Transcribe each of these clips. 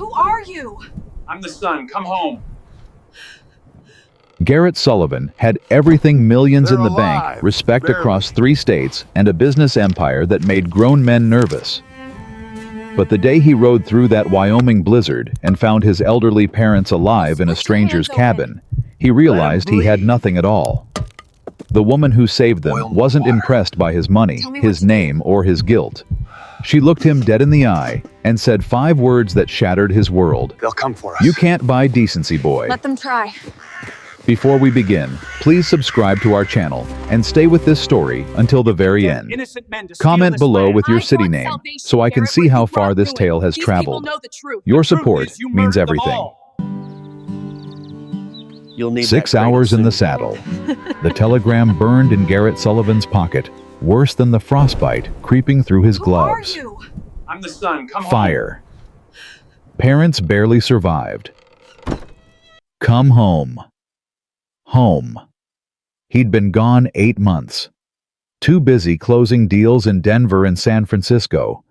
Who are you? I'm the son. Come home. Garrett Sullivan had everything, millions in They're the bank, alive, respect barely. across 3 states, and a business empire that made grown men nervous. But the day he rode through that Wyoming blizzard and found his elderly parents alive in a stranger's cabin, he realized he had nothing at all. The woman who saved them wasn't impressed by his money, his name, or his guilt. She looked him dead in the eye and said 5 words that shattered his world. They'll come for us. "You can't buy decency, boy." Let them try. Before we begin, please subscribe to our channel and stay with this story until the very end. Comment below with your city name so I can see how far this tale has traveled. Your support means everything. You'll need 6 that crate hours in the soon. saddle. The telegram burned in Garrett Sullivan's pocket, worse than the frostbite creeping through his gloves. Who are you? I'm the son. Come home. Fire. Parents barely survived. Come home. Home. He'd been gone 8 months. Too busy closing deals in Denver and San Francisco.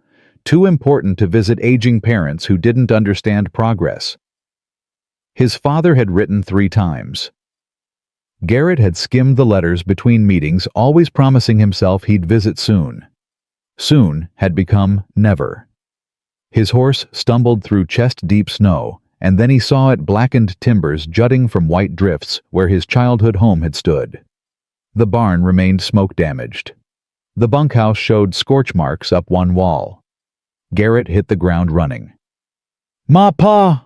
Too important to visit aging parents who didn't understand progress. His father had written 3 times. Garrett had skimmed the letters between meetings, always promising himself he'd visit soon. Soon had become never. His horse stumbled through chest-deep snow, and then he saw it blackened timbers jutting from white drifts where his childhood home had stood. The barn remained smoke-damaged. The bunkhouse showed scorch marks up one wall. Garrett hit the ground running. "Ma, Pa!"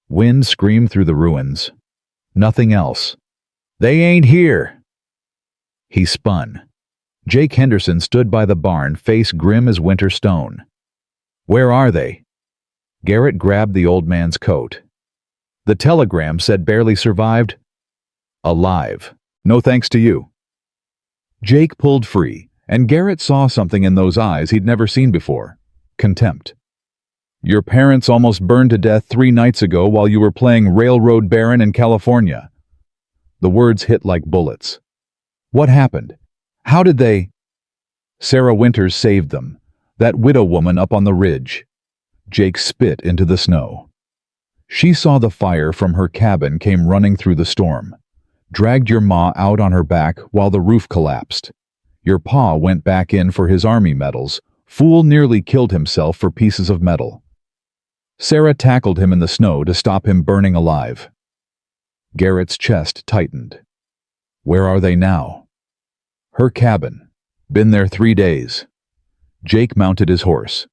Wind screamed through the ruins. Nothing else. "They ain't here." He spun. Jake Henderson stood by the barn, face grim as winter stone. "Where are they?" Garrett grabbed the old man's coat. "The telegram said barely survived." "Alive. No thanks to you." Jake pulled free, and Garrett saw something in those eyes he'd never seen before. Contempt. "Your parents almost burned to death 3 nights ago while you were playing Railroad Baron in California." The words hit like bullets. "What happened? How did they—" "Sarah Winters saved them. That widow woman up on the ridge." Jake spit into the snow. "She saw the fire from her cabin, came running through the storm. Dragged your ma out on her back while the roof collapsed. Your pa went back in for his army medals. Fool nearly killed himself for pieces of metal. Sarah tackled him in the snow to stop him burning alive." Garrett's chest tightened. "Where are they now?" "Her cabin. Been there 3 days." Jake mounted his horse.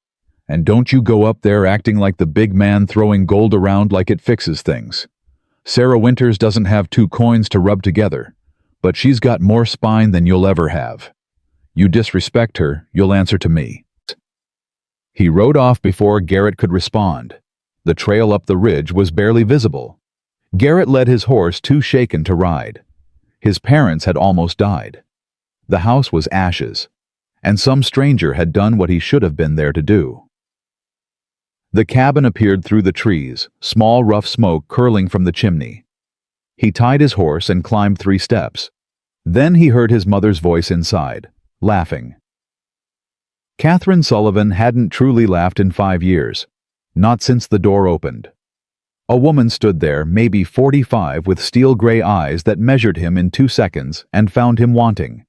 "And don't you go up there acting like the big man throwing gold around like it fixes things. Sarah Winters doesn't have 2 coins to rub together, but she's got more spine than you'll ever have. You disrespect her, you'll answer to me." He rode off before Garrett could respond. The trail up the ridge was barely visible. Garrett led his horse too shaken to ride. His parents had almost died. The house was ashes, and some stranger had done what he should have been there to do. The cabin appeared through the trees, small rough smoke curling from the chimney. He tied his horse and climbed 3 steps. Then he heard his mother's voice inside, laughing. Catherine Sullivan hadn't truly laughed in 5 years, not since the door opened. A woman stood there, maybe 45, with steel-gray eyes that measured him in 2 seconds and found him wanting.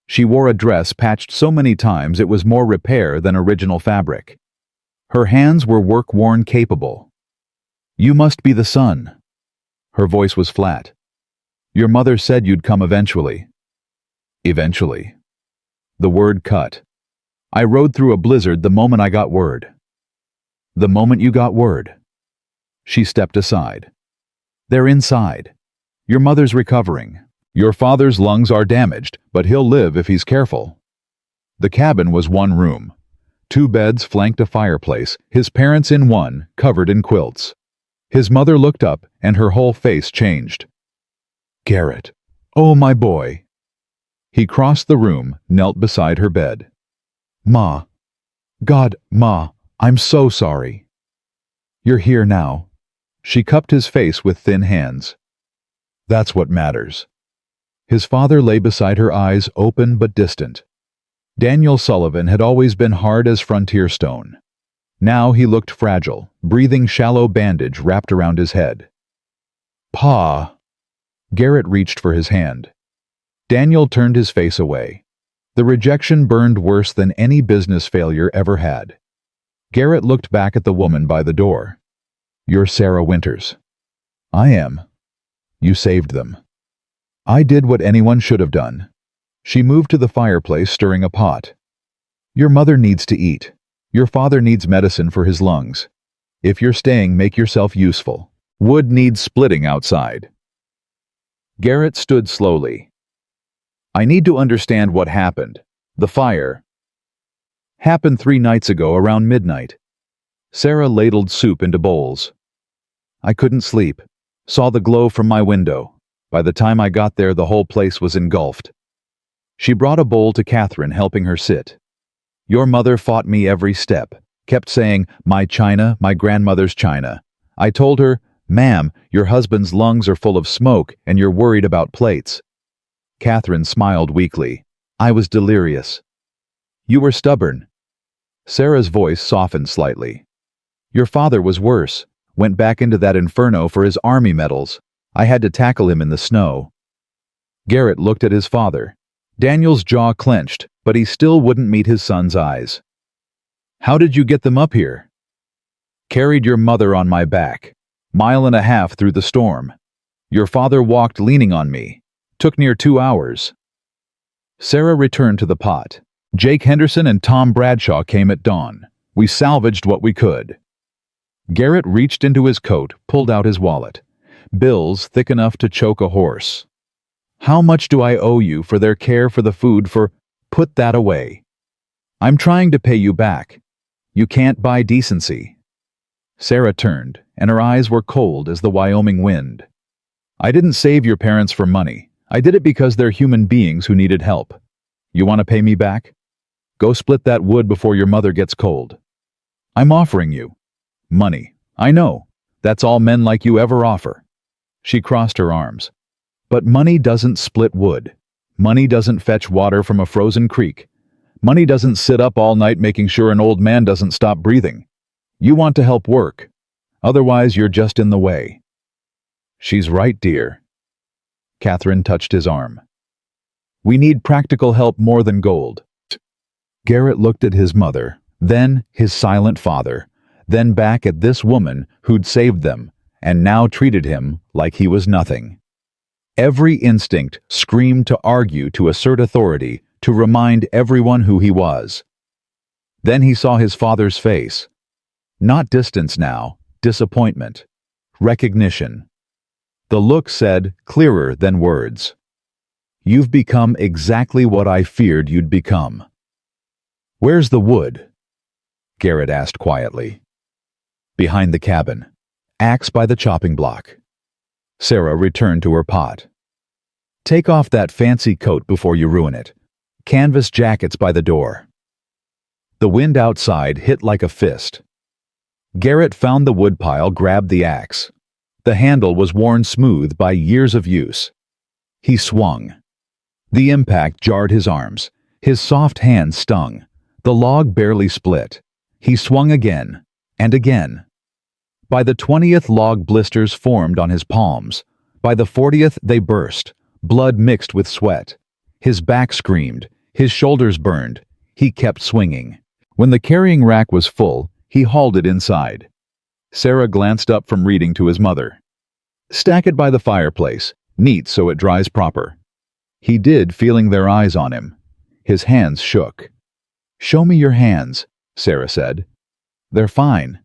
She wore a dress patched so many times it was more repair than original fabric. Her hands were work-worn, capable. "You must be the son." Her voice was flat. "Your mother said you'd come eventually." "Eventually." The word cut. "I rode through a blizzard the moment I got word." "The moment you got word?" She stepped aside. "They're inside. Your mother's recovering. Your father's lungs are damaged, but he'll live if he's careful." The cabin was 1 room. 2 beds flanked a fireplace, his parents in one, covered in quilts. His mother looked up, and her whole face changed. "Garrett, oh my boy." He crossed the room, knelt beside her bed. "Ma. God, Ma, I'm so sorry." "You're here now." She cupped his face with thin hands. "That's what matters." His father lay beside her, eyes open but distant. Daniel Sullivan had always been hard as frontier stone. Now he looked fragile, breathing shallow bandage wrapped around his head. Pa! Garrett reached for his hand. Daniel turned his face away. The rejection burned worse than any business failure ever had. Garrett looked back at the woman by the door. You're Sarah Winters. I am. You saved them. I did what anyone should have done. She moved to the fireplace, stirring a pot. Your mother needs to eat. Your father needs medicine for his lungs. If you're staying, make yourself useful. Wood needs splitting outside. Garrett stood slowly. I need to understand what happened. The fire happened 3 nights ago around midnight. Sarah ladled soup into bowls. I couldn't sleep. Saw the glow from my window. By the time I got there, the whole place was engulfed. She brought a bowl to Catherine, helping her sit. Your mother fought me every step, kept saying, my china, my grandmother's china. I told her, ma'am, your husband's lungs are full of smoke and you're worried about plates. Catherine smiled weakly. I was delirious. You were stubborn. Sarah's voice softened slightly. Your father was worse, went back into that inferno for his army medals. I had to tackle him in the snow. Garrett looked at his father. Daniel's jaw clenched, but he still wouldn't meet his son's eyes. How did you get them up here? Carried your mother on my back. 1.5 miles through the storm. Your father walked leaning on me. Took near 2 hours. Sarah returned to the pot. Jake Henderson and Tom Bradshaw came at dawn. We salvaged what we could. Garrett reached into his coat, pulled out his wallet. Bills thick enough to choke a horse. How much do I owe you for their care for the food for... Put that away. I'm trying to pay you back. You can't buy decency. Sarah turned, and her eyes were cold as the Wyoming wind. I didn't save your parents for money. I did it because they're human beings who needed help. You want to pay me back? Go split that wood before your mother gets cold. I'm offering you money. I know. That's all men like you ever offer. She crossed her arms. But money doesn't split wood. Money doesn't fetch water from a frozen creek. Money doesn't sit up all night making sure an old man doesn't stop breathing. You want to help work. Otherwise, you're just in the way. She's right, dear. Catherine touched his arm. We need practical help more than gold. Garrett looked at his mother, then his silent father, then back at this woman who'd saved them, and now treated him like he was nothing. Every instinct screamed to argue, to assert authority, to remind everyone who he was. Then he saw his father's face. Not distance now, disappointment, recognition. The look said, clearer than words, You've become exactly what I feared you'd become. Where's the wood? Garrett asked quietly. Behind the cabin, axe by the chopping block. Sarah returned to her pot. Take off that fancy coat before you ruin it. Canvas jackets by the door. The wind outside hit like a fist. Garrett found the woodpile, grabbed the axe. The handle was worn smooth by years of use. He swung. The impact jarred his arms. His soft hands stung. The log barely split. He swung again, and again. By the 20th, log blisters formed on his palms. By the 40th, they burst. Blood mixed with sweat. His back screamed. His shoulders burned. He kept swinging. When the carrying rack was full, he hauled it inside. Sarah glanced up from reading to his mother. Stack it by the fireplace, neat so it dries proper. He did, feeling their eyes on him. His hands shook. Show me your hands, Sarah said. They're fine.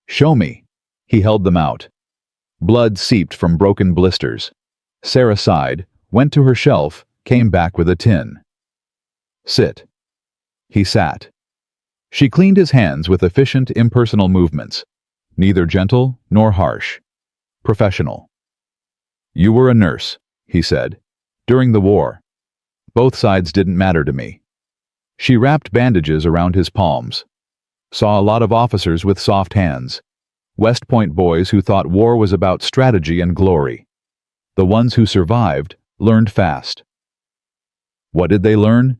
Show me. He held them out. Blood seeped from broken blisters. Sarah sighed, went to her shelf, came back with a tin. Sit. He sat. She cleaned his hands with efficient, impersonal movements, neither gentle nor harsh. Professional. You were a nurse, he said, during the war. Both sides didn't matter to me. She wrapped bandages around his palms. Saw a lot of officers with soft hands. West Point boys who thought war was about strategy and glory. The ones who survived learned fast. What did they learn?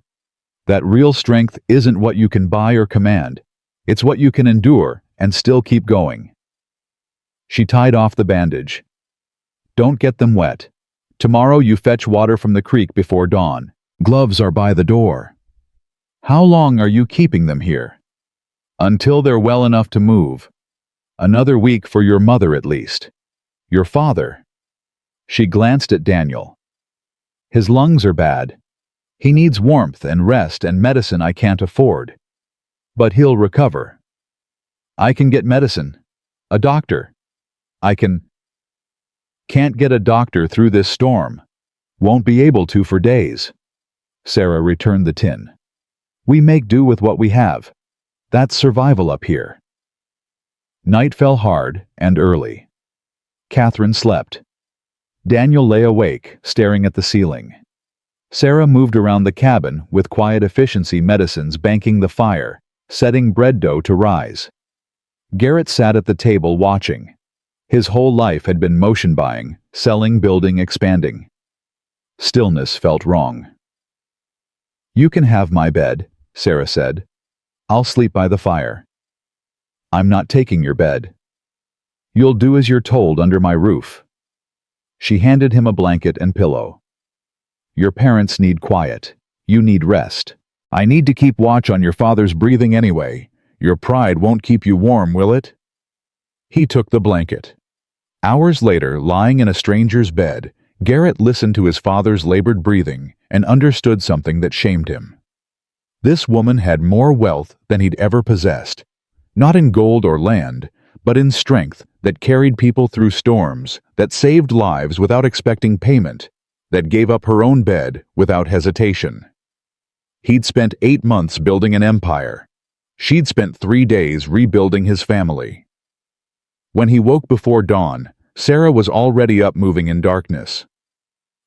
That real strength isn't what you can buy or command. It's what you can endure and still keep going. She tied off the bandage. Don't get them wet. Tomorrow you fetch water from the creek before dawn. Gloves are by the door. How long are you keeping them here? Until they're well enough to move. Another week for your mother at least. Your father. She glanced at Daniel. His lungs are bad. He needs warmth and rest and medicine I can't afford. But he'll recover. I can get medicine. A doctor. Can't get a doctor through this storm. Won't be able to for days. Sarah returned the tin. We make do with what we have. That's survival up here. Night fell hard and early. Catherine slept. Daniel lay awake, staring at the ceiling. Sarah moved around the cabin with quiet efficiency medicines banking the fire, setting bread dough to rise. Garrett sat at the table watching. His whole life had been motion buying, selling, building, expanding. Stillness felt wrong. You can have my bed, Sarah said. I'll sleep by the fire. I'm not taking your bed. You'll do as you're told under my roof. She handed him a blanket and pillow. Your parents need quiet. You need rest. I need to keep watch on your father's breathing anyway. Your pride won't keep you warm, will it? He took the blanket. Hours later, lying in a stranger's bed, Garrett listened to his father's labored breathing and understood something that shamed him. This woman had more wealth than he'd ever possessed, not in gold or land, but in strength that carried people through storms, that saved lives without expecting payment, that gave up her own bed without hesitation. He'd spent 8 months building an empire. She'd spent 3 days rebuilding his family. When he woke before dawn, Sarah was already up moving in darkness.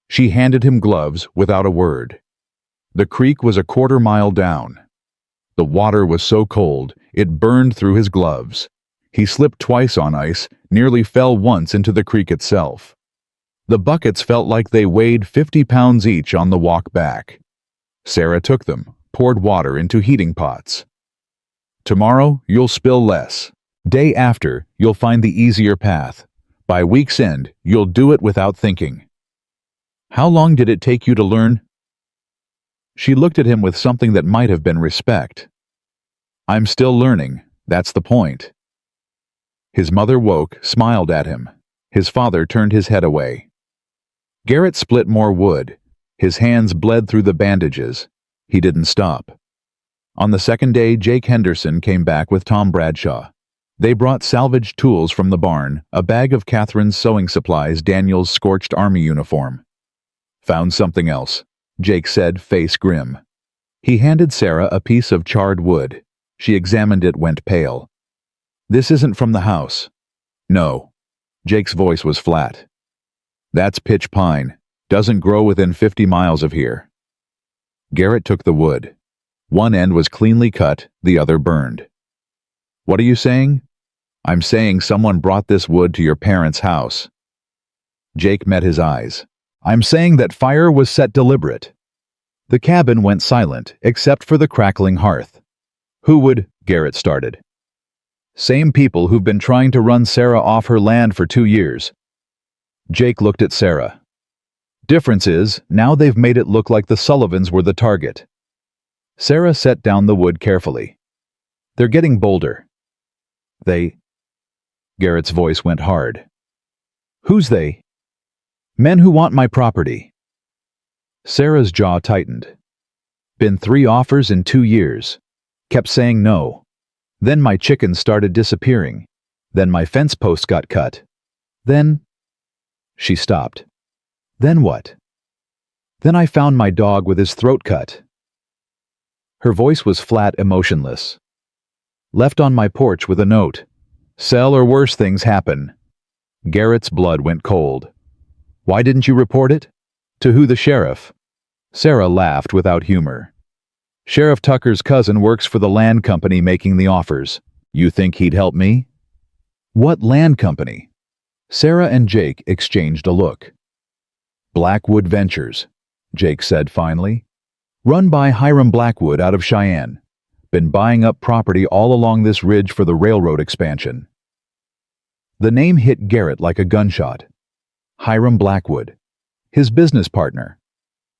She handed him gloves without a word. The creek was a quarter-mile down. The water was so cold, it burned through his gloves. He slipped twice on ice, nearly fell once into the creek itself. The buckets felt like they weighed 50 pounds each on the walk back. Sarah took them, poured water into heating pots. Tomorrow, you'll spill less. Day after, you'll find the easier path. By week's end, you'll do it without thinking. How long did it take you to learn? She looked at him with something that might have been respect. I'm still learning, that's the point. His mother woke, smiled at him. His father turned his head away. Garrett split more wood. His hands bled through the bandages. He didn't stop. On the second day, Jake Henderson came back with Tom Bradshaw. They brought salvaged tools from the barn, a bag of Catherine's sewing supplies, Daniel's scorched army uniform. Found something else, Jake said, face grim. He handed Sarah a piece of charred wood. She examined it, went pale. This isn't from the house. No. Jake's voice was flat. That's pitch pine. Doesn't grow within 50 miles of here. Garrett took the wood. One end was cleanly cut, the other burned. What are you saying? I'm saying someone brought this wood to your parents' house. Jake met his eyes. I'm saying that fire was set deliberate. The cabin went silent, except for the crackling hearth. Who would? Garrett started. Same people who've been trying to run Sarah off her land for 2 years. Jake looked at Sarah. Difference is, now they've made it look like the Sullivans were the target. Sarah set down the wood carefully. They're getting bolder. They? Garrett's voice went hard. Who's they? Men who want my property. Sarah's jaw tightened. Been 3 offers in 2 years. Kept saying no. Then my chickens started disappearing. Then my fence post got cut. Then... She stopped. Then what? Then I found my dog with his throat cut. Her voice was flat, emotionless. Left on my porch with a note. Sell or worse things happen. Garrett's blood went cold. Why didn't you report it? To who? The sheriff? Sarah laughed without humor. Sheriff Tucker's cousin works for the land company making the offers. You think he'd help me? What land company? Sarah and Jake exchanged a look. Blackwood Ventures, Jake said finally. Run by Hiram Blackwood out of Cheyenne. been buying up property all along this ridge for the railroad expansion. The name hit Garrett like a gunshot. Hiram Blackwood, his business partner,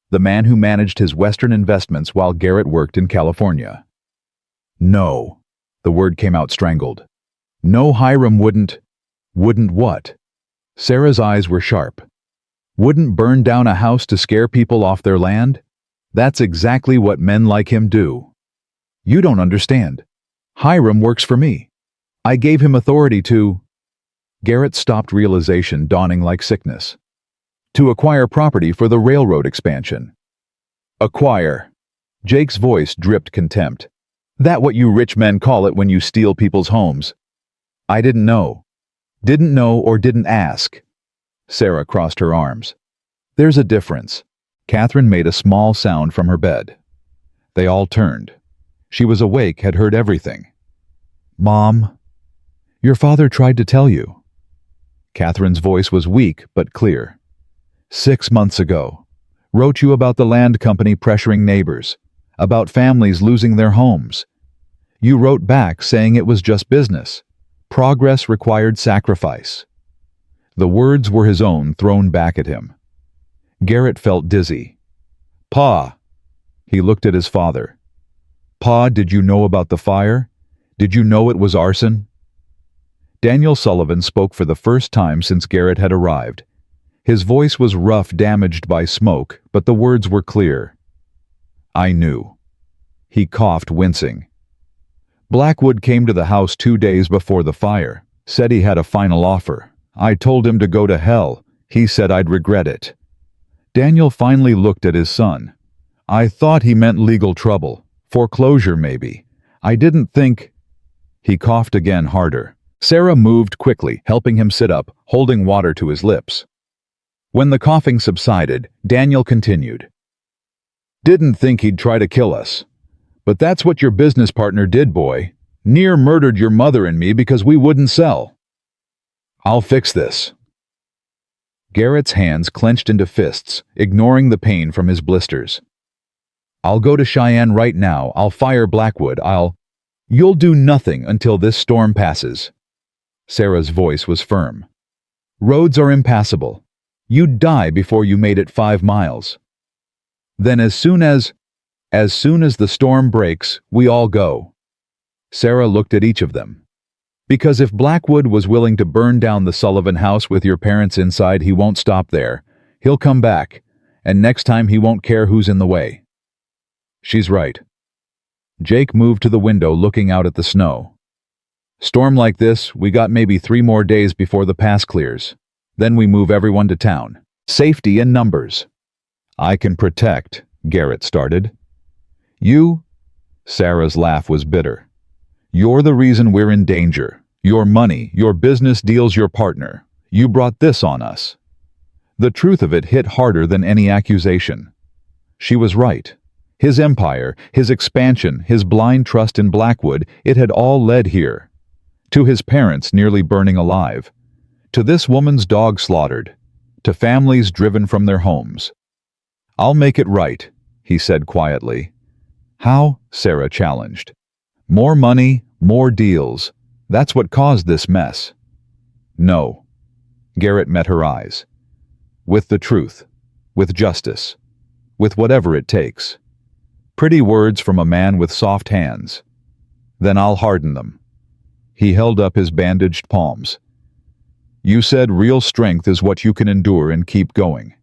the man who managed his Western investments while Garrett worked in California. No, the word came out strangled. No, Hiram wouldn't what? Sarah's eyes were sharp. Wouldn't burn down a house to scare people off their land? That's exactly what men like him do. You don't understand. Hiram works for me. I gave him authority to... Garrett stopped, realization dawning like sickness. To acquire property for the railroad expansion. Acquire. Jake's voice dripped contempt. That what you rich men call it when you steal people's homes? I didn't know. Didn't know or didn't ask. Sarah crossed her arms. There's a difference. Catherine made a small sound from her bed. They all turned. She was awake, had heard everything. Mom, your father tried to tell you. Catherine's voice was weak but clear. 6 months ago. Wrote you about the land company pressuring neighbors, about families losing their homes. You wrote back saying it was just business. Progress required sacrifice. The words were his own thrown back at him. Garrett felt dizzy. Pa! He looked at his father. Pa, did you know about the fire? Did you know it was arson? Daniel Sullivan spoke for the first time since Garrett had arrived. His voice was rough, damaged by smoke, but the words were clear. I knew. He coughed, wincing. Blackwood came to the house 2 days before the fire, said he had a final offer. I told him to go to hell. He said I'd regret it. Daniel finally looked at his son. I thought he meant legal trouble, foreclosure maybe. I didn't think... He coughed again, harder. Sarah moved quickly, helping him sit up, holding water to his lips. When the coughing subsided, Daniel continued. Didn't think he'd try to kill us. But that's what your business partner did, boy. Near murdered your mother and me because we wouldn't sell. I'll fix this. Garrett's hands clenched into fists, ignoring the pain from his blisters. I'll go to Cheyenne right now. I'll fire Blackwood. You'll do nothing until this storm passes. Sarah's voice was firm. Roads are impassable. You'd die before you made it 5 miles. Then as soon as the storm breaks, we all go. Sarah looked at each of them. Because if Blackwood was willing to burn down the Sullivan house with your parents inside, he won't stop there. He'll come back, and next time he won't care who's in the way. She's right. Jake moved to the window, looking out at the snow. Storm like this, we got maybe 3 more days before the pass clears. Then we move everyone to town. Safety in numbers. I can protect, Garrett started. You? Sarah's laugh was bitter. You're the reason we're in danger. Your money, your business deals, your partner. You brought this on us. The truth of it hit harder than any accusation. She was right. His empire, his expansion, his blind trust in Blackwood, it had all led here. To his parents nearly burning alive. To this woman's dog slaughtered. To families driven from their homes. I'll make it right, he said quietly. How? Sarah challenged. More money, more deals. That's what caused this mess. No. Garrett met her eyes. With the truth. With justice. With whatever it takes. Pretty words from a man with soft hands. Then I'll harden them. He held up his bandaged palms. You said real strength is what you can endure and keep going.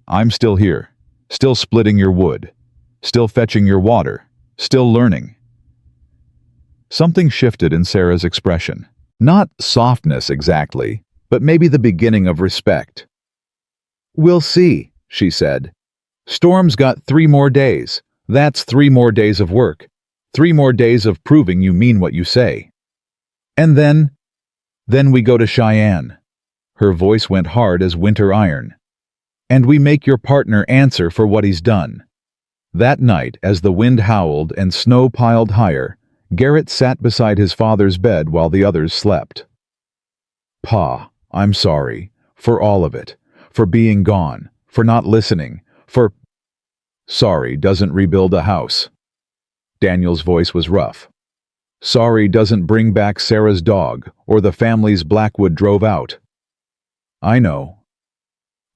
I'm still here. Still splitting your wood. Still fetching your water. Still learning. Something shifted in Sarah's expression. Not softness exactly, but maybe the beginning of respect. We'll see, she said. Storm's got 3 more days. That's 3 more days of work. 3 more days of proving you mean what you say. And then we go to Cheyenne. Her voice went hard as winter iron. And we make your partner answer for what he's done. That night, as the wind howled and snow piled higher, Garrett sat beside his father's bed while the others slept. Pa, I'm sorry. For all of it. For being gone. For not listening. For... Sorry doesn't rebuild a house. Daniel's voice was rough. Sorry doesn't bring back Sarah's dog or the family's Blackwood drove out. I know.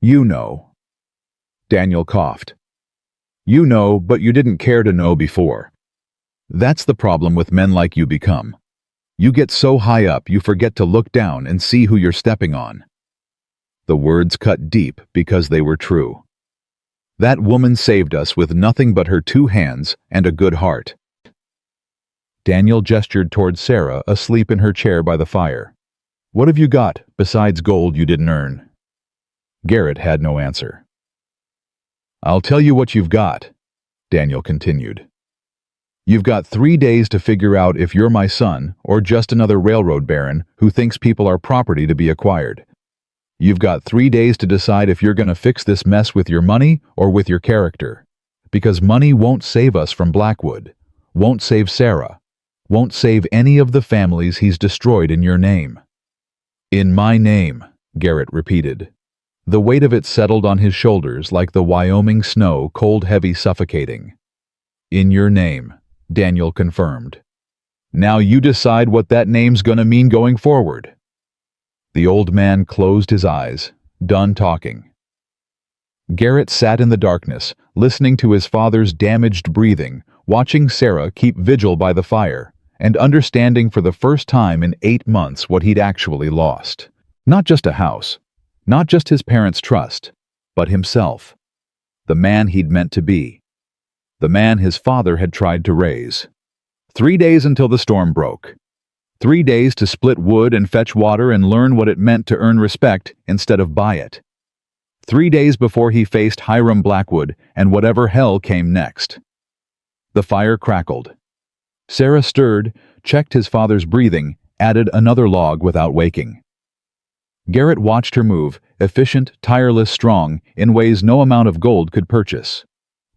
You know. Daniel coughed. You know, but you didn't care to know before. That's the problem with men like you become. You get so high up you forget to look down and see who you're stepping on. The words cut deep because they were true. That woman saved us with nothing but her 2 hands and a good heart. Daniel gestured toward Sarah, asleep in her chair by the fire. What have you got besides gold you didn't earn? Garrett had no answer. I'll tell you what you've got, Daniel continued. You've got 3 days to figure out if you're my son or just another railroad baron who thinks people are property to be acquired. You've got 3 days to decide if you're going to fix this mess with your money or with your character. Because money won't save us from Blackwood, won't save Sarah, won't save any of the families he's destroyed in your name. In my name, Garrett repeated. The weight of it settled on his shoulders like the Wyoming snow, cold, heavy, suffocating. In your name, Daniel confirmed. Now you decide what that name's gonna mean going forward. The old man closed his eyes, done talking. Garrett sat in the darkness, listening to his father's damaged breathing, watching Sarah keep vigil by the fire, and understanding for the first time in 8 months what he'd actually lost. Not just a house, not just his parents' trust, but himself. The man he'd meant to be. The man his father had tried to raise. 3 days until the storm broke. 3 days to split wood and fetch water and learn what it meant to earn respect instead of buy it. 3 days before he faced Hiram Blackwood and whatever hell came next. The fire crackled. Sarah stirred, checked his father's breathing, added another log without waking. Garrett watched her move, efficient, tireless, strong, in ways no amount of gold could purchase.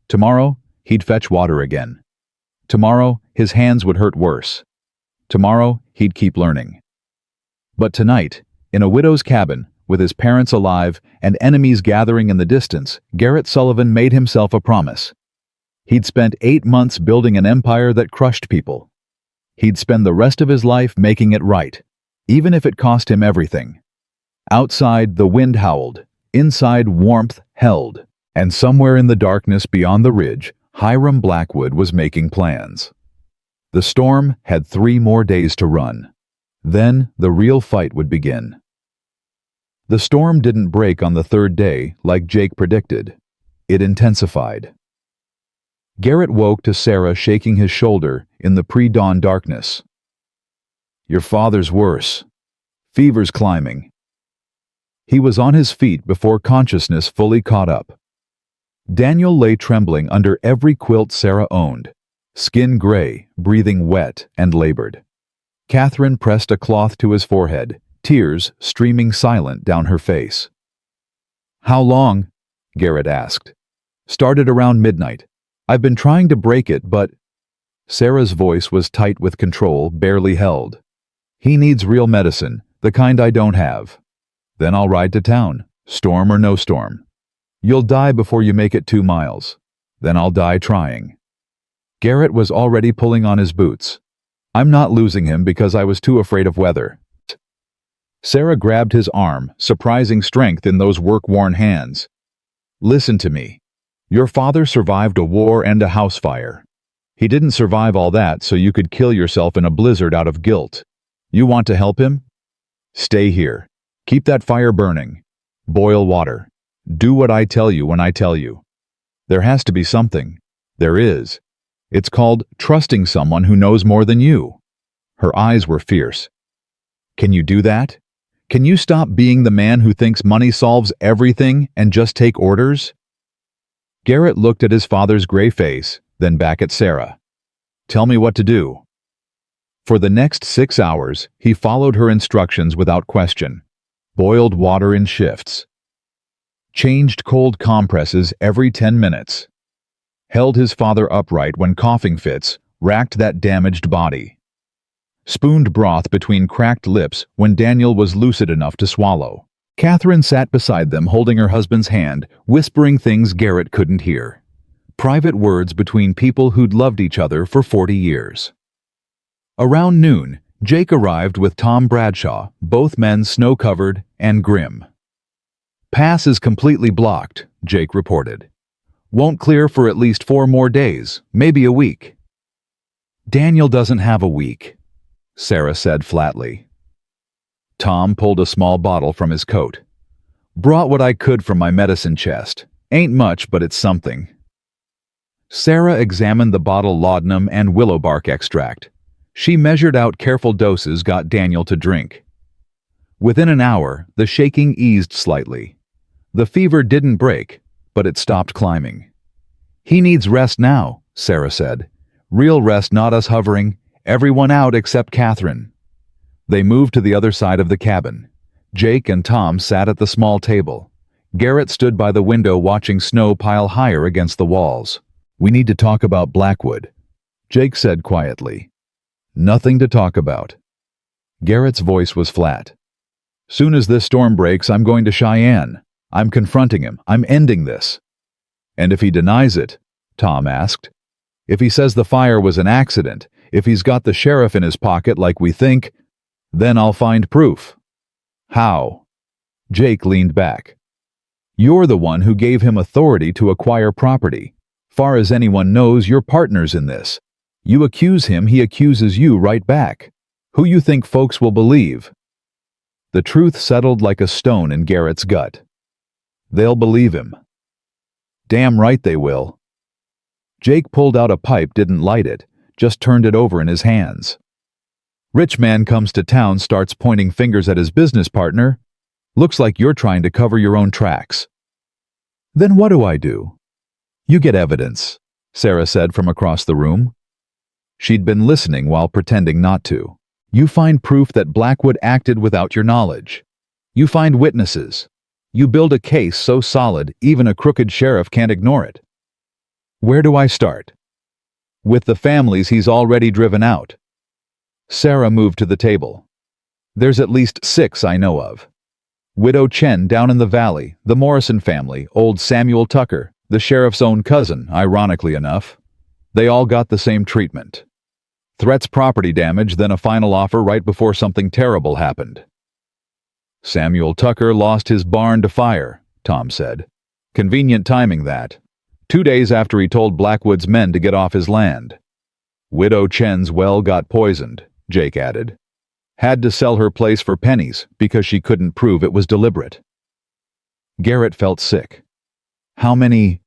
Tomorrow, he'd fetch water again. Tomorrow, his hands would hurt worse. Tomorrow, he'd keep learning. But tonight, in a widow's cabin, with his parents alive and enemies gathering in the distance, Garrett Sullivan made himself a promise. He'd spent 8 months building an empire that crushed people. He'd spend the rest of his life making it right, even if it cost him everything. Outside, the wind howled. Inside, warmth held. And somewhere in the darkness beyond the ridge, Hiram Blackwood was making plans. The storm had 3 more days to run. Then the real fight would begin. The storm didn't break on the 3rd day like Jake predicted. It intensified. Garrett woke to Sarah shaking his shoulder in the pre-dawn darkness. Your father's worse. Fever's climbing. He was on his feet before consciousness fully caught up. Daniel lay trembling under every quilt Sarah owned, skin gray, breathing wet and labored. Catherine pressed a cloth to his forehead, tears streaming silent down her face. How long? Garrett asked. Started around midnight. I've been trying to break it, but... Sarah's voice was tight with control, barely held. He needs real medicine, the kind I don't have. Then I'll ride to town, storm or no storm. You'll die before you make it 2 miles. Then I'll die trying. Garrett was already pulling on his boots. I'm not losing him because I was too afraid of weather. Sarah grabbed his arm, surprising strength in those work-worn hands. Listen to me. Your father survived a war and a house fire. He didn't survive all that so you could kill yourself in a blizzard out of guilt. You want to help him? Stay here. Keep that fire burning. Boil water. Do what I tell you when I tell you. There has to be something. There is. It's called trusting someone who knows more than you. Her eyes were fierce. Can you do that? Can you stop being the man who thinks money solves everything and just take orders? Garrett looked at his father's gray face, then back at Sarah. Tell me what to do. For the next 6 hours, he followed her instructions without question. Boiled water in shifts. Changed cold compresses every 10 minutes. Held his father upright when coughing fits racked that damaged body. Spooned broth between cracked lips when Daniel was lucid enough to swallow. Catherine sat beside them holding her husband's hand, whispering things Garrett couldn't hear. Private words between people who'd loved each other for 40 years. Around noon, Jake arrived with Tom Bradshaw, both men snow-covered and grim. "Pass is completely blocked," Jake reported. "Won't clear for at least 4 more days, maybe a week." "Daniel doesn't have a week," Sarah said flatly. Tom pulled a small bottle from his coat. "Brought what I could from my medicine chest. Ain't much, but it's something." Sarah examined the bottle laudanum and willow bark extract. She measured out careful doses, got Daniel to drink. Within an hour, the shaking eased slightly. The fever didn't break, but it stopped climbing. "He needs rest now," Sarah said. "Real rest, not us hovering. Everyone out except Catherine." They moved to the other side of the cabin. Jake and Tom sat at the small table. Garrett stood by the window watching snow pile higher against the walls. "We need to talk about Blackwood," Jake said quietly. "Nothing to talk about." Garrett's voice was flat. "Soon as this storm breaks, I'm going to Cheyenne. I'm confronting him. I'm ending this." "And if he denies it?" Tom asked. "If he says the fire was an accident, if he's got the sheriff in his pocket like we think, then I'll find proof." "How?" Jake leaned back. "You're the one who gave him authority to acquire property. Far as anyone knows, you're partners in this. You accuse him, he accuses you right back. Who you think folks will believe?" The truth settled like a stone in Garrett's gut. "They'll believe him." "Damn right they will." Jake pulled out a pipe, didn't light it, just turned it over in his hands. "Rich man comes to town, starts pointing fingers at his business partner. Looks like you're trying to cover your own tracks." "Then what do I do?" "You get evidence," Sarah said from across the room. She'd been listening while pretending not to. "You find proof that Blackwood acted without your knowledge. You find witnesses. You build a case so solid, even a crooked sheriff can't ignore it." "Where do I start?" "With the families he's already driven out." Sarah moved to the table. "There's at least 6 I know of. Widow Chen down in the valley, the Morrison family, old Samuel Tucker, the sheriff's own cousin, ironically enough. They all got the same treatment. Threats, property damage, then a final offer right before something terrible happened." "Samuel Tucker lost his barn to fire," Tom said. "Convenient timing that. 2 days after he told Blackwood's men to get off his land. Widow Chen's well got poisoned," Jake added. "Had to sell her place for pennies because she couldn't prove it was deliberate." Garrett felt sick. "How many?"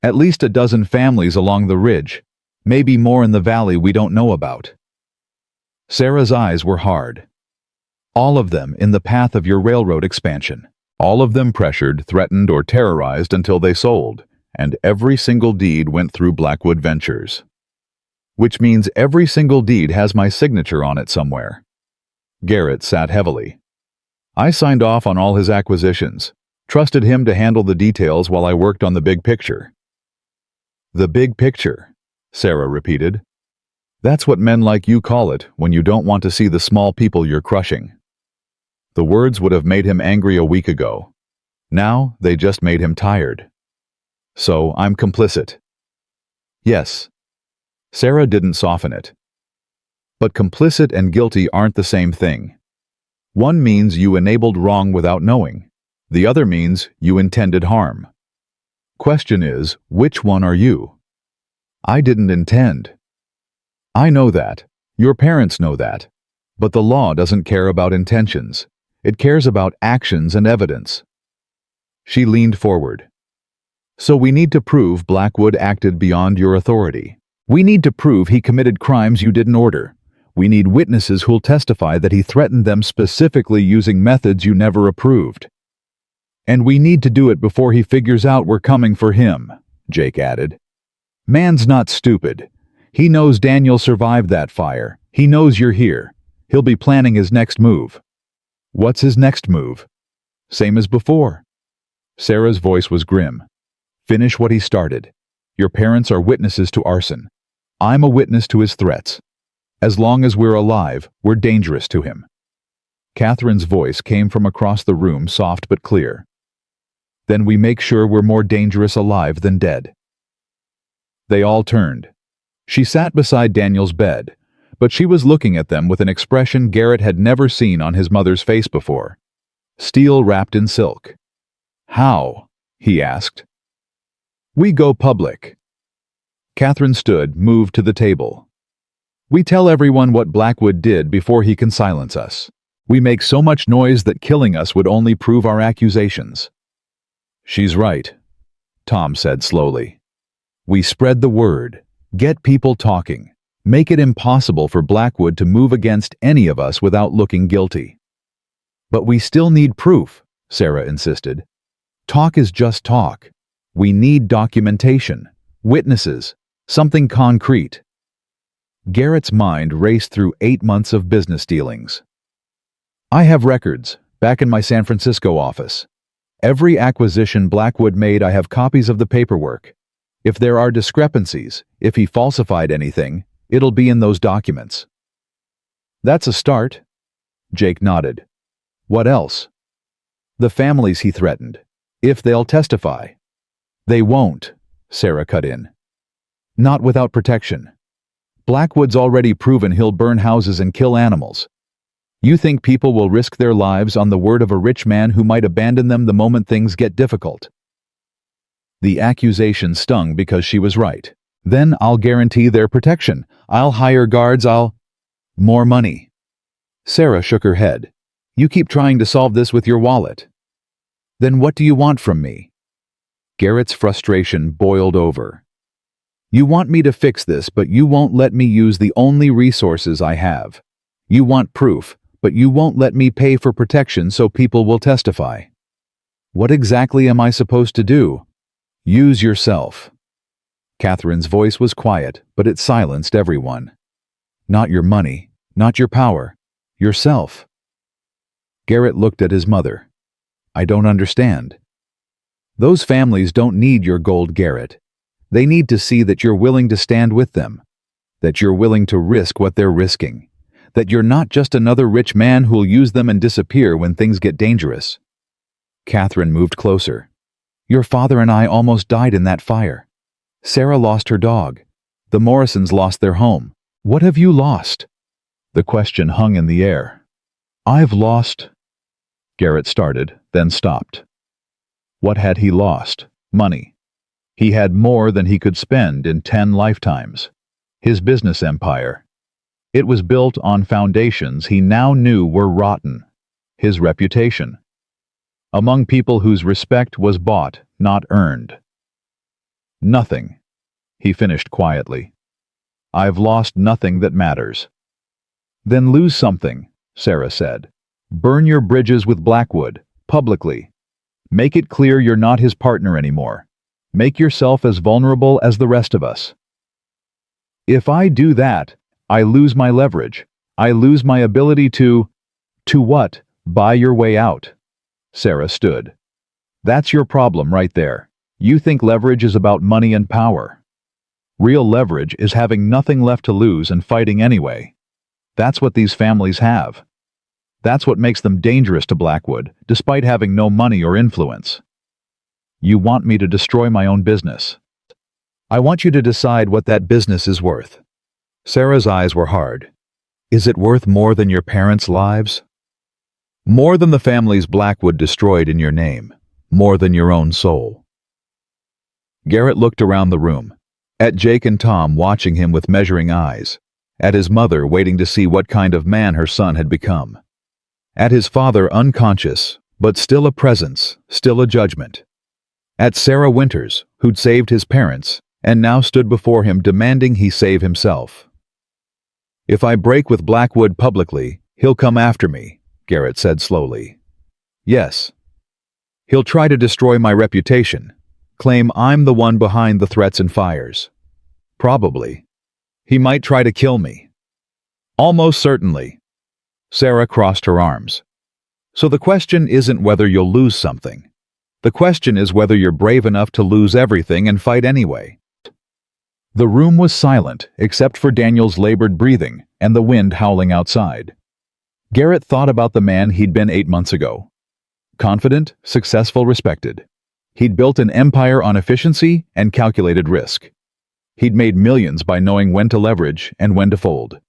"At least a dozen families along the ridge. Maybe more in the valley we don't know about." Sarah's eyes were hard. "All of them in the path of your railroad expansion. All of them pressured, threatened, or terrorized until they sold, and every single deed went through Blackwood Ventures. Which means every single deed has my signature on it somewhere." Garrett sat heavily. "I signed off on all his acquisitions, trusted him to handle the details while I worked on the big picture." "The big picture," Sarah repeated. "That's what men like you call it when you don't want to see the small people you're crushing." The words would have made him angry a week ago. Now they just made him tired. "So I'm complicit." "Yes." Sarah didn't soften it. "But complicit and guilty aren't the same thing. One means you enabled wrong without knowing. The other means you intended harm. Question is, which one are you?" "I didn't intend." "I know that. Your parents know that. But the law doesn't care about intentions. It cares about actions and evidence." She leaned forward. "So we need to prove Blackwood acted beyond your authority. We need to prove he committed crimes you didn't order. We need witnesses who'll testify that he threatened them specifically using methods you never approved. And we need to do it before he figures out we're coming for him," Jake added. "Man's not stupid. He knows Daniel survived that fire. He knows you're here. He'll be planning his next move." "What's his next move?" "Same as before." Sarah's voice was grim. "Finish what he started. Your parents are witnesses to arson. I'm a witness to his threats. As long as we're alive, we're dangerous to him." Catherine's voice came from across the room, soft but clear. "Then we make sure we're more dangerous alive than dead." They all turned. She sat beside Daniel's bed, but she was looking at them with an expression Garrett had never seen on his mother's face before. Steel wrapped in silk. "How?" he asked. "We go public." Catherine stood, moved to the table. "We tell everyone what Blackwood did before he can silence us. We make so much noise that killing us would only prove our accusations." "She's right," Tom said slowly. "We spread the word, get people talking, make it impossible for Blackwood to move against any of us without looking guilty." "But we still need proof," Sarah insisted. "Talk is just talk. We need documentation, witnesses, something concrete." Garrett's mind raced through 8 months of business dealings. "I have records, back in my San Francisco office. Every acquisition Blackwood made, I have copies of the paperwork. If there are discrepancies, if he falsified anything, it'll be in those documents." "That's a start." Jake nodded. "What else?" "The families he threatened, if they'll testify." "They won't," Sarah cut in. "Not without protection. Blackwood's already proven he'll burn houses and kill animals. You think people will risk their lives on the word of a rich man who might abandon them the moment things get difficult?" The accusation stung because she was right. "Then I'll guarantee their protection. I'll hire guards, More money." Sarah shook her head. "You keep trying to solve this with your wallet." "Then what do you want from me?" Garrett's frustration boiled over. "You want me to fix this, but you won't let me use the only resources I have. You want proof, but you won't let me pay for protection so people will testify. What exactly am I supposed to do?" "Use yourself." Catherine's voice was quiet, but it silenced everyone. "Not your money, not your power, yourself." Garrett looked at his mother. "I don't understand." "Those families don't need your gold, Garrett. They need to see that you're willing to stand with them, that you're willing to risk what they're risking, that you're not just another rich man who'll use them and disappear when things get dangerous." Catherine moved closer. "Your father and I almost died in that fire. Sarah lost her dog. The Morrisons lost their home. What have you lost?" The question hung in the air. "I've lost—" Garrett started, then stopped. What had he lost? Money. He had more than he could spend in 10 lifetimes. His business empire. It was built on foundations he now knew were rotten. His reputation. Among people whose respect was bought, not earned. "Nothing," he finished quietly. "I've lost nothing that matters." "Then lose something," Sarah said. "Burn your bridges with Blackwood, publicly. Make it clear you're not his partner anymore. Make yourself as vulnerable as the rest of us." "If I do that, I lose my leverage. I lose my ability to—" "To what? Buy your way out." Sarah stood. "That's your problem right there. You think leverage is about money and power. Real leverage is having nothing left to lose and fighting anyway. That's what these families have. That's what makes them dangerous to Blackwood, despite having no money or influence. You want me to destroy my own business. I want you to decide what that business is worth." Sarah's eyes were hard. "Is it worth more than your parents' lives? More than the families Blackwood destroyed in your name? More than your own soul?" Garrett looked around the room, at Jake and Tom watching him with measuring eyes, at his mother waiting to see what kind of man her son had become, at his father unconscious, but still a presence, still a judgment, at Sarah Winters, who'd saved his parents, and now stood before him demanding he save himself. "If I break with Blackwood publicly, he'll come after me," Garrett said slowly. "Yes. He'll try to destroy my reputation, claim I'm the one behind the threats and fires. Probably. He might try to kill me. Almost certainly." Sarah crossed her arms. "So the question isn't whether you'll lose something. The question is whether you're brave enough to lose everything and fight anyway." The room was silent, except for Daniel's labored breathing and the wind howling outside. Garrett thought about the man he'd been 8 months ago. Confident, successful, respected. He'd built an empire on efficiency and calculated risk. He'd made millions by knowing when to leverage and when to fold.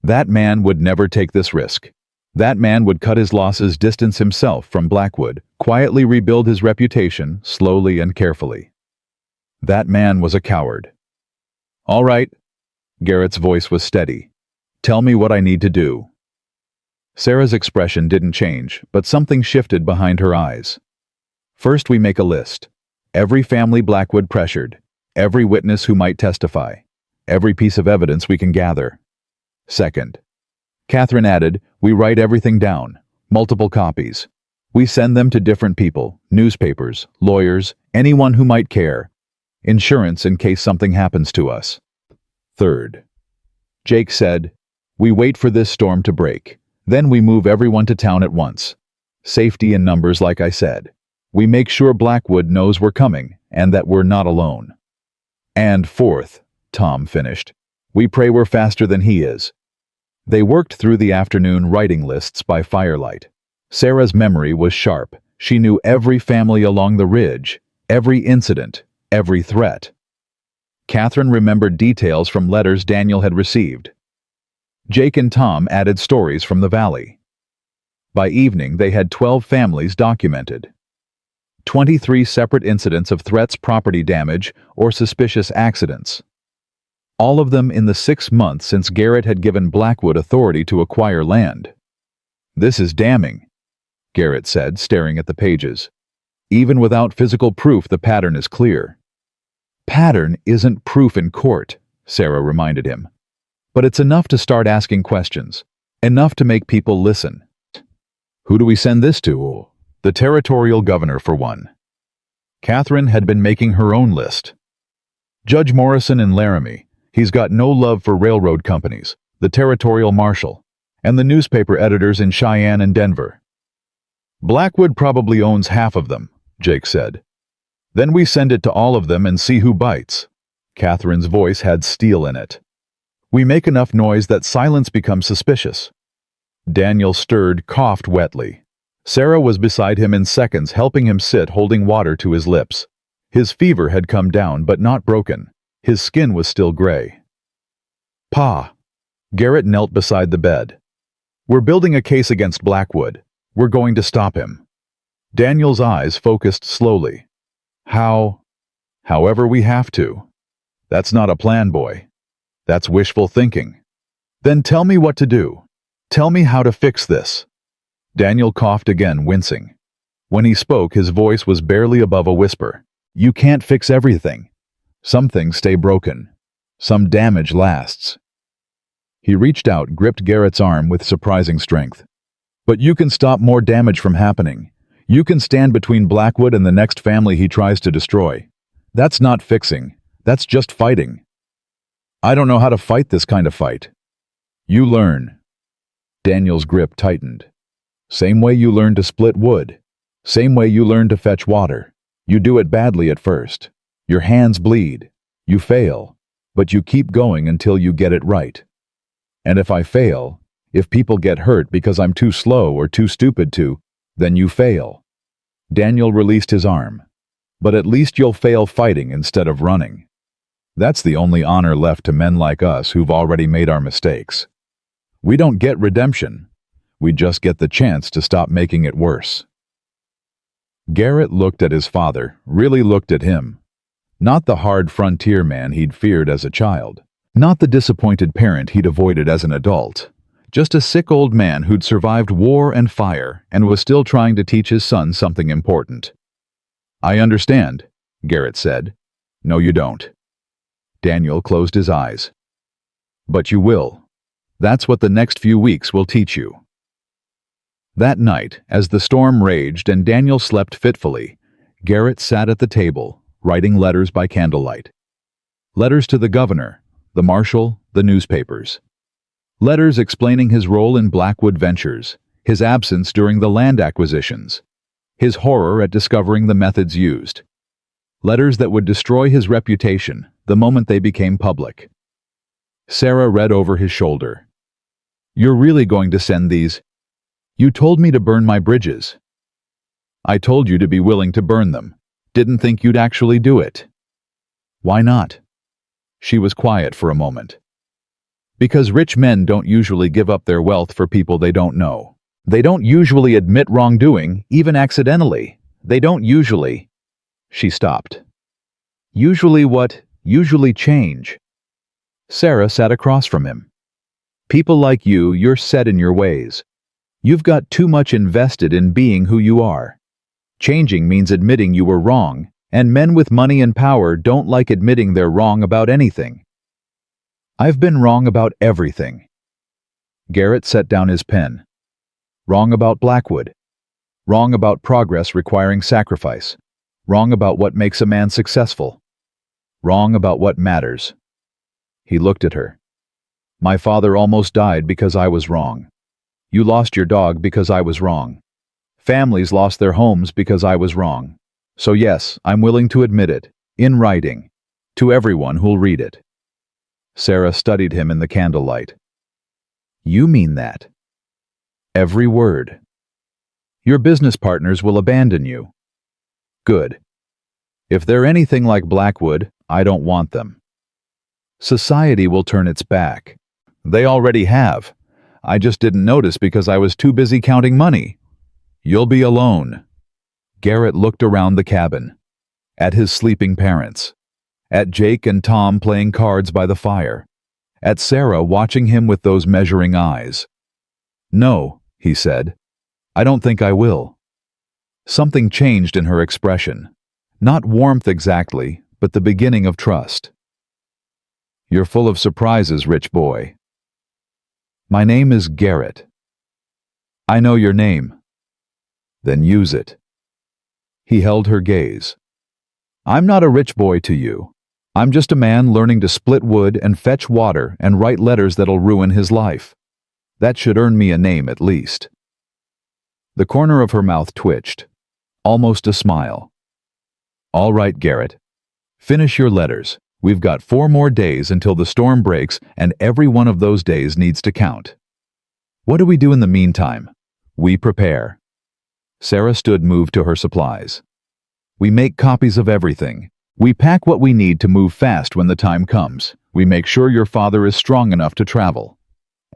That man would never take this risk. That man would cut his losses, distance himself from Blackwood, quietly rebuild his reputation, slowly and carefully. That man was a coward. "All right." Garrett's voice was steady. "Tell me what I need to do." Sarah's expression didn't change, but something shifted behind her eyes. "First, we make a list. Every family Blackwood pressured, every witness who might testify, every piece of evidence we can gather. Second," Catherine added, "we write everything down, multiple copies. We send them to different people, newspapers, lawyers, anyone who might care. Insurance in case something happens to us." Third, Jake said, "We wait for this storm to break. Then we move everyone to town at once. Safety in numbers, like I said. We make sure Blackwood knows we're coming and that we're not alone. And fourth," Tom finished, "we pray we're faster than he is." They worked through the afternoon writing lists by firelight. Sarah's memory was sharp. She knew every family along the ridge, every incident, every threat. Catherine remembered details from letters Daniel had received. Jake and Tom added stories from the valley. By evening, they had 12 families documented. 23 separate incidents of threats, property damage, or suspicious accidents. All of them in the 6 months since Garrett had given Blackwood authority to acquire land. "This is damning," Garrett said, staring at the pages. "Even without physical proof, the pattern is clear." "Pattern isn't proof in court," Sarah reminded him. "But it's enough to start asking questions, enough to make people listen." "Who do we send this to?" "The territorial governor, for one." Catherine had been making her own list. "Judge Morrison in Laramie. He's got no love for railroad companies. The territorial marshal. And the newspaper editors in Cheyenne and Denver." "Blackwood probably owns half of them," Jake said. "Then we send it to all of them and see who bites." Catherine's voice had steel in it. "We make enough noise that silence becomes suspicious." Daniel stirred, coughed wetly. Sarah was beside him in seconds, helping him sit, holding water to his lips. His fever had come down, but not broken. His skin was still gray. "Pa." Garrett knelt beside the bed. "We're building a case against Blackwood. We're going to stop him." Daniel's eyes focused slowly. "How?" "However we have to." "That's not a plan, boy. That's wishful thinking." "Then tell me what to do. Tell me how to fix this." Daniel coughed again, wincing. When he spoke, his voice was barely above a whisper. "You can't fix everything. Some things stay broken. Some damage lasts." He reached out, gripped Garrett's arm with surprising strength. "But you can stop more damage from happening. You can stand between Blackwood and the next family he tries to destroy. That's not fixing. That's just fighting." "I don't know how to fight this kind of fight." "You learn." Daniel's grip tightened. "Same way you learn to split wood. Same way you learn to fetch water. You do it badly at first. Your hands bleed. You fail. But you keep going until you get it right. And if I fail, if people get hurt because I'm too slow or too stupid to, then you fail." Daniel released his arm. "But at least you'll fail fighting instead of running. That's the only honor left to men like us who've already made our mistakes. We don't get redemption. We just get the chance to stop making it worse." Garrett looked at his father, really looked at him. Not the hard frontier man he'd feared as a child. Not the disappointed parent he'd avoided as an adult. Just a sick old man who'd survived war and fire and was still trying to teach his son something important. "I understand," Garrett said. "No, you don't." Daniel closed his eyes. "But you will. That's what the next few weeks will teach you." That night, as the storm raged and Daniel slept fitfully, Garrett sat at the table, writing letters by candlelight. Letters to the governor, the marshal, the newspapers. Letters explaining his role in Blackwood Ventures, his absence during the land acquisitions, his horror at discovering the methods used. Letters that would destroy his reputation the moment they became public. Sarah read over his shoulder. "You're really going to send these? You told me to burn my bridges." "I told you to be willing to burn them. Didn't think you'd actually do it." "Why not?" She was quiet for a moment. Because rich men don't usually give up their wealth for people they don't know. They don't usually admit wrongdoing, even accidentally. They don't usually. She stopped. Usually what? Usually change. Sarah sat across from him. People like you, you're set in your ways. You've got too much invested in being who you are. Changing means admitting you were wrong, and men with money and power don't like admitting they're wrong about anything. I've been wrong about everything. Garrett set down his pen. Wrong about Blackwood. Wrong about progress requiring sacrifice. Wrong about what makes a man successful. Wrong about what matters. He looked at her. My father almost died because I was wrong. You lost your dog because I was wrong. Families lost their homes because I was wrong. So yes, I'm willing to admit it, in writing, to everyone who'll read it. Sarah studied him in the candlelight. You mean that? Every word. Your business partners will abandon you. Good. If they're anything like Blackwood, I don't want them. Society will turn its back. They already have. I just didn't notice because I was too busy counting money. You'll be alone. Garrett looked around the cabin, at his sleeping parents, at Jake and Tom playing cards by the fire, at Sarah watching him with those measuring eyes. No, he said. I don't think I will. Something changed in her expression. Not warmth exactly, but the beginning of trust. You're full of surprises, rich boy. My name is Garrett. I know your name. Then use it. He held her gaze. I'm not a rich boy to you. I'm just a man learning to split wood and fetch water and write letters that'll ruin his life. That should earn me a name at least. The corner of her mouth twitched. Almost a smile. All right, Garrett. Finish your letters. We've got 4 more days until the storm breaks, and every one of those days needs to count. What do we do in the meantime? We prepare. Sarah stood moved to her supplies. We make copies of everything. We pack what we need to move fast when the time comes. We make sure your father is strong enough to travel.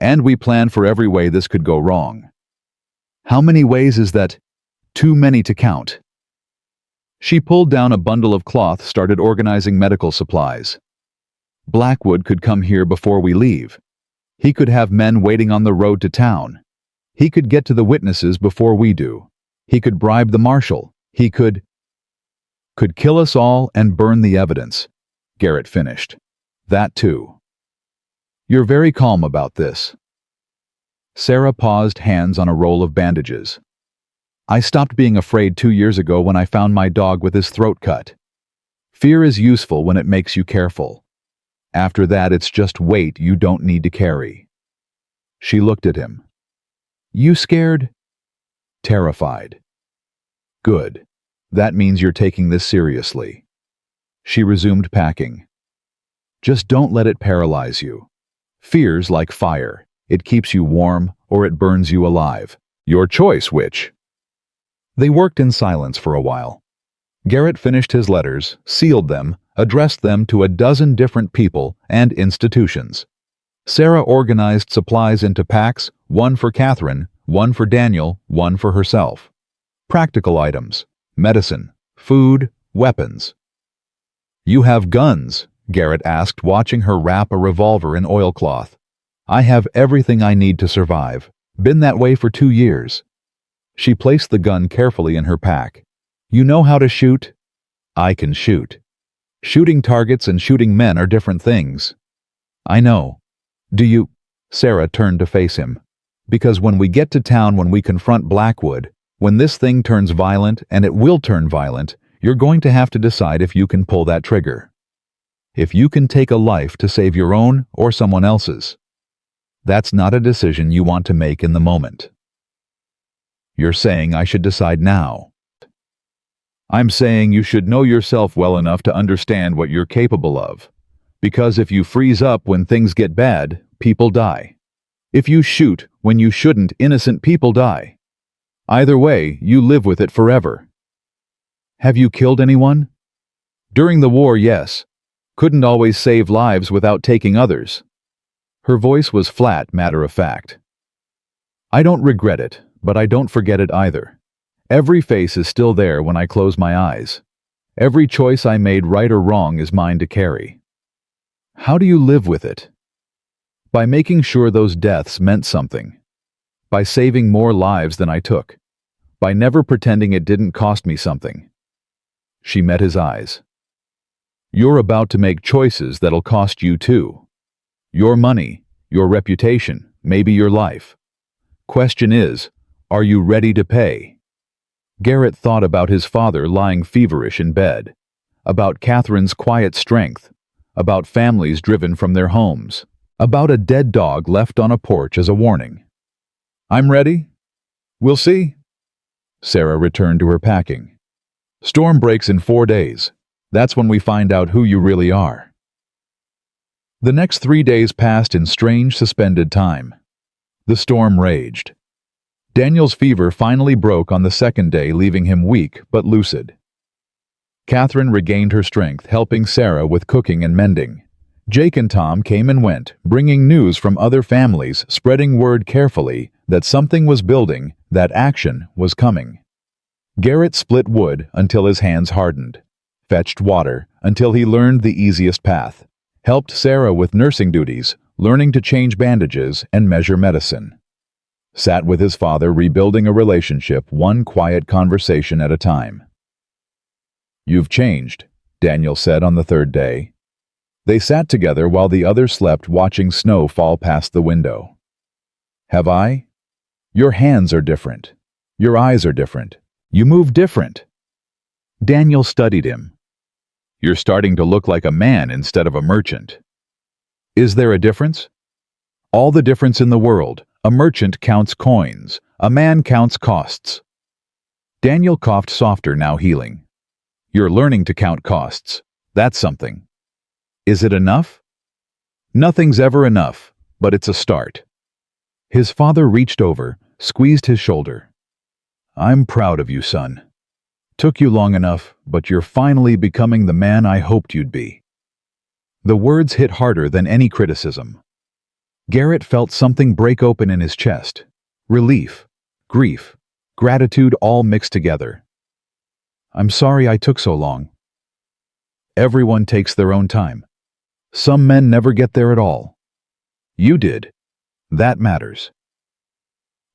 And we plan for every way this could go wrong. How many ways is that? Too many to count. She pulled down a bundle of cloth, started organizing medical supplies. Blackwood could come here before we leave. He could have men waiting on the road to town. He could get to the witnesses before we do. He could bribe the marshal. He could kill us all and burn the evidence. Garrett finished. That too. You're very calm about this. Sarah paused, hands on a roll of bandages. I stopped being afraid 2 years ago when I found my dog with his throat cut. Fear is useful when it makes you careful. After that, it's just weight you don't need to carry. She looked at him. You scared? Terrified. Good. That means you're taking this seriously. She resumed packing. Just don't let it paralyze you. Fear's like fire. It keeps you warm or it burns you alive. Your choice, which? They worked in silence for a while. Garrett finished his letters, sealed them, addressed them to a dozen different people and institutions. Sarah organized supplies into packs, 1 for Catherine, 1 for Daniel, 1 for herself. Practical items, medicine, food, weapons. You have guns? Garrett asked, watching her wrap a revolver in oilcloth. I have everything I need to survive. Been that way for 2 years. She placed the gun carefully in her pack. You know how to shoot? I can shoot. Shooting targets and shooting men are different things. I know. Do you? Sarah turned to face him. Because when we get to town, when we confront Blackwood, when this thing turns violent, and it will turn violent, you're going to have to decide if you can pull that trigger. If you can take a life to save your own or someone else's. That's not a decision you want to make in the moment. You're saying I should decide now. I'm saying you should know yourself well enough to understand what you're capable of. Because if you freeze up when things get bad, people die. If you shoot when you shouldn't, innocent people die. Either way, you live with it forever. Have you killed anyone? During the war, yes. Couldn't always save lives without taking others. Her voice was flat, matter-of-fact. I don't regret it, but I don't forget it either. Every face is still there when I close my eyes. Every choice I made, right or wrong, is mine to carry. How do you live with it? By making sure those deaths meant something. By saving more lives than I took. By never pretending it didn't cost me something. She met his eyes. You're about to make choices that'll cost you too. Your money, your reputation, maybe your life. Question is, are you ready to pay? Garrett thought about his father lying feverish in bed, about Catherine's quiet strength, about families driven from their homes, about a dead dog left on a porch as a warning. I'm ready. We'll see. Sarah returned to her packing. Storm breaks in 4 days. That's when we find out who you really are. The next 3 days passed in strange, suspended time. The storm raged. Daniel's fever finally broke on the second day, leaving him weak but lucid. Catherine regained her strength, helping Sarah with cooking and mending. Jake and Tom came and went, bringing news from other families, spreading word carefully that something was building, that action was coming. Garrett split wood until his hands hardened, fetched water until he learned the easiest path, helped Sarah with nursing duties, learning to change bandages and measure medicine. Sat with his father, rebuilding a relationship, one quiet conversation at a time. You've changed, Daniel said on the third day. They sat together while the others slept, watching snow fall past the window. Have I? Your hands are different. Your eyes are different. You move different. Daniel studied him. You're starting to look like a man instead of a merchant. Is there a difference? All the difference in the world. A merchant counts coins. A man counts costs. Daniel coughed softer, now healing. You're learning to count costs. That's something. Is it enough? Nothing's ever enough, but it's a start. His father reached over, squeezed his shoulder. I'm proud of you, son. Took you long enough, but you're finally becoming the man I hoped you'd be. The words hit harder than any criticism. Garrett felt something break open in his chest. Relief, grief, gratitude all mixed together. I'm sorry I took so long. Everyone takes their own time. Some men never get there at all. You did. That matters.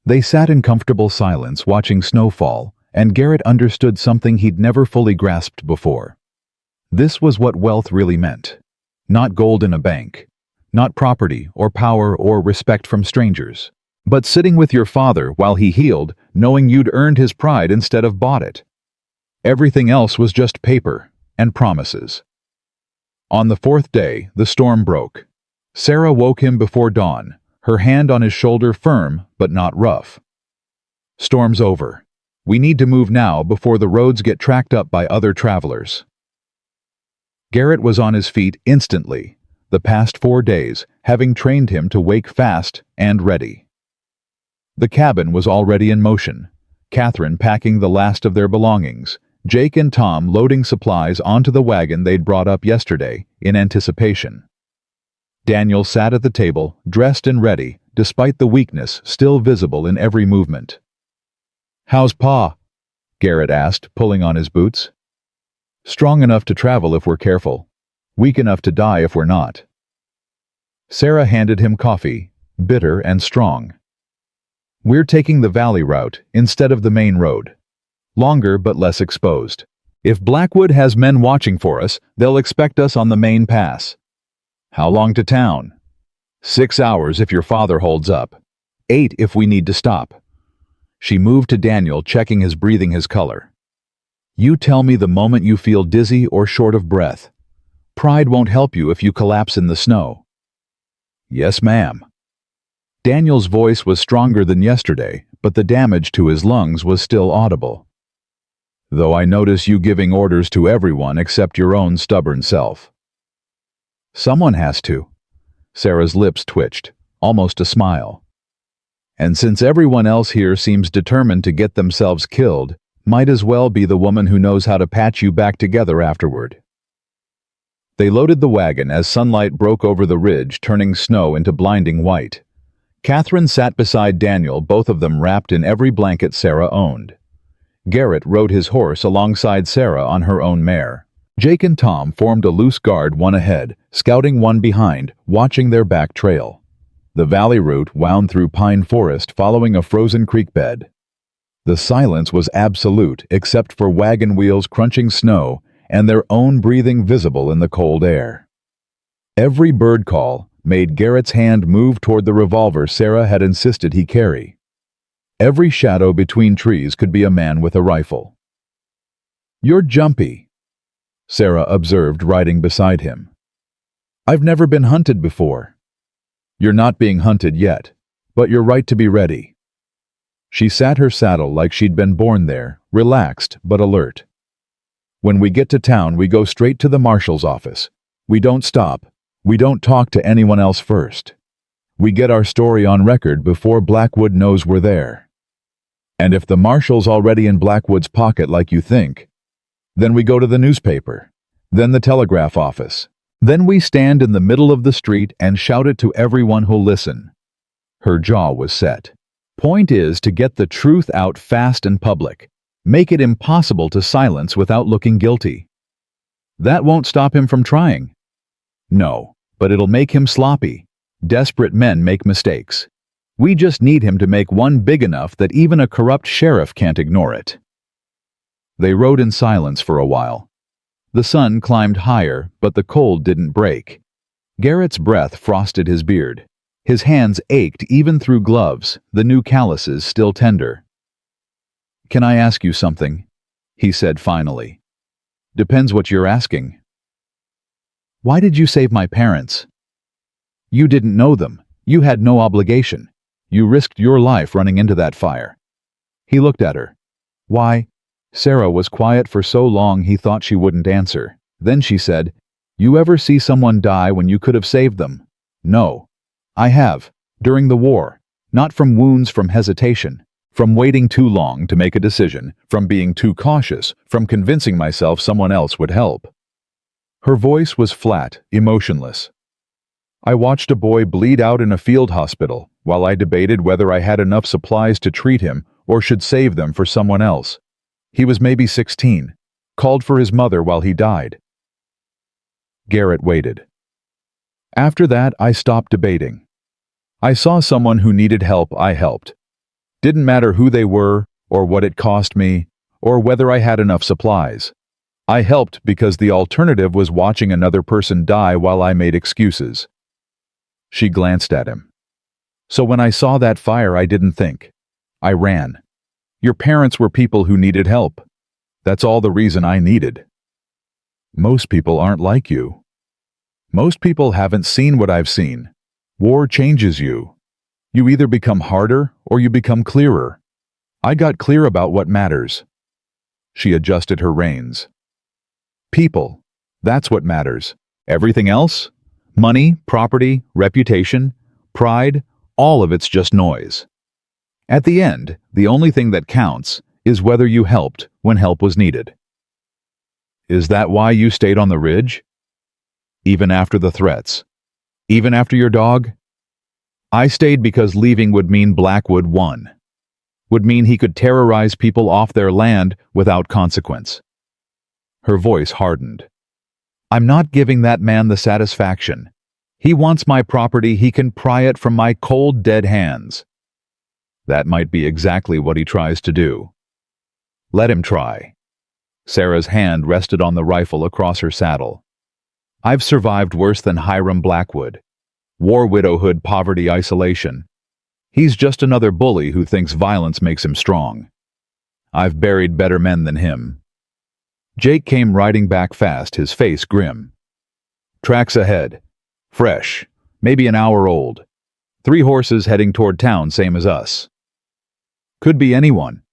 They sat in comfortable silence, watching snow fall, and Garrett understood something he'd never fully grasped before. This was what wealth really meant. Not gold in a bank. Not property or power or respect from strangers. But sitting with your father while he healed, knowing you'd earned his pride instead of bought it. Everything else was just paper and promises. On the fourth day, the storm broke. Sarah woke him before dawn, her hand on his shoulder, firm but not rough. Storm's over. We need to move now before the roads get tracked up by other travelers. Garrett was on his feet instantly, the past 4 days having trained him to wake fast and ready. The cabin was already in motion, Catherine packing the last of their belongings, Jake and Tom loading supplies onto the wagon they'd brought up yesterday in anticipation. Daniel sat at the table, dressed and ready, despite the weakness still visible in every movement. How's Pa? Garrett asked, pulling on his boots. Strong enough to travel if we're careful. Weak enough to die if we're not. Sarah handed him coffee, bitter and strong. We're taking the valley route instead of the main road. Longer but less exposed. If Blackwood has men watching for us, they'll expect us on the main pass. How long to town? 6 hours if your father holds up. 8 if we need to stop. She moved to Daniel, checking his breathing, his color. You tell me the moment you feel dizzy or short of breath. Pride won't help you if you collapse in the snow. Yes, ma'am. Daniel's voice was stronger than yesterday, but the damage to his lungs was still audible. Though I notice you giving orders to everyone except your own stubborn self. Someone has to. Sarah's lips twitched, almost a smile. And since everyone else here seems determined to get themselves killed, might as well be the woman who knows how to patch you back together afterward. They loaded the wagon as sunlight broke over the ridge, turning snow into blinding white. Catherine sat beside Daniel, both of them wrapped in every blanket Sarah owned. Garrett rode his horse alongside Sarah on her own mare. Jake and Tom formed a loose guard, one ahead, scouting one behind, watching their back trail. The valley route wound through pine forest, following a frozen creek bed. The silence was absolute, except for wagon wheels crunching snow and their own breathing visible in the cold air. Every bird call made Garrett's hand move toward the revolver Sarah had insisted he carry. Every shadow between trees could be a man with a rifle. "You're jumpy," Sarah observed, riding beside him. "I've never been hunted before." "You're not being hunted yet, but you're right to be ready." She sat her saddle like she'd been born there, relaxed but alert. "When we get to town, we go straight to the marshal's office. We don't stop. We don't talk to anyone else first. We get our story on record before Blackwood knows we're there. And if the marshal's already in Blackwood's pocket like you think, then we go to the newspaper, then the telegraph office. Then we stand in the middle of the street and shout it to everyone who'll listen." Her jaw was set. "Point is to get the truth out fast and public. Make it impossible to silence without looking guilty. That won't stop him from trying." "No, but it'll make him sloppy. Desperate men make mistakes. We just need him to make one big enough that even a corrupt sheriff can't ignore it." They rode in silence for a while. The sun climbed higher, but the cold didn't break. Garrett's breath frosted his beard. His hands ached even through gloves, the new calluses still tender. "Can I ask you something?" he said finally. "Depends what you're asking." "Why did you save my parents?" "You didn't know them. You had no obligation. You risked your life running into that fire." He looked at her. "Why?" Sarah was quiet for so long he thought she wouldn't answer. Then she said, "You ever see someone die when you could have saved them?" "No. I have. During the war. Not from wounds, from hesitation. From waiting too long to make a decision. From being too cautious. From convincing myself someone else would help." Her voice was flat, emotionless. "I watched a boy bleed out in a field hospital while I debated whether I had enough supplies to treat him or should save them for someone else. He was maybe 16, called for his mother while he died." Garrett waited. "After that, I stopped debating. I saw someone who needed help, I helped. Didn't matter who they were, or what it cost me, or whether I had enough supplies. I helped because the alternative was watching another person die while I made excuses." She glanced at him. "So when I saw that fire, I didn't think. I ran. Your parents were people who needed help. That's all the reason I needed." "Most people aren't like you. Most people haven't seen what I've seen. War changes you. You either become harder or you become clearer. I got clear about what matters." She adjusted her reins. "People. That's what matters. Everything else? Money, property, reputation, pride, all of it's just noise. At the end, the only thing that counts is whether you helped when help was needed." "Is that why you stayed on the ridge? Even after the threats? Even after your dog?" "I stayed because leaving would mean Blackwood won. Would mean he could terrorize people off their land without consequence." Her voice hardened. "I'm not giving that man the satisfaction. He wants my property, he can pry it from my cold, dead hands." "That might be exactly what he tries to do." "Let him try." Sarah's hand rested on the rifle across her saddle. "I've survived worse than Hiram Blackwood. War, widowhood, poverty, isolation. He's just another bully who thinks violence makes him strong. I've buried better men than him." Jake came riding back fast, his face grim. "Tracks ahead. Fresh. Maybe an hour old. 3 horses heading toward town, same as us." "Could be anyone,"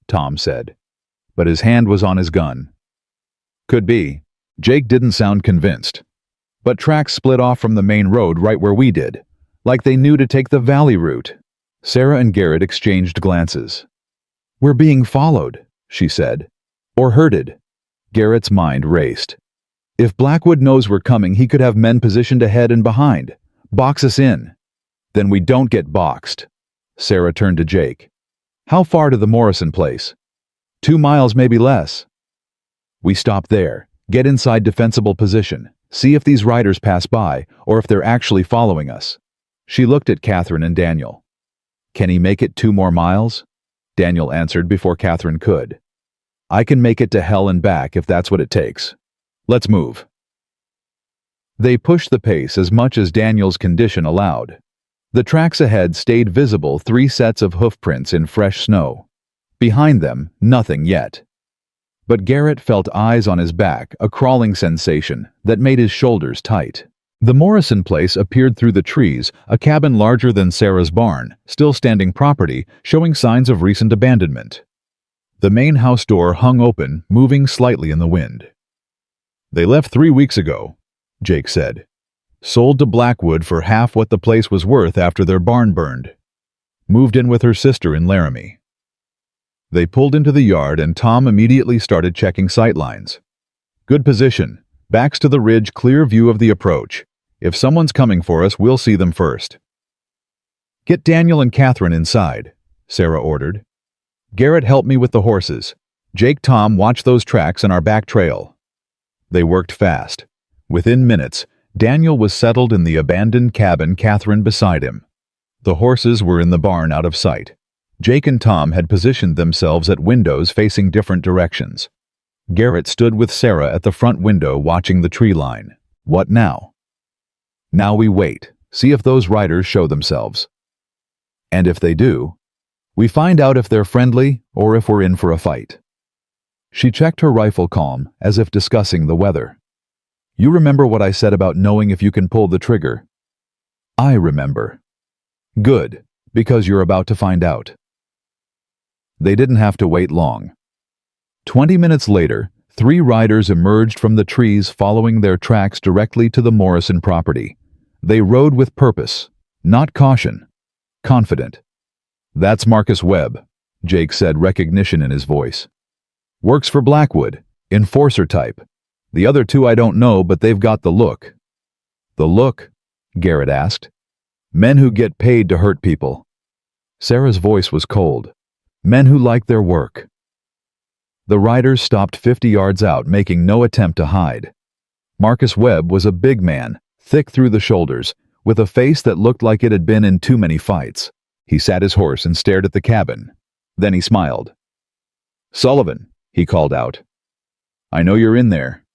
Tom said, but his hand was on his gun. "Could be." Jake didn't sound convinced. "But tracks split off from the main road right where we did, like they knew to take the valley route." Sarah and Garrett exchanged glances. "We're being followed," she said. "Or herded." Garrett's mind raced. If Blackwood knows we're coming, he could have men positioned ahead and behind. Box us in. Then we don't get boxed. Sarah turned to Jake. How far to the Morrison place? 2 miles, maybe less. We stop there, get inside defensible position, see if these riders pass by or if they're actually following us. She looked at Catherine and Daniel. Can he make it 2 more miles? Daniel answered before Catherine could. I can make it to hell and back if that's what it takes. Let's move. They pushed the pace as much as Daniel's condition allowed. The tracks ahead stayed visible, 3 sets of hoofprints in fresh snow. Behind them, nothing yet. But Garrett felt eyes on his back, a crawling sensation that made his shoulders tight. The Morrison place appeared through the trees, a cabin larger than Sarah's barn, still standing property, showing signs of recent abandonment. The main house door hung open, moving slightly in the wind. They left 3 weeks ago, Jake said. Sold to Blackwood for half what the place was worth after their barn burned. Moved in with her sister in Laramie. They pulled into the yard and Tom immediately started checking sightlines. Good position. Backs to the ridge, clear view of the approach. If someone's coming for us, we'll see them first. Get Daniel and Catherine inside, Sarah ordered. Garrett, help me with the horses. Jake, Tom, watch those tracks and our back trail. They worked fast. Within minutes, Daniel was settled in the abandoned cabin, Catherine beside him. The horses were in the barn out of sight. Jake and Tom had positioned themselves at windows facing different directions. Garrett stood with Sarah at the front window watching the tree line. What now? Now we wait, see if those riders show themselves. And if they do, we find out if they're friendly or if we're in for a fight. She checked her rifle calm, as if discussing the weather. You remember what I said about knowing if you can pull the trigger? I remember. Good, because you're about to find out. They didn't have to wait long. 20 minutes later, 3 riders emerged from the trees following their tracks directly to the Morrison property. They rode with purpose, not caution. Confident. That's Marcus Webb, Jake said, recognition in his voice. Works for Blackwood, enforcer type. The other 2 I don't know, but they've got the look. The look? Garrett asked. Men who get paid to hurt people. Sarah's voice was cold. Men who like their work. The riders stopped 50 yards out, making no attempt to hide. Marcus Webb was a big man, thick through the shoulders, with a face that looked like it had been in too many fights. He sat his horse and stared at the cabin. Then he smiled. Sullivan, he called out. I know you're in there.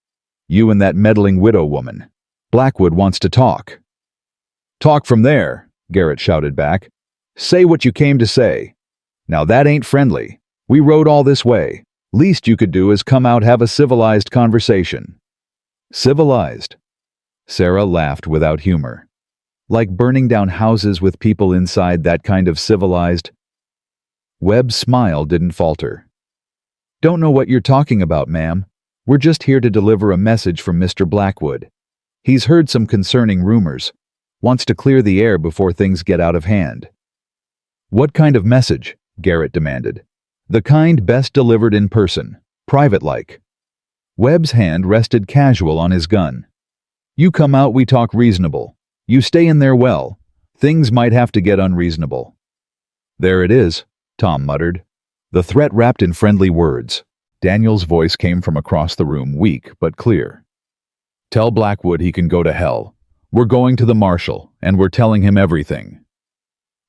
You and that meddling widow woman. Blackwood wants to talk. Talk from there, Garrett shouted back. Say what you came to say. Now that ain't friendly. We rode all this way. Least you could do is come out, have a civilized conversation. Civilized? Sarah laughed without humor. Like burning down houses with people inside, that kind of civilized? Webb's smile didn't falter. Don't know what you're talking about, ma'am. We're just here to deliver a message from Mr. Blackwood. He's heard some concerning rumors. Wants to clear the air before things get out of hand. What kind of message? Garrett demanded. The kind best delivered in person, private-like. Webb's hand rested casual on his gun. You come out, we talk reasonable. You stay in there well. Things might have to get unreasonable. There it is, Tom muttered. The threat wrapped in friendly words. Daniel's voice came from across the room, weak but clear. Tell Blackwood he can go to hell. We're going to the marshal, and we're telling him everything.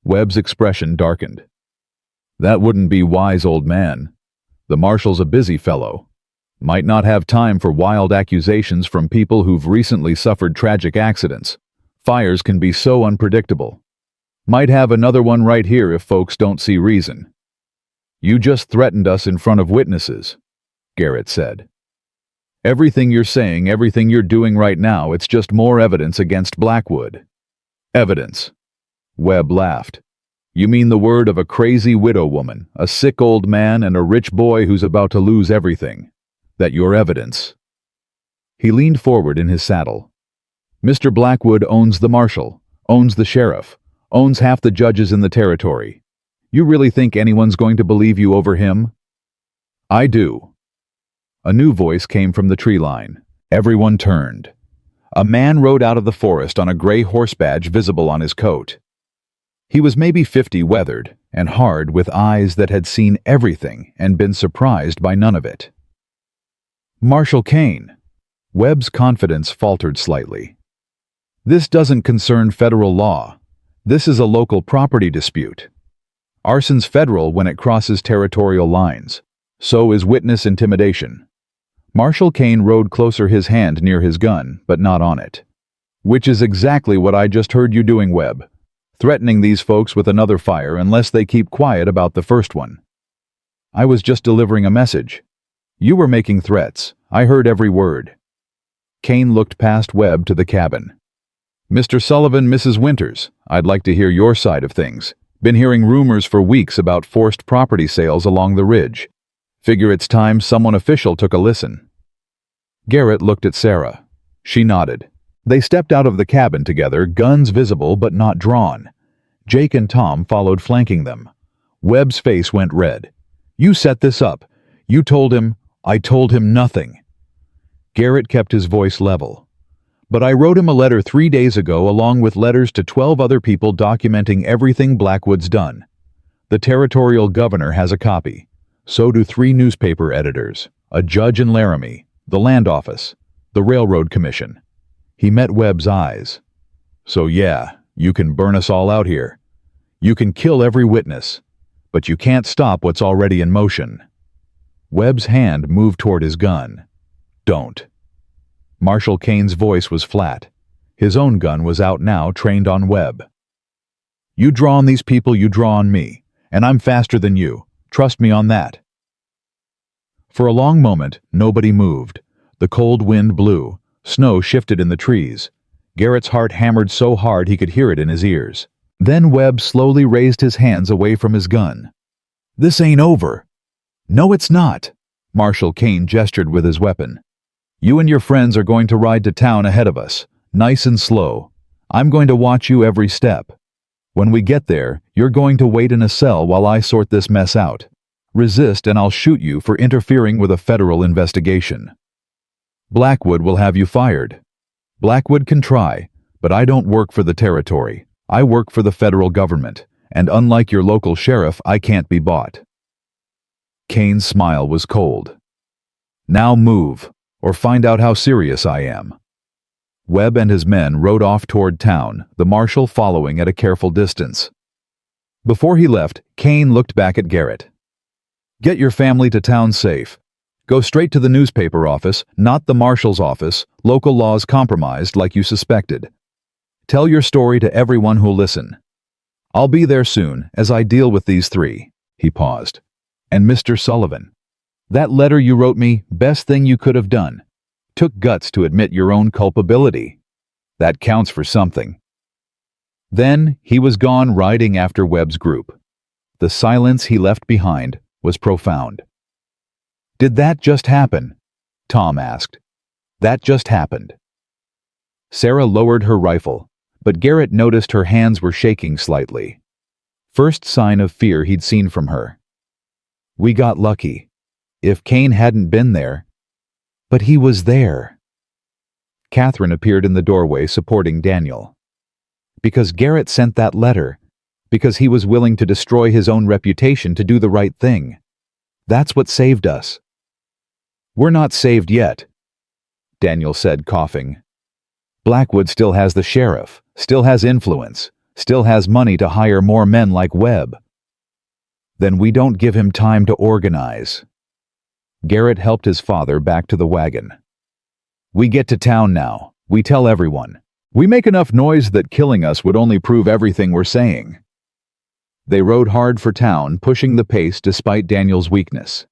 Webb's expression darkened. That wouldn't be wise, old man. The marshal's a busy fellow. Might not have time for wild accusations from people who've recently suffered tragic accidents. Fires can be so unpredictable. Might have another one right here if folks don't see reason. You just threatened us in front of witnesses, Garrett said. Everything you're saying, everything you're doing right now, it's just more evidence against Blackwood. Evidence. Webb laughed. You mean the word of a crazy widow woman, a sick old man, and a rich boy who's about to lose everything. That you're evidence. He leaned forward in his saddle. Mr. Blackwood owns the marshal, owns the sheriff, owns half the judges in the territory. You really think anyone's going to believe you over him? I do. A new voice came from the tree line. Everyone turned. A man rode out of the forest on a gray horse badge visible on his coat. He was maybe 50, weathered and hard, with eyes that had seen everything and been surprised by none of it. Marshal Kane. Webb's confidence faltered slightly. This doesn't concern federal law. This is a local property dispute. Arson's federal when it crosses territorial lines. So is witness intimidation. Marshal Kane rode closer, his hand near his gun, but not on it. Which is exactly what I just heard you doing, Webb. Threatening these folks with another fire unless they keep quiet about the first one. I was just delivering a message. You were making threats. I heard every word. Kane looked past Webb to the cabin. Mr. Sullivan, Mrs. Winters, I'd like to hear your side of things. Been hearing rumors for weeks about forced property sales along the ridge. Figure it's time someone official took a listen. Garrett looked at Sarah. She nodded. They stepped out of the cabin together, guns visible but not drawn. Jake and Tom followed, flanking them. Webb's face went red. You set this up. You told him. I told him nothing. Garrett kept his voice level. But I wrote him a letter 3 days ago along with letters to 12 other people documenting everything Blackwood's done. The territorial governor has a copy. So do 3 newspaper editors, a judge in Laramie, the land office, the railroad commission. He met Webb's eyes. So yeah, you can burn us all out here. You can kill every witness, but you can't stop what's already in motion. Webb's hand moved toward his gun. Don't. Marshal Kane's voice was flat. His own gun was out now, trained on Webb. You draw on these people, you draw on me, and I'm faster than you. Trust me on that. For a long moment, nobody moved. The cold wind blew. Snow shifted in the trees. Garrett's heart hammered so hard he could hear it in his ears. Then Webb slowly raised his hands away from his gun. This ain't over. No, it's not. Marshal Kane gestured with his weapon. You and your friends are going to ride to town ahead of us, nice and slow. I'm going to watch you every step. When we get there, you're going to wait in a cell while I sort this mess out. Resist and I'll shoot you for interfering with a federal investigation. Blackwood will have you fired. Blackwood can try, but I don't work for the territory. I work for the federal government, and unlike your local sheriff, I can't be bought. Kane's smile was cold. Now move, or find out how serious I am. Webb and his men rode off toward town, the marshal following at a careful distance. Before he left, Kane looked back at Garrett. Get your family to town safe. Go straight to the newspaper office, not the marshal's office, local laws compromised like you suspected. Tell your story to everyone who'll listen. I'll be there soon as I deal with these 3. He paused. And Mr. Sullivan. That letter you wrote me, best thing you could have done. Took guts to admit your own culpability. That counts for something. Then he was gone, riding after Webb's group. The silence he left behind was profound. Did that just happen? Tom asked. That just happened. Sarah lowered her rifle, but Garrett noticed her hands were shaking slightly. First sign of fear he'd seen from her. We got lucky. If Kane hadn't been there. But he was there. Catherine appeared in the doorway supporting Daniel. Because Garrett sent that letter. Because he was willing to destroy his own reputation to do the right thing. That's what saved us. We're not saved yet, Daniel said, coughing. Blackwood still has the sheriff, still has influence, still has money to hire more men like Webb. Then we don't give him time to organize. Garrett helped his father back to the wagon. We get to town now. We tell everyone. We make enough noise that killing us would only prove everything we're saying. They rode hard for town, pushing the pace despite Daniel's weakness.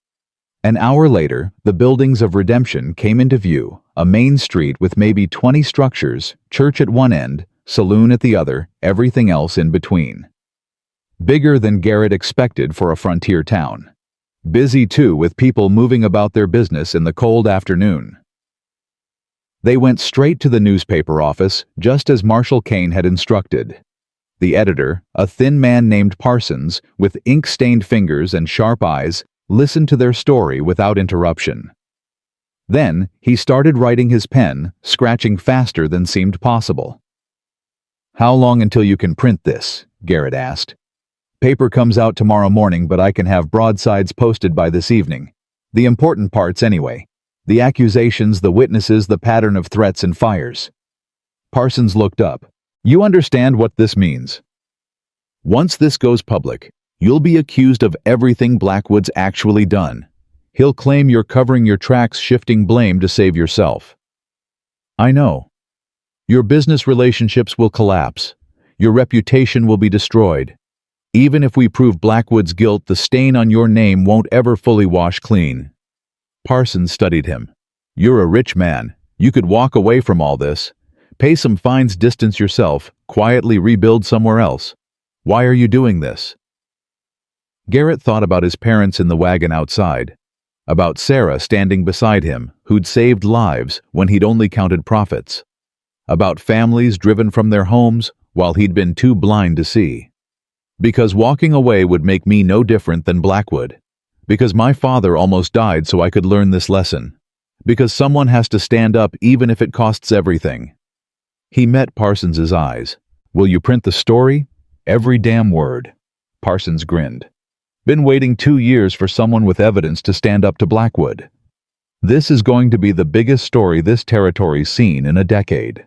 An hour later, the buildings of Redemption came into view, a main street with maybe 20 structures, church at one end, saloon at the other, everything else in between. Bigger than Garrett expected for a frontier town. Busy too, with people moving about their business in the cold afternoon. They went straight to the newspaper office, just as Marshal Kane had instructed. The editor, a thin man named Parsons, with ink-stained fingers and sharp eyes, listened to their story without interruption. Then, he started writing his pen, scratching faster than seemed possible. "How long until you can print this?" Garrett asked. "Paper comes out tomorrow morning, but I can have broadsides posted by this evening. The important parts anyway. The accusations, the witnesses, the pattern of threats and fires." Parsons looked up. "You understand what this means? Once this goes public, you'll be accused of everything Blackwood's actually done. He'll claim you're covering your tracks, shifting blame to save yourself." "I know. Your business relationships will collapse. Your reputation will be destroyed. Even if we prove Blackwood's guilt, the stain on your name won't ever fully wash clean." Parsons studied him. "You're a rich man. You could walk away from all this. Pay some fines, distance yourself, quietly rebuild somewhere else. Why are you doing this?" Garrett thought about his parents in the wagon outside, about Sarah standing beside him, who'd saved lives when he'd only counted profits, about families driven from their homes while he'd been too blind to see. "Because walking away would make me no different than Blackwood. Because my father almost died so I could learn this lesson. Because someone has to stand up even if it costs everything." He met Parsons's eyes. "Will you print the story?" "Every damn word." Parsons grinned. "Been waiting 2 years for someone with evidence to stand up to Blackwood. This is going to be the biggest story this territory's seen in a decade."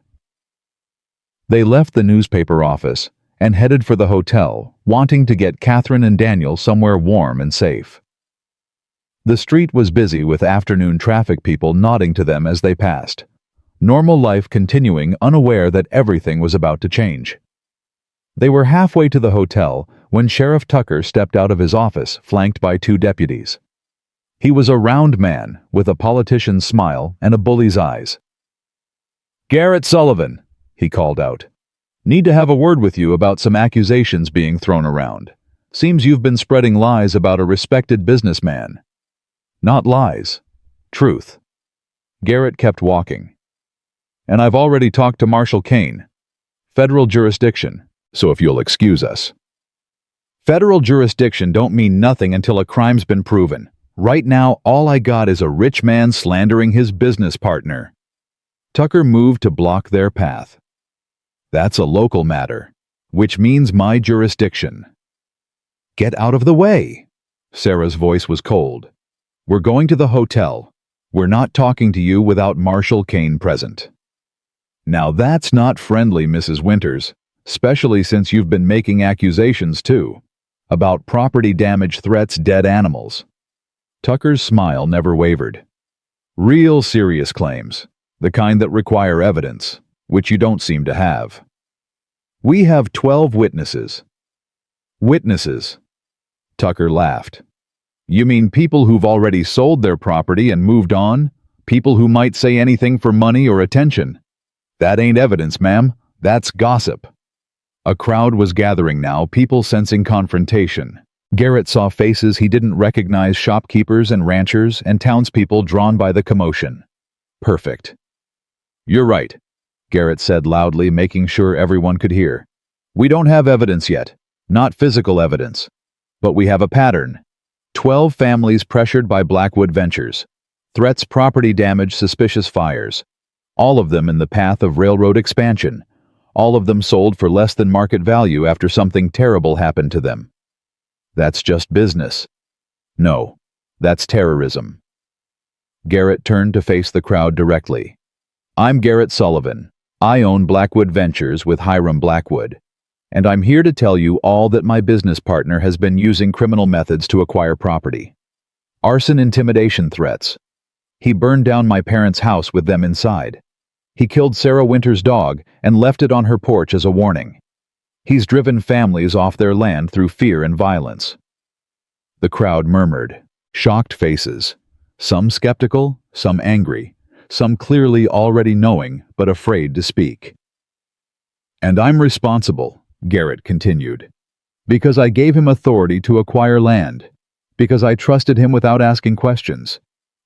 They left the newspaper office and headed for the hotel, wanting to get Catherine and Daniel somewhere warm and safe. The street was busy with afternoon traffic, people nodding to them as they passed. Normal life continuing, unaware that everything was about to change. They were halfway to the hotel when Sheriff Tucker stepped out of his office, flanked by 2 deputies. He was a round man with a politician's smile and a bully's eyes. "Garrett Sullivan," he called out. "Need to have a word with you about some accusations being thrown around. Seems you've been spreading lies about a respected businessman." "Not lies. Truth." Garrett kept walking. "And I've already talked to Marshal Kane. Federal jurisdiction, so if you'll excuse us." "Federal jurisdiction don't mean nothing until a crime's been proven. Right now, all I got is a rich man slandering his business partner." Tucker moved to block their path. "That's a local matter, which means my jurisdiction." "Get out of the way!" Sarah's voice was cold. "We're going to the hotel. We're not talking to you without Marshal Kane present." "Now that's not friendly, Mrs. Winters, especially since you've been making accusations too, about property damage, threats, dead animals." Tucker's smile never wavered. "Real serious claims, the kind that require evidence, which you don't seem to have." "We have 12 witnesses." "Witnesses?" Tucker laughed. "You mean people who've already sold their property and moved on? People who might say anything for money or attention? That ain't evidence, ma'am. That's gossip." A crowd was gathering now, people sensing confrontation. Garrett saw faces he didn't recognize, shopkeepers and ranchers and townspeople drawn by the commotion. "Perfect." "You're right," Garrett said loudly, making sure everyone could hear. "We don't have evidence yet, not physical evidence. But we have a pattern. 12 families pressured by Blackwood Ventures. Threats, property damage, suspicious fires. All of them in the path of railroad expansion. All of them sold for less than market value after something terrible happened to them. That's just business. No, that's terrorism." Garrett turned to face the crowd directly. "I'm Garrett Sullivan. I own Blackwood Ventures with Hiram Blackwood. And I'm here to tell you all that my business partner has been using criminal methods to acquire property. Arson, intimidation, threats. He burned down my parents' house with them inside. He killed Sarah Winter's dog and left it on her porch as a warning. He's driven families off their land through fear and violence." The crowd murmured, shocked faces, some skeptical, some angry, some clearly already knowing but afraid to speak. "And I'm responsible," Garrett continued, "because I gave him authority to acquire land, because I trusted him without asking questions,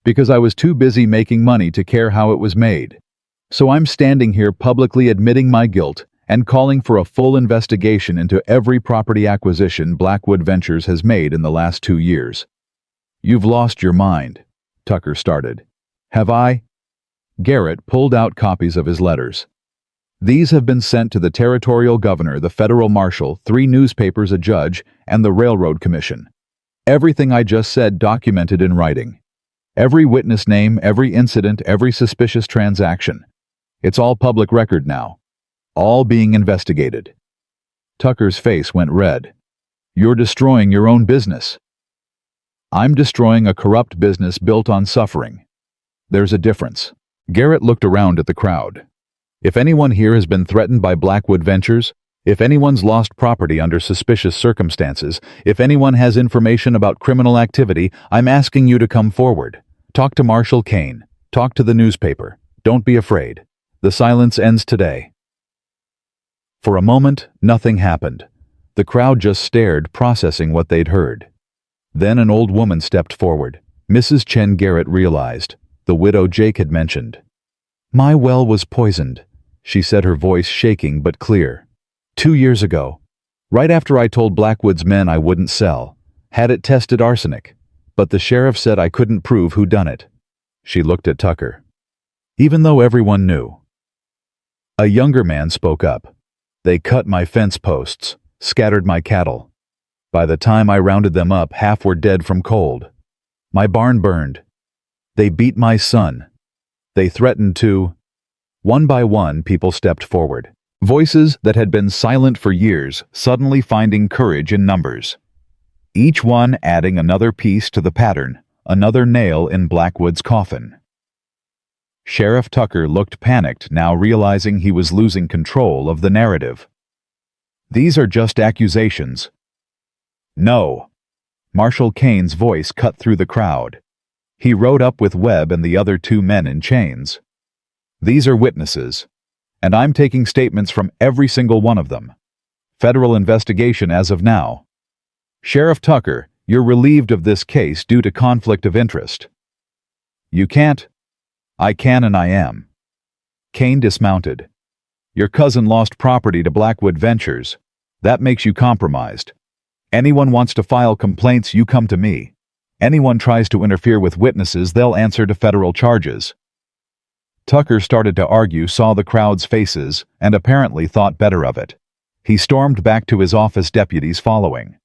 because I was too busy making money to care how it was made. So I'm standing here publicly admitting my guilt and calling for a full investigation into every property acquisition Blackwood Ventures has made in the last 2 years." "You've lost your mind," Tucker started. Have I? Garrett pulled out copies of his letters. These have been sent to the territorial governor, the federal marshal, 3 newspapers, a judge, and the railroad commission. Everything I just said documented in writing. Every witness name, every incident, every suspicious transaction. It's all public record now. All being investigated. Tucker's face went red. You're destroying your own business. I'm destroying a corrupt business built on suffering. There's a difference. Garrett looked around at the crowd. If anyone here has been threatened by Blackwood Ventures, if anyone's lost property under suspicious circumstances, if anyone has information about criminal activity, I'm asking you to come forward. Talk to Marshal Kane. Talk to the newspaper. Don't be afraid. The silence ends today. For a moment, nothing happened. The crowd just stared, processing what they'd heard. Then an old woman stepped forward. Mrs. Chen, Garrett realized, the widow Jake had mentioned. My well was poisoned, she said, her voice shaking but clear. 2 years ago, right after I told Blackwood's men I wouldn't sell, had it tested arsenic, but the sheriff said I couldn't prove who done it. She looked at Tucker. Even though everyone knew. A younger man spoke up. They cut my fence posts, scattered my cattle. By the time I rounded them up, half were dead from cold. My barn burned. They beat my son. They threatened to. One by one, people stepped forward. Voices that had been silent for years suddenly finding courage in numbers. Each one adding another piece to the pattern, another nail in Blackwood's coffin. Sheriff Tucker looked panicked, now realizing he was losing control of the narrative. These are just accusations. No. Marshal Kane's voice cut through the crowd. He rode up with Webb and the other 2 men in chains. These are witnesses, and I'm taking statements from every single one of them. Federal investigation as of now. Sheriff Tucker, you're relieved of this case due to conflict of interest. You can't. I can and I am. Kane dismounted. Your cousin lost property to Blackwood Ventures. That makes you compromised. Anyone wants to file complaints, you come to me. Anyone tries to interfere with witnesses, they'll answer to federal charges. Tucker started to argue, saw the crowd's faces, and apparently thought better of it. He stormed back to his office, deputies following.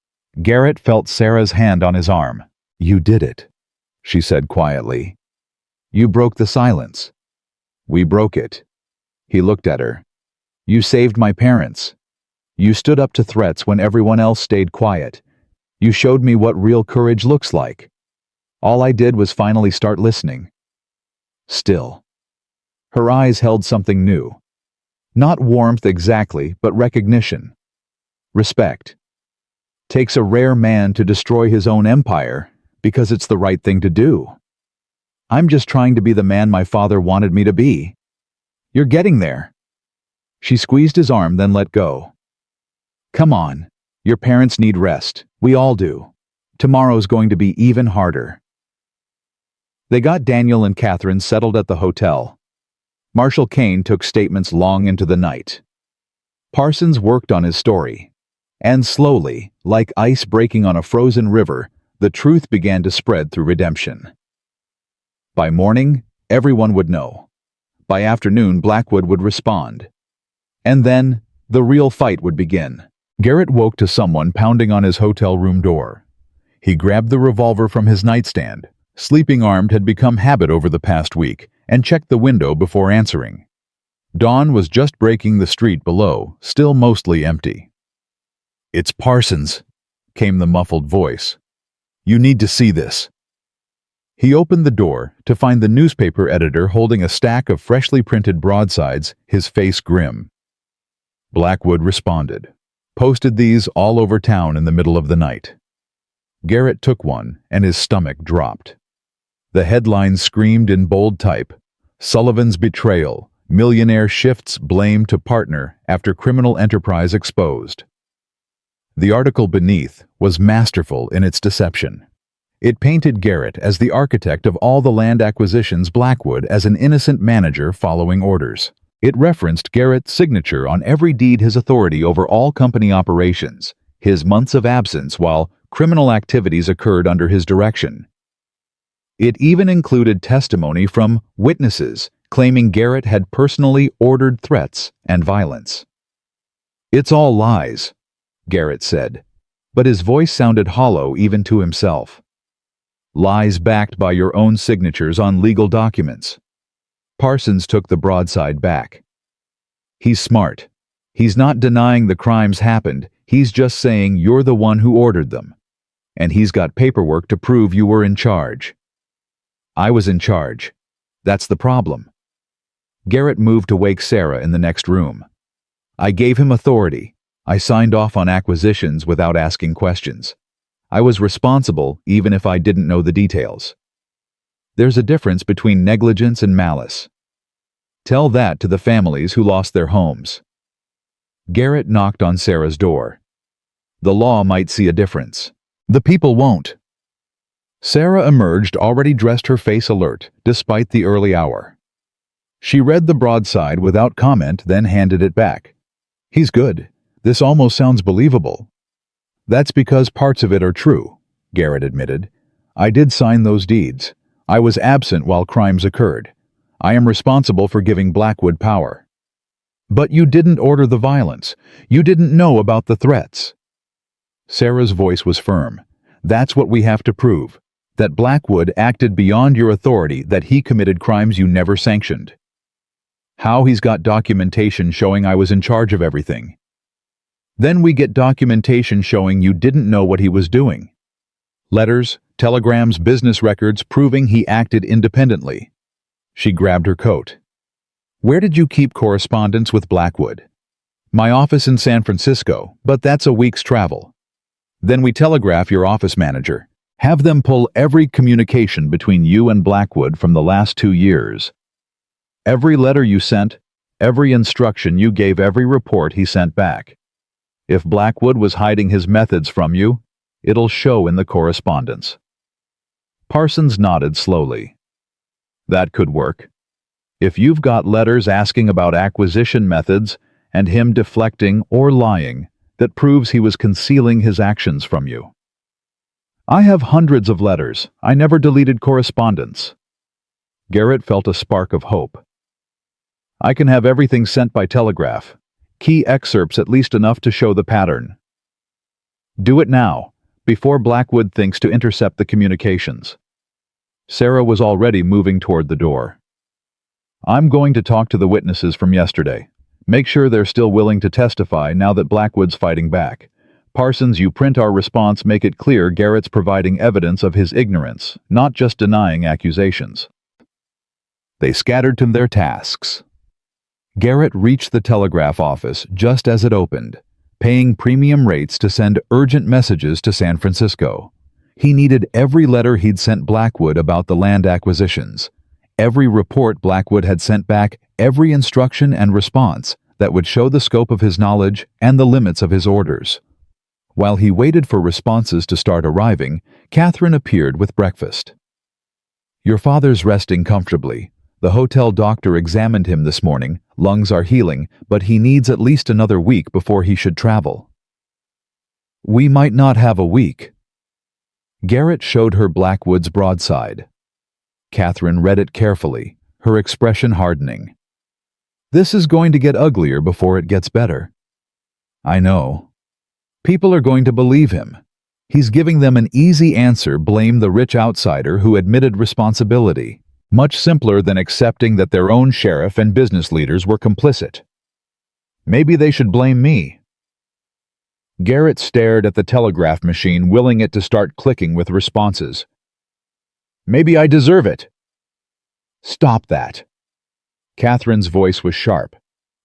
Garrett felt Sarah's hand on his arm. You did it, she said quietly. You broke the silence. We broke it. He looked at her. You saved my parents. You stood up to threats when everyone else stayed quiet. You showed me what real courage looks like. All I did was finally start listening. Still. Her eyes held something new. Not warmth exactly, but recognition. Respect. Takes a rare man to destroy his own empire because it's the right thing to do. I'm just trying to be the man my father wanted me to be. You're getting there. She squeezed his arm, then let go. Come on. Your parents need rest. We all do. Tomorrow's going to be even harder. They got Daniel and Catherine settled at the hotel. Marshal Kane took statements long into the night. Parsons worked on his story. And slowly, like ice breaking on a frozen river, the truth began to spread through redemption. By morning, everyone would know. By afternoon, Blackwood would respond. And then, the real fight would begin. Garrett woke to someone pounding on his hotel room door. He grabbed the revolver from his nightstand. Sleeping armed had become habit over the past week, and checked the window before answering. Dawn was just breaking the street below, still mostly empty. It's Parsons, came the muffled voice. You need to see this. He opened the door to find the newspaper editor holding a stack of freshly printed broadsides, his face grim. Blackwood responded. Posted these all over town in the middle of the night. Garrett took one, and his stomach dropped. The headline screamed in bold type, Sullivan's betrayal, millionaire shifts blame to partner after criminal enterprise exposed. The article beneath was masterful in its deception. It painted Garrett as the architect of all the land acquisitions, Blackwood as an innocent manager following orders. It referenced Garrett's signature on every deed, his authority over all company operations, his months of absence while criminal activities occurred under his direction. It even included testimony from witnesses claiming Garrett had personally ordered threats and violence. "It's all lies," Garrett said, but his voice sounded hollow even to himself. "Lies backed by your own signatures on legal documents." Parsons took the broadside back. "He's smart. He's not denying the crimes happened, he's just saying you're the one who ordered them. And he's got paperwork to prove you were in charge." "I was in charge. That's the problem." Garrett moved to wake Sarah in the next room. "I gave him authority. I signed off on acquisitions without asking questions. I was responsible even if I didn't know the details. There's a difference between negligence and malice. Tell that to the families who lost their homes." Garrett knocked on Sarah's door. "The law might see a difference. The people won't." Sarah emerged already dressed, her face alert, despite the early hour. She read the broadside without comment, then handed it back. "He's good. This almost sounds believable." "That's because parts of it are true," Garrett admitted. "I did sign those deeds. I was absent while crimes occurred. I am responsible for giving Blackwood power." "But you didn't order the violence. You didn't know about the threats." Sarah's voice was firm. "That's what we have to prove. That Blackwood acted beyond your authority, that he committed crimes you never sanctioned." "How? He's got documentation showing I was in charge of everything." "Then we get documentation showing you didn't know what he was doing. Letters, telegrams, business records proving he acted independently." She grabbed her coat. "Where did you keep correspondence with Blackwood?" "My office in San Francisco, but that's a week's travel." "Then we telegraph your office manager. Have them pull every communication between you and Blackwood from the last 2 years. Every letter you sent, every instruction you gave, every report he sent back. If Blackwood was hiding his methods from you, it'll show in the correspondence." Parsons nodded slowly. "That could work. If you've got letters asking about acquisition methods and him deflecting or lying, that proves he was concealing his actions from you." "I have hundreds of letters. I never deleted correspondence." Garrett felt a spark of hope. "I can have everything sent by telegraph. Key excerpts at least enough to show the pattern." "Do it now, before Blackwood thinks to intercept the communications." Sarah was already moving toward the door. "I'm going to talk to the witnesses from yesterday. Make sure they're still willing to testify now that Blackwood's fighting back. Parsons, you print our response, make it clear Garrett's providing evidence of his ignorance, not just denying accusations." They scattered to their tasks. Garrett reached the telegraph office just as it opened, paying premium rates to send urgent messages to San Francisco. He needed every letter he'd sent Blackwood about the land acquisitions, every report Blackwood had sent back, every instruction and response that would show the scope of his knowledge and the limits of his orders. While he waited for responses to start arriving, Catherine appeared with breakfast. "Your father's resting comfortably. The hotel doctor examined him this morning. Lungs are healing, but he needs at least another week before he should travel." "We might not have a week." Garrett showed her Blackwood's broadside. Catherine read it carefully, her expression hardening. "This is going to get uglier before it gets better." "I know. People are going to believe him. He's giving them an easy answer, blame the rich outsider who admitted responsibility. Much simpler than accepting that their own sheriff and business leaders were complicit. Maybe they should blame me." Garrett stared at the telegraph machine, willing it to start clicking with responses. "Maybe I deserve it." "Stop that." Catherine's voice was sharp.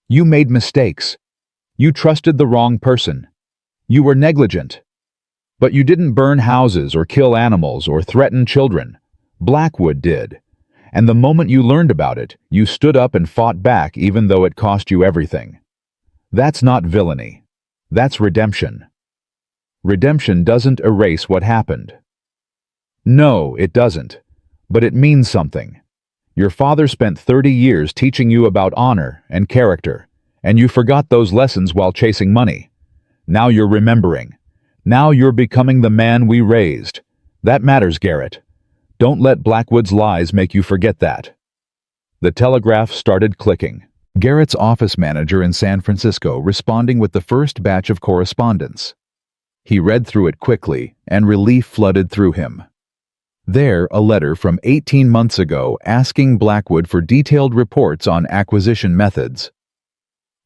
"You made mistakes. You trusted the wrong person. You were negligent. But you didn't burn houses or kill animals or threaten children. Blackwood did. And the moment you learned about it, you stood up and fought back even though it cost you everything. That's not villainy. That's redemption. Redemption doesn't erase what happened." "No, it doesn't. But it means something. Your father spent 30 years teaching you about honor and character, and you forgot those lessons while chasing money. Now you're remembering. Now you're becoming the man we raised. That matters, Garrett. Don't let Blackwood's lies make you forget that. The telegraph started clicking. Garrett's office manager in San Francisco responding with the first batch of correspondence. He read through it quickly, and relief flooded through him. There, a letter from 18 months ago asking Blackwood for detailed reports on acquisition methods.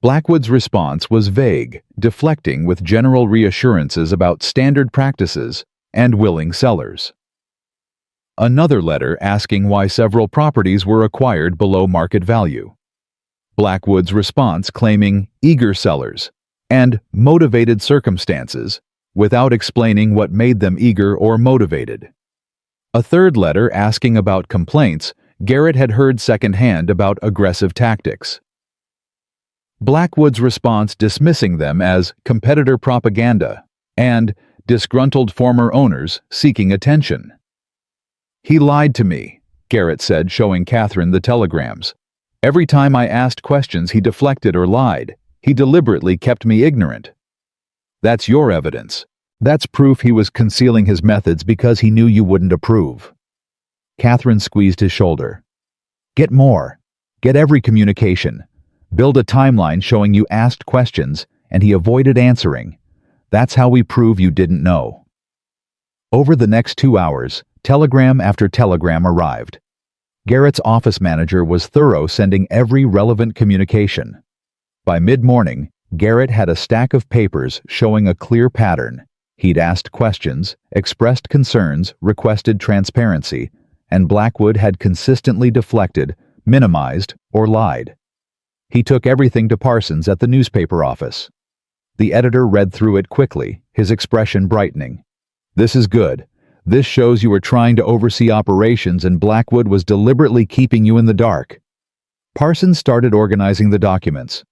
Blackwood's response was vague, deflecting with general reassurances about standard practices and willing sellers. Another letter asking why several properties were acquired below market value. Blackwood's response claiming eager sellers and motivated circumstances, without explaining what made them eager or motivated. A third letter asking about complaints Garrett had heard secondhand about aggressive tactics. Blackwood's response dismissing them as competitor propaganda and disgruntled former owners seeking attention. He lied to me, Garrett said, showing Catherine the telegrams. Every time I asked questions, he deflected or lied. He deliberately kept me ignorant. That's your evidence. That's proof he was concealing his methods because he knew you wouldn't approve. Catherine squeezed his shoulder. Get more. Get every communication. Build a timeline showing you asked questions and he avoided answering. That's how we prove you didn't know. Over the next 2 hours, telegram after telegram arrived. Garrett's office manager was thorough, sending every relevant communication. By mid-morning, Garrett had a stack of papers showing a clear pattern. He'd asked questions, expressed concerns, requested transparency, and Blackwood had consistently deflected, minimized, or lied. He took everything to Parsons at the newspaper office. The editor read through it quickly, his expression brightening. This is good. This shows you were trying to oversee operations and Blackwood was deliberately keeping you in the dark. Parsons started organizing the documents.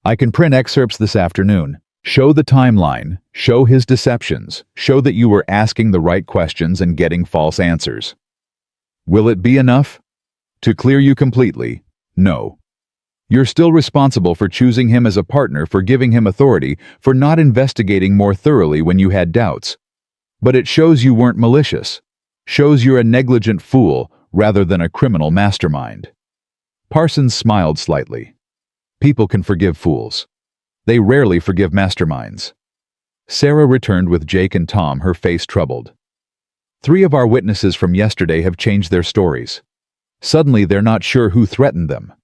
I can print excerpts this afternoon. Show the timeline, show his deceptions, show that you were asking the right questions and getting false answers. Will it be enough? To clear you completely, no. You're still responsible for choosing him as a partner, for giving him authority, for not investigating more thoroughly when you had doubts. But it shows you weren't malicious, shows you're a negligent fool rather than a criminal mastermind. Parsons smiled slightly. People can forgive fools. They rarely forgive masterminds. Sarah returned with Jake and Tom, her face troubled. 3 of our witnesses from yesterday have changed their stories. Suddenly they're not sure who threatened them.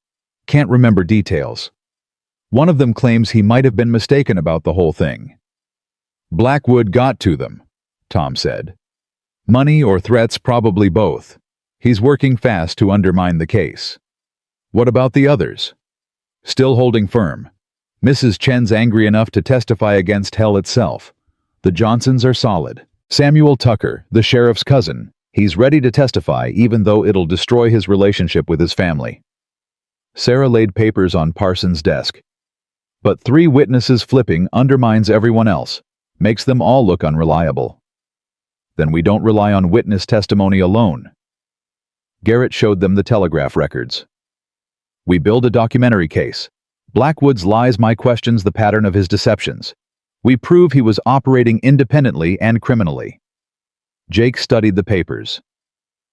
Can't remember details. One of them claims he might have been mistaken about the whole thing. Blackwood got to them, Tom said. Money or threats, probably both. He's working fast to undermine the case. What about the others? Still holding firm. Mrs. Chen's angry enough to testify against hell itself. The Johnsons are solid. Samuel Tucker, the sheriff's cousin, he's ready to testify even though it'll destroy his relationship with his family. Sarah laid papers on Parsons' desk. But 3 witnesses flipping undermines everyone else, makes them all look unreliable. Then we don't rely on witness testimony alone. Garrett showed them the telegraph records. We build a documentary case. Blackwood's lies my questions the pattern of his deceptions. We prove he was operating independently and criminally. Jake studied the papers.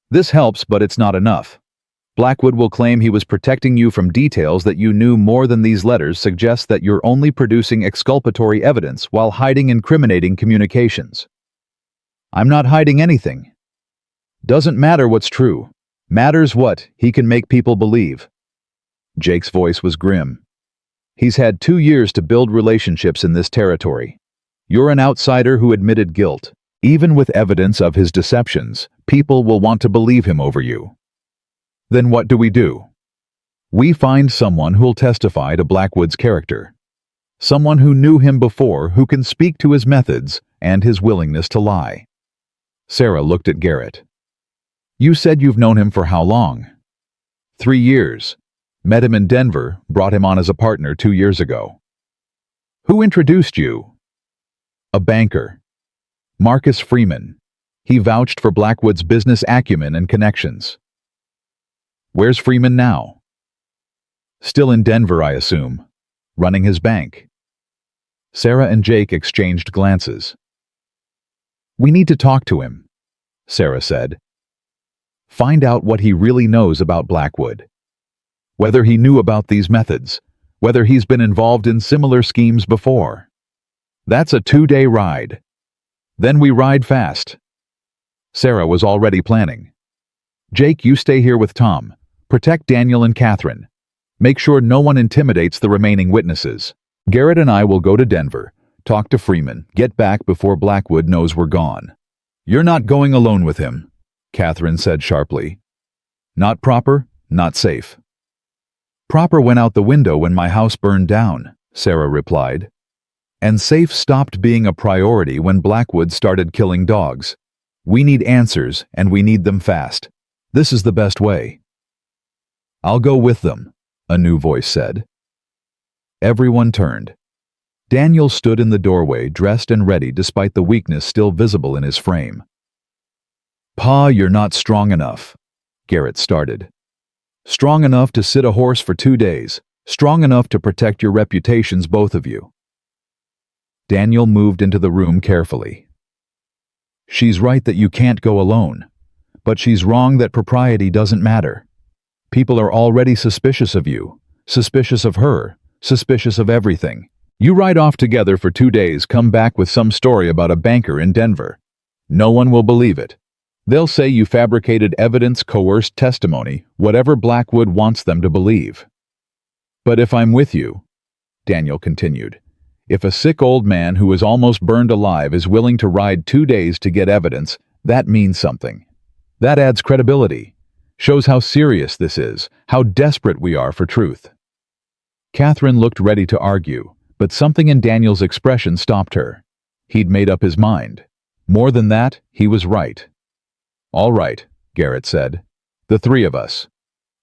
This helps, but it's not enough. Blackwood will claim he was protecting you from details that you knew. More than these letters suggest that you're only producing exculpatory evidence while hiding incriminating communications. I'm not hiding anything. Doesn't matter what's true. Matters what he can make people believe. Jake's voice was grim. He's had 2 years to build relationships in this territory. You're an outsider who admitted guilt. Even with evidence of his deceptions, people will want to believe him over you. Then what do? We find someone who'll testify to Blackwood's character. Someone who knew him before, who can speak to his methods and his willingness to lie. Sarah looked at Garrett. You said you've known him for how long? 3 years. Met him in Denver, brought him on as a partner 2 years ago. Who introduced you? A banker. Marcus Freeman. He vouched for Blackwood's business acumen and connections. Where's Freeman now? Still in Denver, I assume. Running his bank. Sarah and Jake exchanged glances. We need to talk to him, Sarah said. find out what he really knows about Blackwood. Whether he knew about these methods, whether he's been involved in similar schemes before. That's a 2-day ride. Then we ride fast. Sarah was already planning. Jake, you stay here with Tom. Protect Daniel and Catherine. Make sure no one intimidates the remaining witnesses. Garrett and I will go to Denver, talk to Freeman, get back before Blackwood knows we're gone. You're not going alone with him, Catherine said sharply. Not proper, not safe. Proper went out the window when my house burned down, Sarah replied. And safe stopped being a priority when Blackwood started killing dogs. We need answers, and we need them fast. This is the best way. I'll go with them, a new voice said. Everyone turned. Daniel stood in the doorway, dressed and ready despite the weakness still visible in his frame. Pa, you're not strong enough, Garrett started. Strong enough to sit a horse for 2 days. Strong enough to protect your reputations, both of you. Daniel moved into the room carefully. She's right that you can't go alone, but she's wrong that propriety doesn't matter. People are already suspicious of you, suspicious of her, suspicious of everything. You ride off together for 2 days, come back with some story about a banker in Denver. No one will believe it. They'll say you fabricated evidence, coerced testimony, whatever Blackwood wants them to believe. But if I'm with you, Daniel continued, if a sick old man who is almost burned alive is willing to ride 2 days to get evidence, that means something. That adds credibility, shows how serious this is, how desperate we are for truth. Catherine looked ready to argue, but something in Daniel's expression stopped her. He'd made up his mind. More than that, he was right. All right, Garrett said. The 3 of us.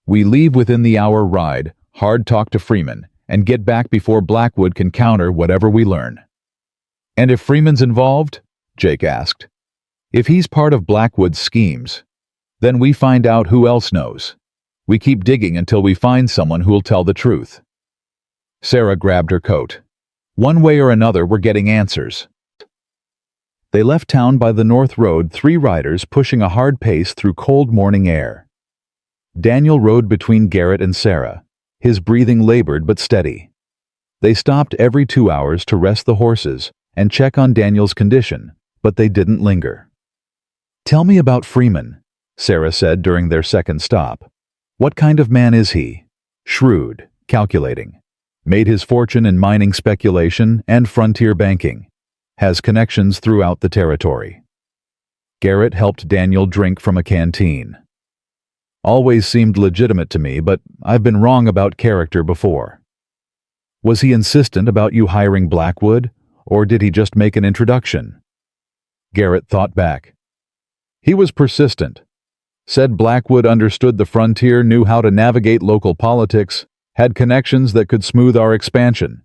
We leave within the hour ride, hard talk to Freeman, and get back before Blackwood can counter whatever we learn. And if Freeman's involved? Jake asked. If he's part of Blackwood's schemes, then we find out who else knows. We keep digging until we find someone who'll tell the truth. Sarah grabbed her coat. One way or another, we're getting answers. They left town by the North Road, 3 riders pushing a hard pace through cold morning air. Daniel rode between Garrett and Sarah, his breathing labored but steady. They stopped every 2 hours to rest the horses and check on Daniel's condition, but they didn't linger. Tell me about Freeman, Sarah said during their second stop. What kind of man is he? Shrewd, calculating. Made his fortune in mining speculation and frontier banking. Has connections throughout the territory. Garrett helped Daniel drink from a canteen. Always seemed legitimate to me, but I've been wrong about character before. Was he insistent about you hiring Blackwood, or did he just make an introduction? Garrett thought back. He was persistent. Said Blackwood understood the frontier, knew how to navigate local politics, had connections that could smooth our expansion.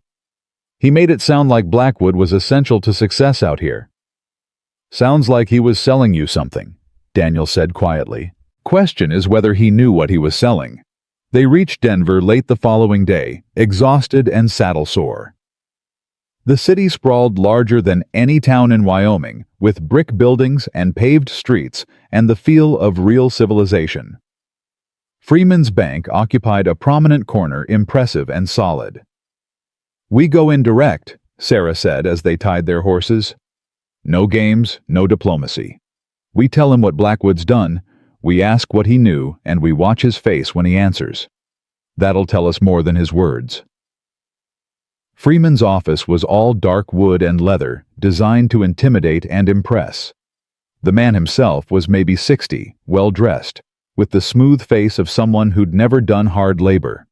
He made it sound like Blackwood was essential to success out here. Sounds like he was selling you something, Daniel said quietly. Question is whether he knew what he was selling. They reached Denver late the following day, exhausted and saddle-sore. The city sprawled larger than any town in Wyoming, with brick buildings and paved streets and the feel of real civilization. Freeman's Bank occupied a prominent corner, impressive and solid. We go in direct, Sarah said as they tied their horses. No games, no diplomacy. We tell him what Blackwood's done, we ask what he knew, and we watch his face when he answers. That'll tell us more than his words. Freeman's office was all dark wood and leather, designed to intimidate and impress. The man himself was maybe 60, well-dressed, with the smooth face of someone who'd never done hard labor.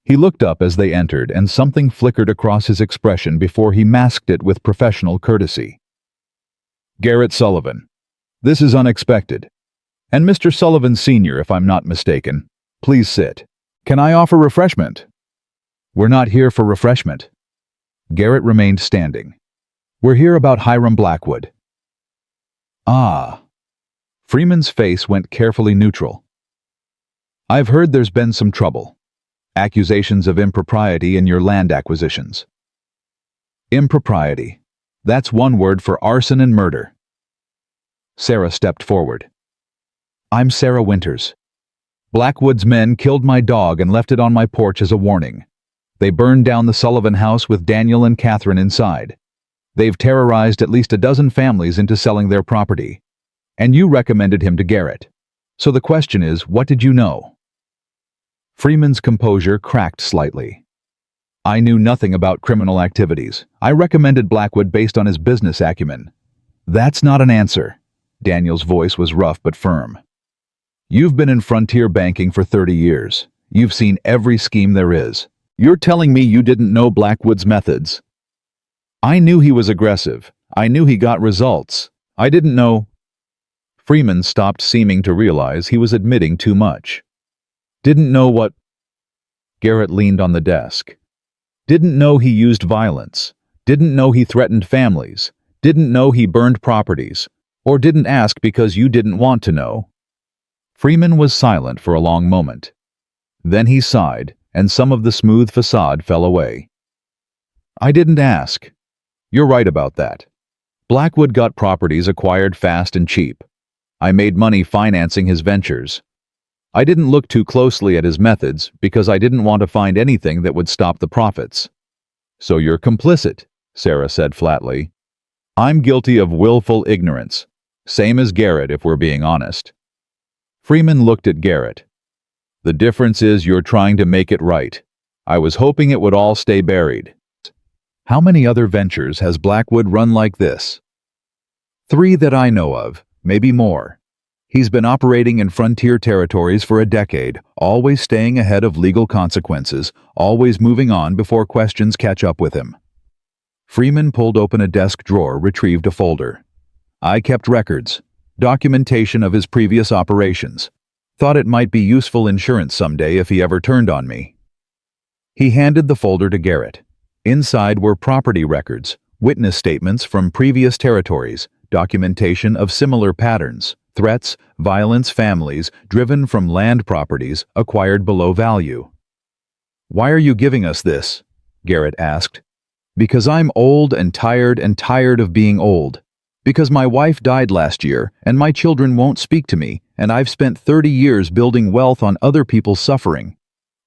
He looked up as they entered, and something flickered across his expression before he masked it with professional courtesy. Garrett Sullivan. This is unexpected. And Mr. Sullivan Sr., if I'm not mistaken. Please sit. Can I offer refreshment? We're not here for refreshment. Garrett remained standing. We're here about Hiram Blackwood. Ah. Freeman's face went carefully neutral. I've heard there's been some trouble. Accusations of impropriety in your land acquisitions. Impropriety. That's one word for arson and murder. Sarah stepped forward. I'm Sarah Winters. Blackwood's men killed my dog and left it on my porch as a warning. They burned down the Sullivan house with Daniel and Catherine inside. They've terrorized at least a dozen families into selling their property. And you recommended him to Garrett. So the question is, what did you know? Freeman's composure cracked slightly. I knew nothing about criminal activities. I recommended Blackwood based on his business acumen. That's not an answer. Daniel's voice was rough but firm. You've been in frontier banking for 30 years. You've seen every scheme there is. You're telling me you didn't know Blackwood's methods? I knew he was aggressive. I knew he got results. I didn't know. Freeman stopped seeming to realize he was admitting too much. Didn't know what? Garrett leaned on the desk. Didn't know he used violence. Didn't know he threatened families. Didn't know he burned properties. Or didn't ask because you didn't want to know. Freeman was silent for a long moment. Then he sighed, and some of the smooth facade fell away. I didn't ask. You're right about that. Blackwood got properties acquired fast and cheap. I made money financing his ventures. I didn't look too closely at his methods because I didn't want to find anything that would stop the profits. So you're complicit, Sarah said flatly. I'm guilty of willful ignorance. Same as Garrett, if we're being honest. Freeman looked at Garrett. The difference is you're trying to make it right. I was hoping it would all stay buried. How many other ventures has Blackwood run like this? 3 that I know of, maybe more. He's been operating in frontier territories for a decade, always staying ahead of legal consequences, always moving on before questions catch up with him. Freeman pulled open a desk drawer, retrieved a folder. I kept records, documentation of his previous operations. Thought it might be useful insurance someday if he ever turned on me. He handed the folder to Garrett. Inside were property records, witness statements from previous territories, documentation of similar patterns, threats, violence, families driven from land properties acquired below value. Why are you giving us this? Garrett asked. Because I'm old and tired of being old. Because my wife died last year and my children won't speak to me and I've spent 30 years building wealth on other people's suffering.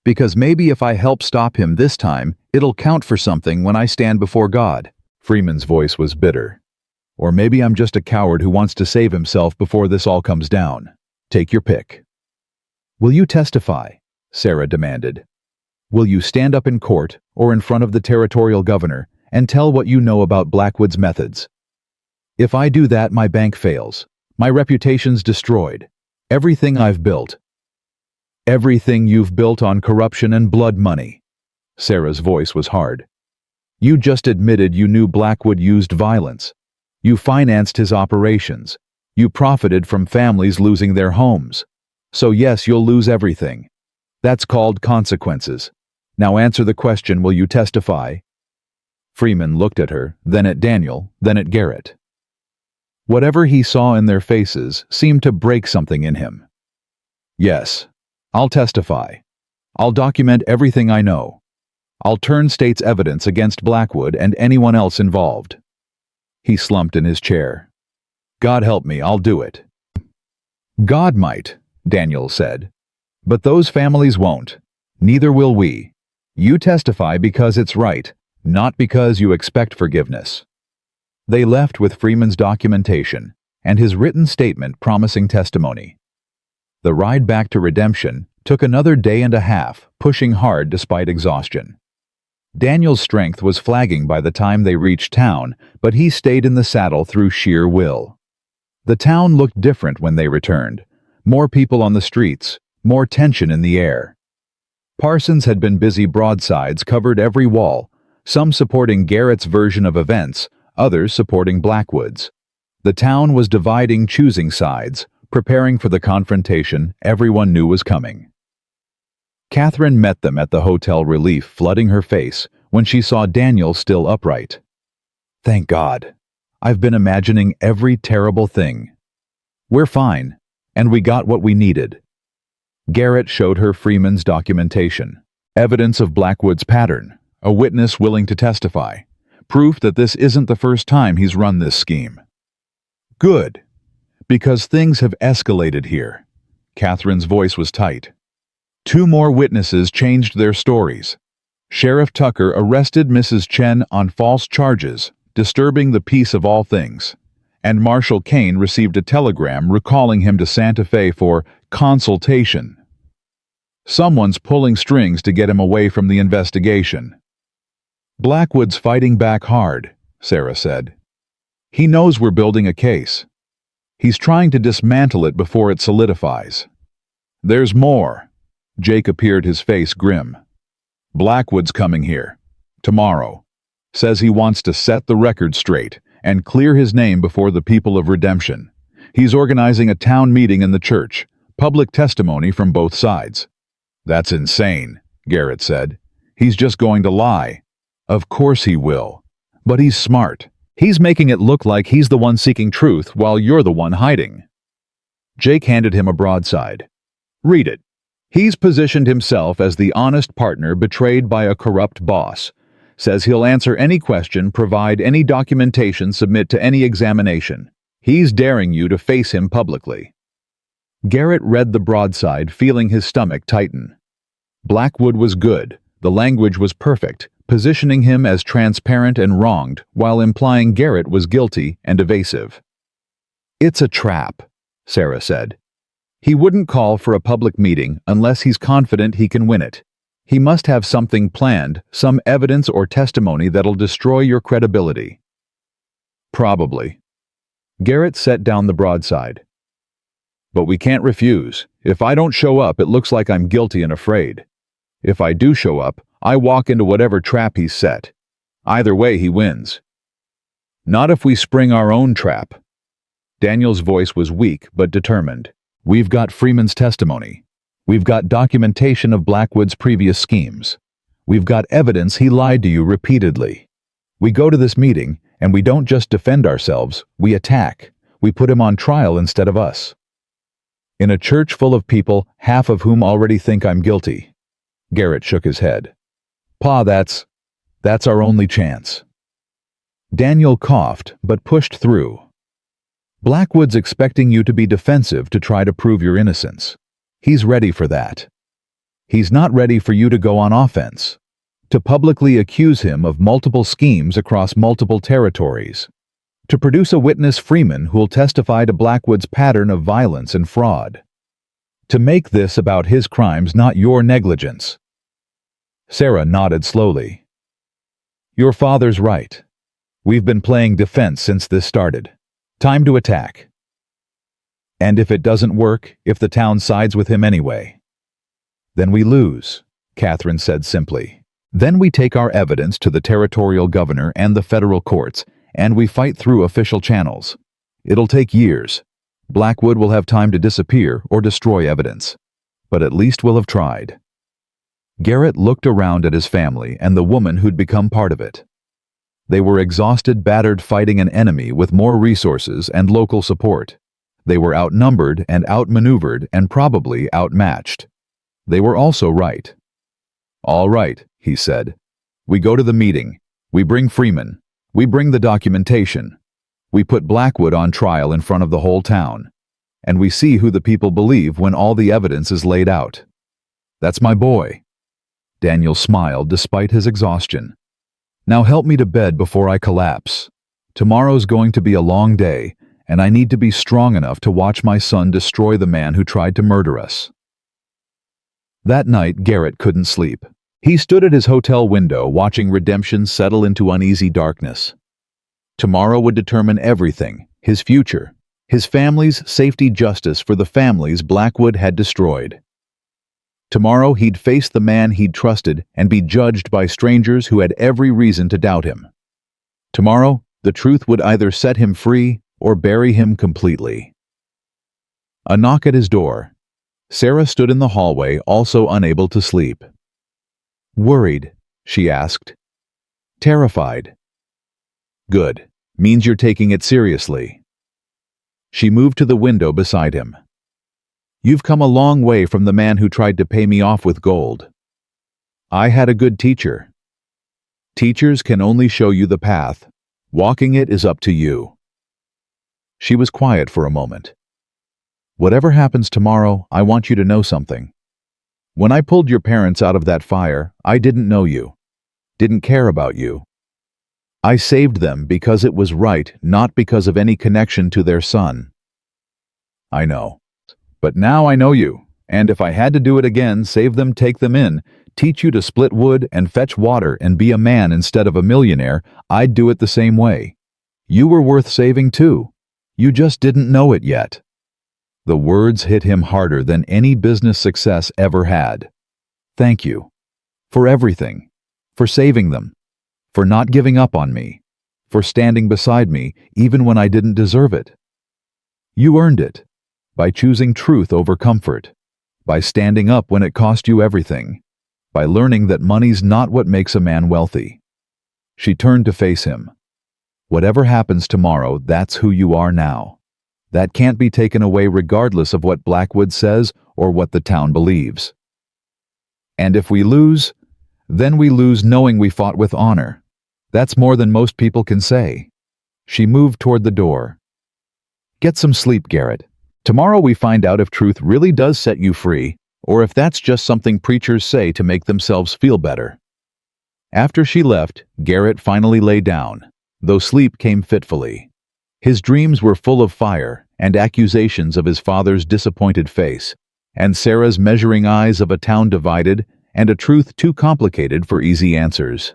Because maybe if I help stop him this time, it'll count for something when I stand before God. Freeman's voice was bitter. Or maybe I'm just a coward who wants to save himself before this all comes down. Take your pick. Will you testify? Sarah demanded. Will you stand up in court or in front of the territorial governor and tell what you know about Blackwood's methods? If I do that, my bank fails. My reputation's destroyed. Everything I've built. Everything you've built on corruption and blood money. Sarah's voice was hard. You just admitted you knew Blackwood used violence. You financed his operations. You profited from families losing their homes. So yes, you'll lose everything. That's called consequences. Now answer the question, will you testify? Freeman looked at her, then at Daniel, then at Garrett. Whatever he saw in their faces seemed to break something in him. Yes, I'll testify. I'll document everything I know. I'll turn state's evidence against Blackwood and anyone else involved. He slumped in his chair. God help me, I'll do it. God might, Daniel said. But those families won't. Neither will we. You testify because it's right, not because you expect forgiveness. They left with Freeman's documentation and his written statement promising testimony. The ride back to redemption took another day and a half, pushing hard despite exhaustion. Daniel's strength was flagging by the time they reached town, but he stayed in the saddle through sheer will. The town looked different when they returned. More people on the streets, more tension in the air. Parsons had been busy broadsides covered every wall, some supporting Garrett's version of events, others supporting Blackwood's. The town was dividing, choosing sides, preparing for the confrontation everyone knew was coming. Catherine met them at the hotel, relief flooding her face when she saw Daniel still upright. Thank God. I've been imagining every terrible thing. We're fine, and we got what we needed. Garrett showed her Freeman's documentation, evidence of Blackwood's pattern, a witness willing to testify, proof that this isn't the first time he's run this scheme. Good, because things have escalated here. Catherine's voice was tight. 2 more witnesses changed their stories. Sheriff Tucker arrested Mrs. Chen on false charges, disturbing the peace of all things. And Marshal Kane received a telegram recalling him to Santa Fe for consultation. Someone's pulling strings to get him away from the investigation. Blackwood's fighting back hard, Sarah said. He knows we're building a case. He's trying to dismantle it before it solidifies. There's more. Jake appeared, his face grim. Blackwood's coming here. Tomorrow. Says he wants to set the record straight and clear his name before the people of Redemption. He's organizing a town meeting in the church, public testimony from both sides. That's insane, Garrett said. He's just going to lie. Of course he will. But he's smart. He's making it look like he's the one seeking truth while you're the one hiding. Jake handed him a broadside. Read it. He's positioned himself as the honest partner betrayed by a corrupt boss. Says he'll answer any question, provide any documentation, submit to any examination. He's daring you to face him publicly. Garrett read the broadside, feeling his stomach tighten. Blackwood was good. The language was perfect, positioning him as transparent and wronged, while implying Garrett was guilty and evasive. It's a trap, Sarah said. He wouldn't call for a public meeting unless he's confident he can win it. He must have something planned, some evidence or testimony that'll destroy your credibility. Probably. Garrett set down the broadside. But we can't refuse. If I don't show up, it looks like I'm guilty and afraid. If I do show up, I walk into whatever trap he's set. Either way, he wins. Not if we spring our own trap. Daniel's voice was weak but determined. We've got Freeman's testimony. We've got documentation of Blackwood's previous schemes. We've got evidence he lied to you repeatedly. We go to this meeting, and we don't just defend ourselves, we attack. We put him on trial instead of us. In a church full of people, half of whom already think I'm guilty. Garrett shook his head. Pa, that's our only chance. Daniel coughed, but pushed through. Blackwood's expecting you to be defensive to try to prove your innocence. He's ready for that. He's not ready for you to go on offense, to publicly accuse him of multiple schemes across multiple territories, to produce a witness, Freeman, who'll testify to Blackwood's pattern of violence and fraud, to make this about his crimes, not your negligence. Sarah nodded slowly. Your father's right. We've been playing defense since this started. Time to attack. And if it doesn't work, if the town sides with him anyway, then we lose, Catherine said simply. Then we take our evidence to the territorial governor and the federal courts, and we fight through official channels. It'll take years. Blackwood will have time to disappear or destroy evidence. But at least we'll have tried. Garrett looked around at his family and the woman who'd become part of it. They were exhausted, battered, fighting an enemy with more resources and local support. They were outnumbered and outmaneuvered and probably outmatched. They were also right. All right, he said. We go to the meeting. We bring Freeman. We bring the documentation. We put Blackwood on trial in front of the whole town. And we see who the people believe when all the evidence is laid out. That's my boy. Daniel smiled despite his exhaustion. Now help me to bed before I collapse. Tomorrow's going to be a long day, and I need to be strong enough to watch my son destroy the man who tried to murder us. That night, Garrett couldn't sleep. He stood at his hotel window watching Redemption settle into uneasy darkness. Tomorrow would determine everything, his future, his family's safety, justice for the families Blackwood had destroyed. Tomorrow he'd face the man he'd trusted and be judged by strangers who had every reason to doubt him. Tomorrow, the truth would either set him free or bury him completely. A knock at his door. Sarah stood in the hallway, also unable to sleep. Worried, she asked. Terrified. Good. Means you're taking it seriously. She moved to the window beside him. You've come a long way from the man who tried to pay me off with gold. I had a good teacher. Teachers can only show you the path. Walking it is up to you. She was quiet for a moment. Whatever happens tomorrow, I want you to know something. When I pulled your parents out of that fire, I didn't know you, didn't care about you. I saved them because it was right, not because of any connection to their son. I know. But now I know you, and if I had to do it again, save them, take them in, teach you to split wood and fetch water and be a man instead of a millionaire, I'd do it the same way. You were worth saving too. You just didn't know it yet. The words hit him harder than any business success ever had. Thank you. For everything. For saving them. For not giving up on me. For standing beside me even when I didn't deserve it. You earned it. By choosing truth over comfort. By standing up when it cost you everything. By learning that money's not what makes a man wealthy. She turned to face him. Whatever happens tomorrow, that's who you are now. That can't be taken away regardless of what Blackwood says or what the town believes. And if we lose, then we lose knowing we fought with honor. That's more than most people can say. She moved toward the door. Get some sleep, Garrett. Tomorrow we find out if truth really does set you free, or if that's just something preachers say to make themselves feel better. After she left, Garrett finally lay down, though sleep came fitfully. His dreams were full of fire and accusations of his father's disappointed face, and Sarah's measuring eyes of a town divided and a truth too complicated for easy answers.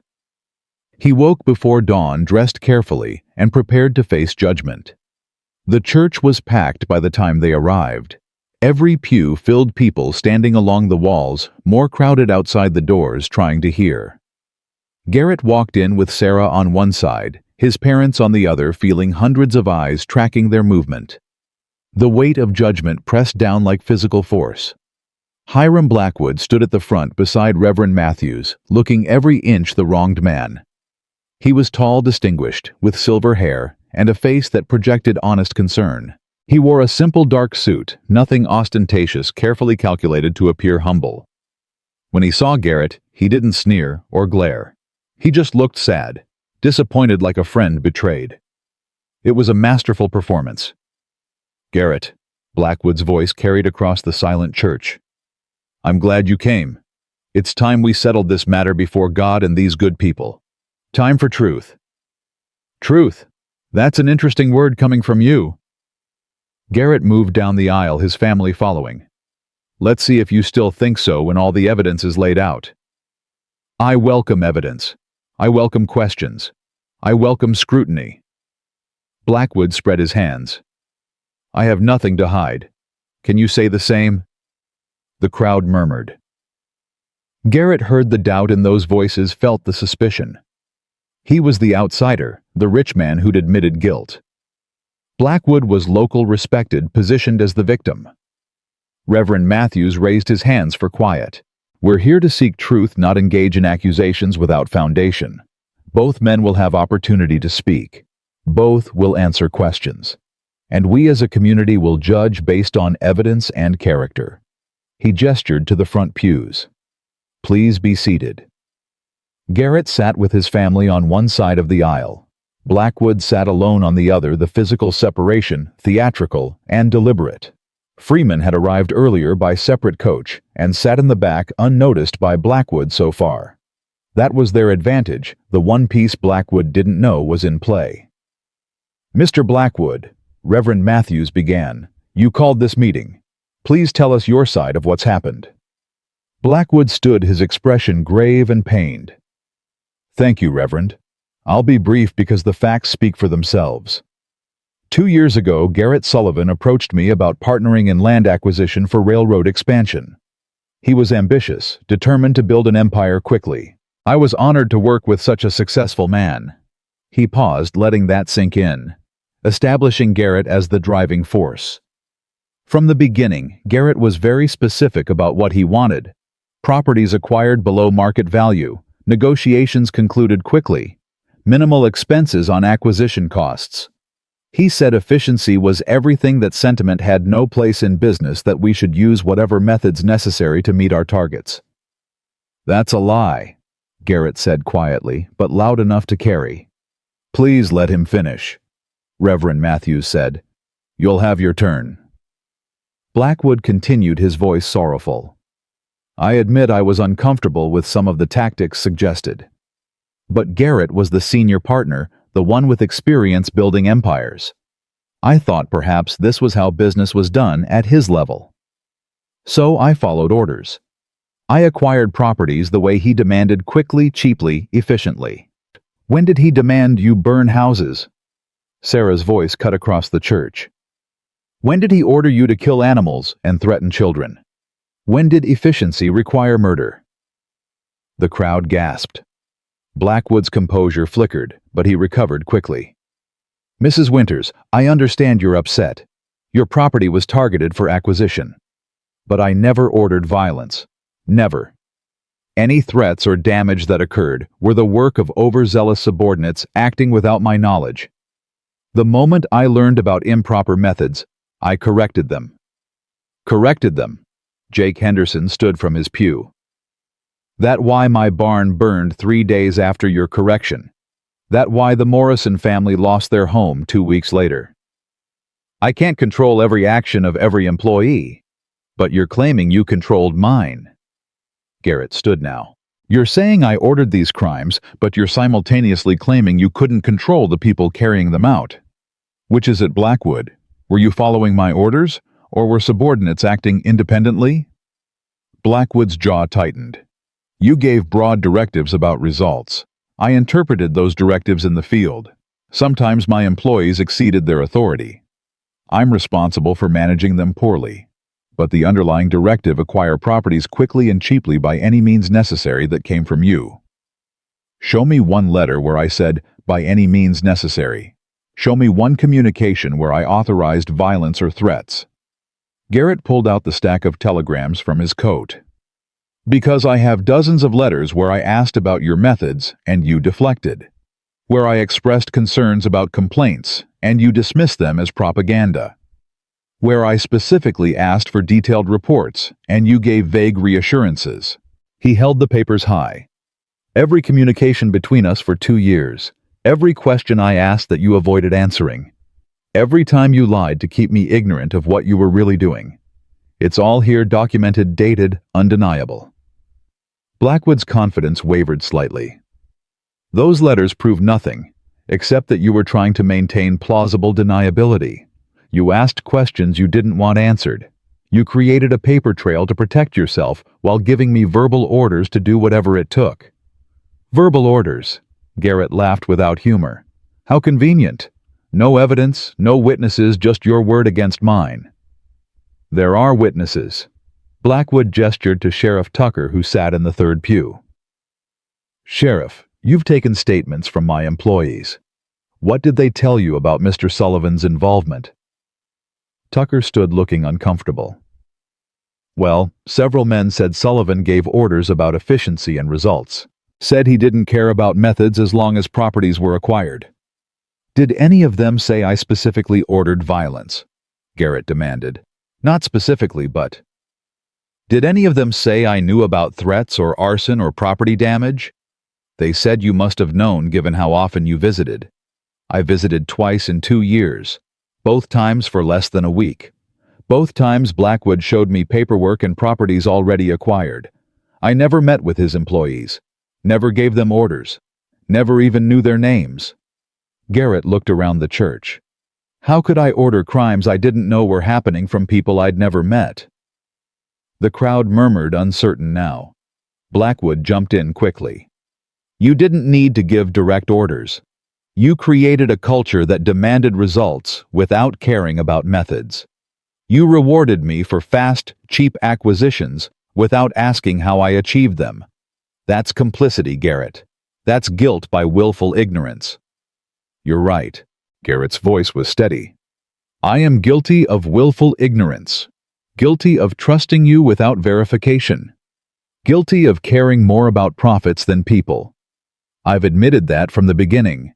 He woke before dawn dressed carefully and prepared to face judgment. The church was packed by the time they arrived. Every pew filled, people standing along the walls, more crowded outside the doors trying to hear. Garrett walked in with Sarah on one side, his parents on the other, feeling hundreds of eyes tracking their movement. The weight of judgment pressed down like physical force. Hiram Blackwood stood at the front beside Reverend Matthews, looking every inch the wronged man. He was tall, distinguished, with silver hair and a face that projected honest concern. He wore a simple dark suit, nothing ostentatious, carefully calculated to appear humble. When he saw Garrett, he didn't sneer or glare. He just looked sad, disappointed, like a friend betrayed. It was a masterful performance. Garrett, Blackwood's voice carried across the silent church. I'm glad you came. It's time we settled this matter before God and these good people. Time for truth. Truth. That's an interesting word coming from you. Garrett moved down the aisle, his family following. Let's see if you still think so when all the evidence is laid out. I welcome evidence. I welcome questions. I welcome scrutiny. Blackwood spread his hands. I have nothing to hide. Can you say the same? The crowd murmured. Garrett heard the doubt in those voices, felt the suspicion. He was the outsider, the rich man who'd admitted guilt. Blackwood was local, respected, positioned as the victim. Reverend Matthews raised his hands for quiet. We're here to seek truth, not engage in accusations without foundation. Both men will have opportunity to speak. Both will answer questions. And we as a community will judge based on evidence and character. He gestured to the front pews. Please be seated. Garrett sat with his family on one side of the aisle. Blackwood sat alone on the other, the physical separation, theatrical and deliberate. Freeman had arrived earlier by separate coach and sat in the back unnoticed by Blackwood so far. That was their advantage. The one piece Blackwood didn't know was in play. Mr. Blackwood, Reverend Matthews began, you called this meeting. Please tell us your side of what's happened. Blackwood stood, his expression grave and pained. Thank you, Reverend. I'll be brief because the facts speak for themselves. 2 years ago, Garrett Sullivan approached me about partnering in land acquisition for railroad expansion. He was ambitious, determined to build an empire quickly. I was honored to work with such a successful man. He paused, letting that sink in, establishing Garrett as the driving force. From the beginning, Garrett was very specific about what he wanted. Properties acquired below market value, negotiations concluded quickly, minimal expenses on acquisition costs. He said efficiency was everything, that sentiment had no place in business, that we should use whatever methods necessary to meet our targets. That's a lie, Garrett said quietly, but loud enough to carry. Please let him finish, Reverend Matthews said. You'll have your turn. Blackwood continued, his voice sorrowful. I admit I was uncomfortable with some of the tactics suggested. But Garrett was the senior partner, the one with experience building empires. I thought perhaps this was how business was done at his level. So I followed orders. I acquired properties the way he demanded, quickly, cheaply, efficiently. When did he demand you burn houses? Sarah's voice cut across the church. When did he order you to kill animals and threaten children? When did efficiency require murder? The crowd gasped. Blackwood's composure flickered, but he recovered quickly. Mrs. Winters, I understand you're upset. Your property was targeted for acquisition. But I never ordered violence. Never. Any threats or damage that occurred were the work of overzealous subordinates acting without my knowledge. The moment I learned about improper methods, I corrected them. Corrected them. Jake Henderson stood from his pew. That why my barn burned 3 days after your correction. That why the Morrison family lost their home 2 weeks later. I can't control every action of every employee, but you're claiming you controlled mine. Garrett stood now. You're saying I ordered these crimes, but you're simultaneously claiming you couldn't control the people carrying them out. Which is it, Blackwood? Were you following my orders, or were subordinates acting independently? Blackwood's jaw tightened. You gave broad directives about results. I interpreted those directives in the field. Sometimes my employees exceeded their authority. I'm responsible for managing them poorly. But the underlying directive, acquire properties quickly and cheaply by any means necessary, that came from you. Show me one letter where I said, by any means necessary. Show me one communication where I authorized violence or threats. Garrett pulled out the stack of telegrams from his coat. Because I have dozens of letters where I asked about your methods and you deflected. Where I expressed concerns about complaints and you dismissed them as propaganda. Where I specifically asked for detailed reports and you gave vague reassurances. He held the papers high. Every communication between us for 2 years. Every question I asked that you avoided answering. Every time you lied to keep me ignorant of what you were really doing. It's all here, documented, dated, undeniable. Blackwood's confidence wavered slightly. Those letters prove nothing, except that you were trying to maintain plausible deniability. You asked questions you didn't want answered. You created a paper trail to protect yourself while giving me verbal orders to do whatever it took. Verbal orders. Garrett laughed without humor. How convenient. No evidence, no witnesses, just your word against mine. There are witnesses. Blackwood gestured to Sheriff Tucker, who sat in the third pew. Sheriff, you've taken statements from my employees. What did they tell you about Mr. Sullivan's involvement? Tucker stood looking uncomfortable. Well, several men said Sullivan gave orders about efficiency and results. Said he didn't care about methods as long as properties were acquired. Did any of them say I specifically ordered violence? Garrett demanded. Not specifically, but... Did any of them say I knew about threats or arson or property damage? They said you must have known given how often you visited. I visited twice in 2 years, both times for less than a week. Both times Blackwood showed me paperwork and properties already acquired. I never met with his employees, never gave them orders, never even knew their names. Garrett looked around the church. How could I order crimes I didn't know were happening from people I'd never met? The crowd murmured, uncertain now. Blackwood jumped in quickly. You didn't need to give direct orders. You created a culture that demanded results without caring about methods. You rewarded me for fast, cheap acquisitions without asking how I achieved them. That's complicity, Garrett. That's guilt by willful ignorance. You're right. Garrett's voice was steady. I am guilty of willful ignorance. Guilty of trusting you without verification. Guilty of caring more about profits than people. I've admitted that from the beginning.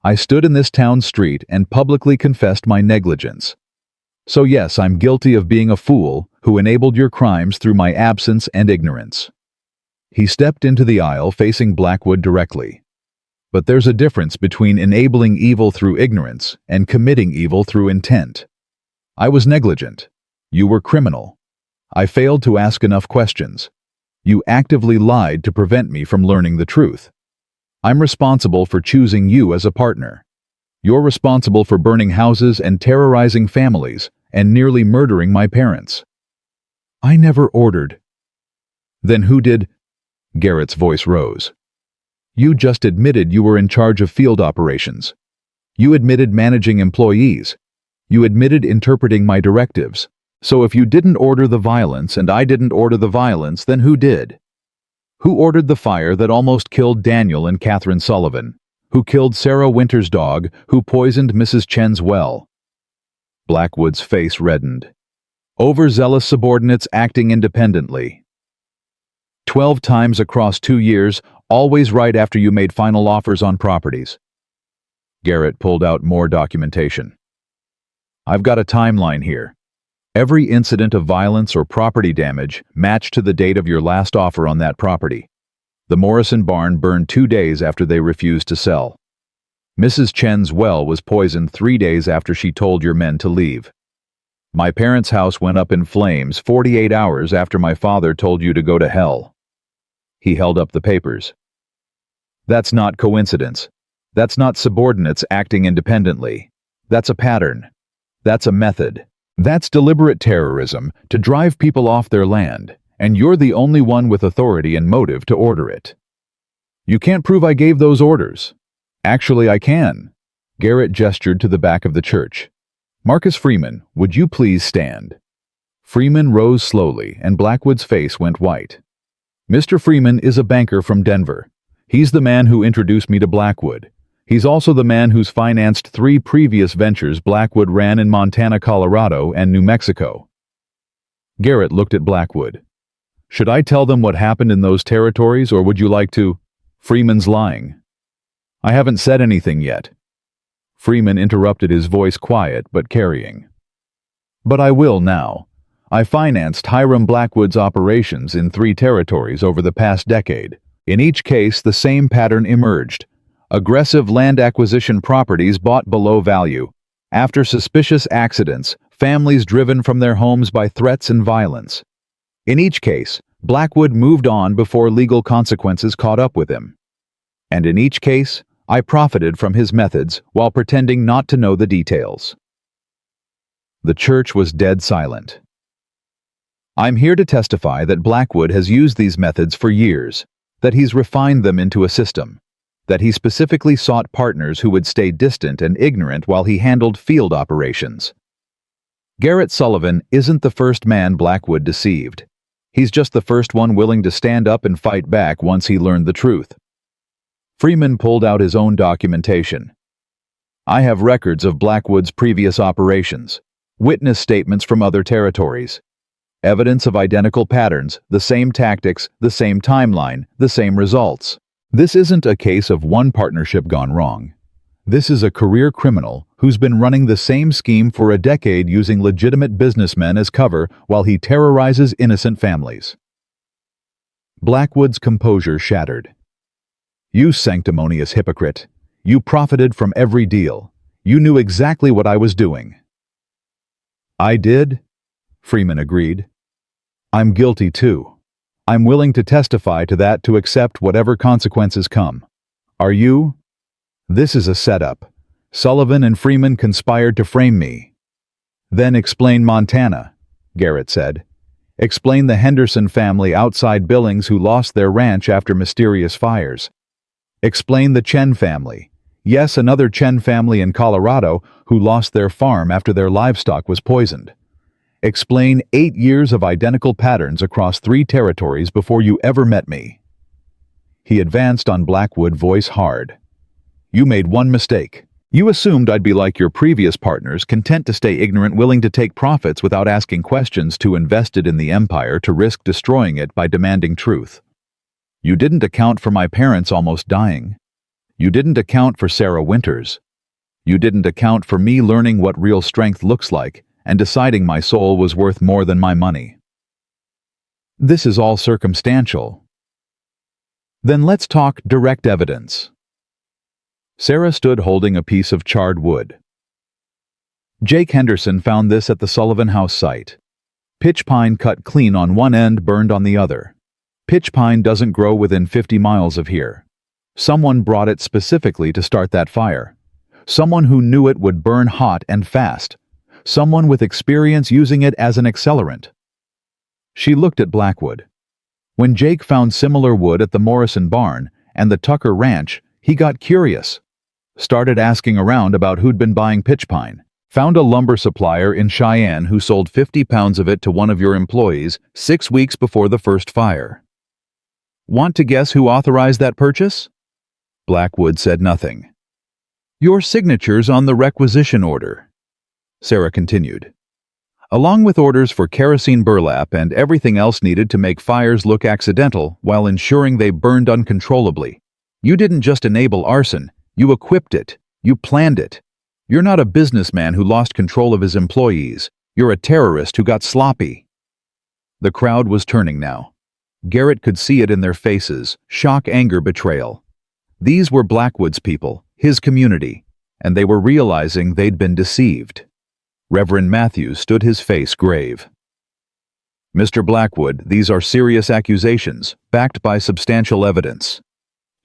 I stood in this town street and publicly confessed my negligence. So yes, I'm guilty of being a fool who enabled your crimes through my absence and ignorance. He stepped into the aisle facing Blackwood directly. But there's a difference between enabling evil through ignorance and committing evil through intent. I was negligent. You were criminal. I failed to ask enough questions. You actively lied to prevent me from learning the truth. I'm responsible for choosing you as a partner. You're responsible for burning houses and terrorizing families and nearly murdering my parents. I never ordered. Then who did? Garrett's voice rose. You just admitted you were in charge of field operations. You admitted managing employees. You admitted interpreting my directives. So if you didn't order the violence and I didn't order the violence, then who did? Who ordered the fire that almost killed Daniel and Catherine Sullivan? Who killed Sarah Winter's dog? Who poisoned Mrs. Chen's well? Blackwood's face reddened. Overzealous subordinates acting independently. 12 times across 2 years, always right after you made final offers on properties. Garrett pulled out more documentation. I've got a timeline here. Every incident of violence or property damage matched to the date of your last offer on that property. The Morrison barn burned 2 days after they refused to sell. Mrs. Chen's well was poisoned 3 days after she told your men to leave. My parents' house went up in flames 48 hours after my father told you to go to hell. He held up the papers. That's not coincidence. That's not subordinates acting independently. That's a pattern. That's a method. That's deliberate terrorism to drive people off their land, and you're the only one with authority and motive to order it. You can't prove I gave those orders. Actually, I can. Garrett gestured to the back of the church. Marcus Freeman, would you please stand? Freeman rose slowly, and Blackwood's face went white. Mr. Freeman is a banker from Denver. He's the man who introduced me to Blackwood. He's also the man who's financed 3 previous ventures Blackwood ran in Montana, Colorado, and New Mexico. Garrett looked at Blackwood. Should I tell them what happened in those territories, or would you like to? Freeman's lying. I haven't said anything yet. Freeman interrupted, his voice quiet but carrying. But I will now. I financed Hiram Blackwood's operations in 3 territories over the past decade. In each case, the same pattern emerged. Aggressive land acquisition properties bought below value. After suspicious accidents, families driven from their homes by threats and violence. In each case, Blackwood moved on before legal consequences caught up with him. And in each case, I profited from his methods while pretending not to know the details. The church was dead silent. I'm here to testify that Blackwood has used these methods for years, that he's refined them into a system, that he specifically sought partners who would stay distant and ignorant while he handled field operations. Garrett Sullivan isn't the first man Blackwood deceived. He's just the first one willing to stand up and fight back once he learned the truth. Freeman pulled out his own documentation. I have records of Blackwood's previous operations, witness statements from other territories, evidence of identical patterns, the same tactics, the same timeline, the same results. This isn't a case of one partnership gone wrong. This is a career criminal who's been running the same scheme for a decade using legitimate businessmen as cover while he terrorizes innocent families. Blackwood's composure shattered. You sanctimonious hypocrite. You profited from every deal. You knew exactly what I was doing. I did, Freeman agreed. I'm guilty too. I'm willing to testify to that, to accept whatever consequences come. Are you? This is a setup. Sullivan and Freeman conspired to frame me. Then explain Montana, Garrett said. Explain the Henderson family outside Billings who lost their ranch after mysterious fires. Explain the Chen family. Yes, another Chen family in Colorado who lost their farm after their livestock was poisoned. Explain 8 years of identical patterns across 3 territories before you ever met me. He advanced on Blackwood, voice hard. You made one mistake. You assumed I'd be like your previous partners, content to stay ignorant, willing to take profits without asking questions, too invested in the empire to risk destroying it by demanding truth. You didn't account for my parents almost dying. You didn't account for Sarah Winters. You didn't account for me learning what real strength looks like and deciding my soul was worth more than my money. This is all circumstantial. Then let's talk direct evidence. Sarah stood holding a piece of charred wood. Jake Henderson found this at the Sullivan House site. Pitch pine cut clean on one end, burned on the other. Pitch pine doesn't grow within 50 miles of here. Someone brought it specifically to start that fire. Someone who knew it would burn hot and fast. Someone with experience using it as an accelerant. She looked at Blackwood. When Jake found similar wood at the Morrison barn and the Tucker ranch, he got curious. Started asking around about who'd been buying pitch pine. Found a lumber supplier in Cheyenne who sold 50 pounds of it to one of your employees 6 weeks before the first fire. Want to guess who authorized that purchase? Blackwood said nothing. Your signatures on the requisition order, Sarah continued. Along with orders for kerosene burlap and everything else needed to make fires look accidental while ensuring they burned uncontrollably. You didn't just enable arson, you equipped it, you planned it. You're not a businessman who lost control of his employees. You're a terrorist who got sloppy. The crowd was turning now. Garrett could see it in their faces, shock, anger, betrayal. These were Blackwood's people, his community, and they were realizing they'd been deceived. Reverend Matthews stood, his face grave. Mr. Blackwood, these are serious accusations, backed by substantial evidence.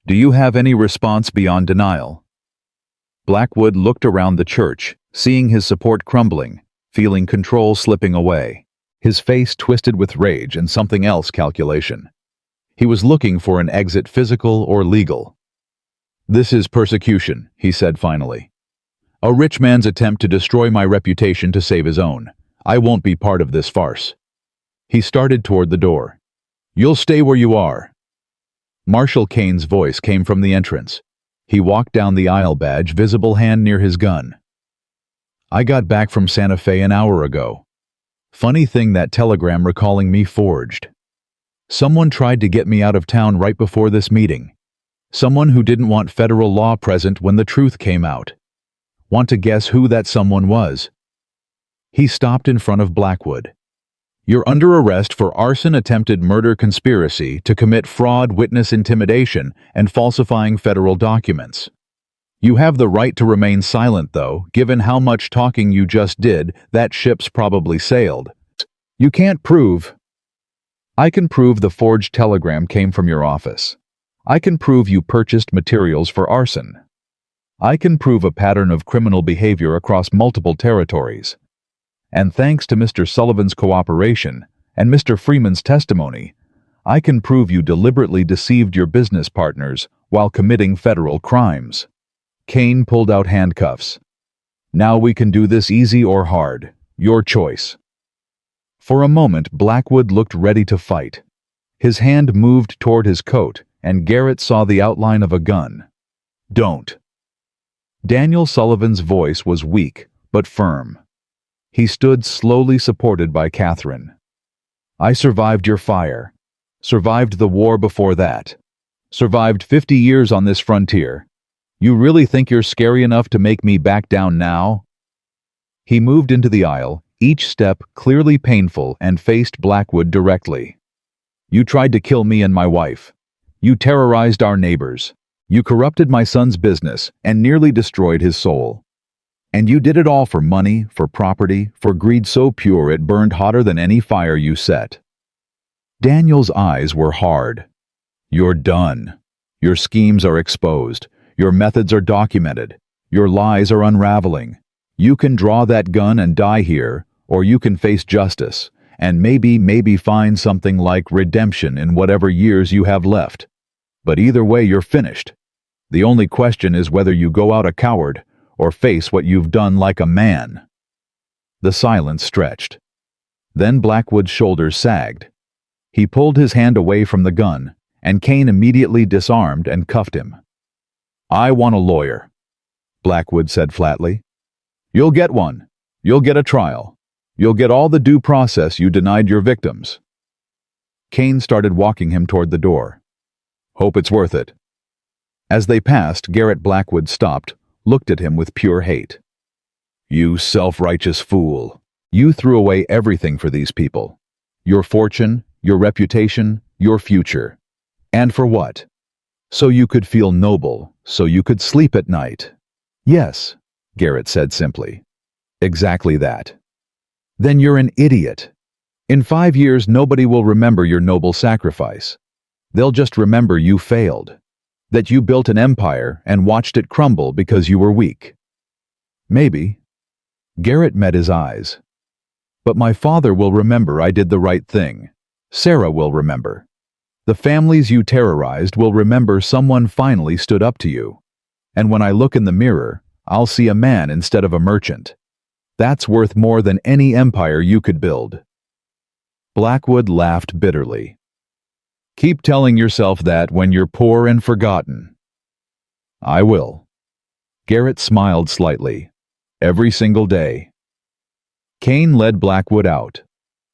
Do you have any response beyond denial? Blackwood looked around the church, seeing his support crumbling, feeling control slipping away. His face twisted with rage and something else, calculation. He was looking for an exit, physical or legal. This is persecution, he said finally. A rich man's attempt to destroy my reputation to save his own. I won't be part of this farce. He started toward the door. You'll stay where you are. Marshal Kane's voice came from the entrance. He walked down the aisle, badge visible, hand near his gun. I got back from Santa Fe an hour ago. Funny thing, that telegram recalling me forged. Someone tried to get me out of town right before this meeting. Someone who didn't want federal law present when the truth came out. Want to guess who that someone was? He stopped in front of Blackwood. You're under arrest for arson, attempted murder, conspiracy to commit fraud, witness intimidation, and falsifying federal documents. You have the right to remain silent, though. Given how much talking you just did, that ship's probably sailed. You can't prove. I can prove the forged telegram came from your office. I can prove you purchased materials for arson. I can prove a pattern of criminal behavior across multiple territories. And thanks to Mr. Sullivan's cooperation and Mr. Freeman's testimony, I can prove you deliberately deceived your business partners while committing federal crimes. Kane pulled out handcuffs. Now we can do this easy or hard. Your choice. For a moment, Blackwood looked ready to fight. His hand moved toward his coat, and Garrett saw the outline of a gun. Don't. Daniel Sullivan's voice was weak, but firm. He stood slowly, supported by Catherine. I survived your fire. Survived the war before that. Survived 50 years on this frontier. You really think you're scary enough to make me back down now? He moved into the aisle, each step clearly painful, and faced Blackwood directly. You tried to kill me and my wife. You terrorized our neighbors. You corrupted my son's business and nearly destroyed his soul. And you did it all for money, for property, for greed so pure it burned hotter than any fire you set. Daniel's eyes were hard. You're done. Your schemes are exposed. Your methods are documented. Your lies are unraveling. You can draw that gun and die here, or you can face justice, and maybe find something like redemption in whatever years you have left. But either way, you're finished. The only question is whether you go out a coward or face what you've done like a man. The silence stretched. Then Blackwood's shoulders sagged. He pulled his hand away from the gun, and Kane immediately disarmed and cuffed him. I want a lawyer, Blackwood said flatly. You'll get one. You'll get a trial. You'll get all the due process you denied your victims. Kane started walking him toward the door. Hope it's worth it. As they passed, Garrett Blackwood stopped, looked at him with pure hate. You self-righteous fool. You threw away everything for these people. Your fortune, your reputation, your future. And for what? So you could feel noble, so you could sleep at night. Yes, Garrett said simply. Exactly that. Then you're an idiot. In 5 years, nobody will remember your noble sacrifice. They'll just remember you failed, that you built an empire and watched it crumble because you were weak. Maybe. Garrett met his eyes. But my father will remember I did the right thing. Sarah will remember. The families you terrorized will remember someone finally stood up to you. And when I look in the mirror, I'll see a man instead of a merchant. That's worth more than any empire you could build. Blackwood laughed bitterly. Keep telling yourself that when you're poor and forgotten. I will. Garrett smiled slightly. Every single day. Kane led Blackwood out.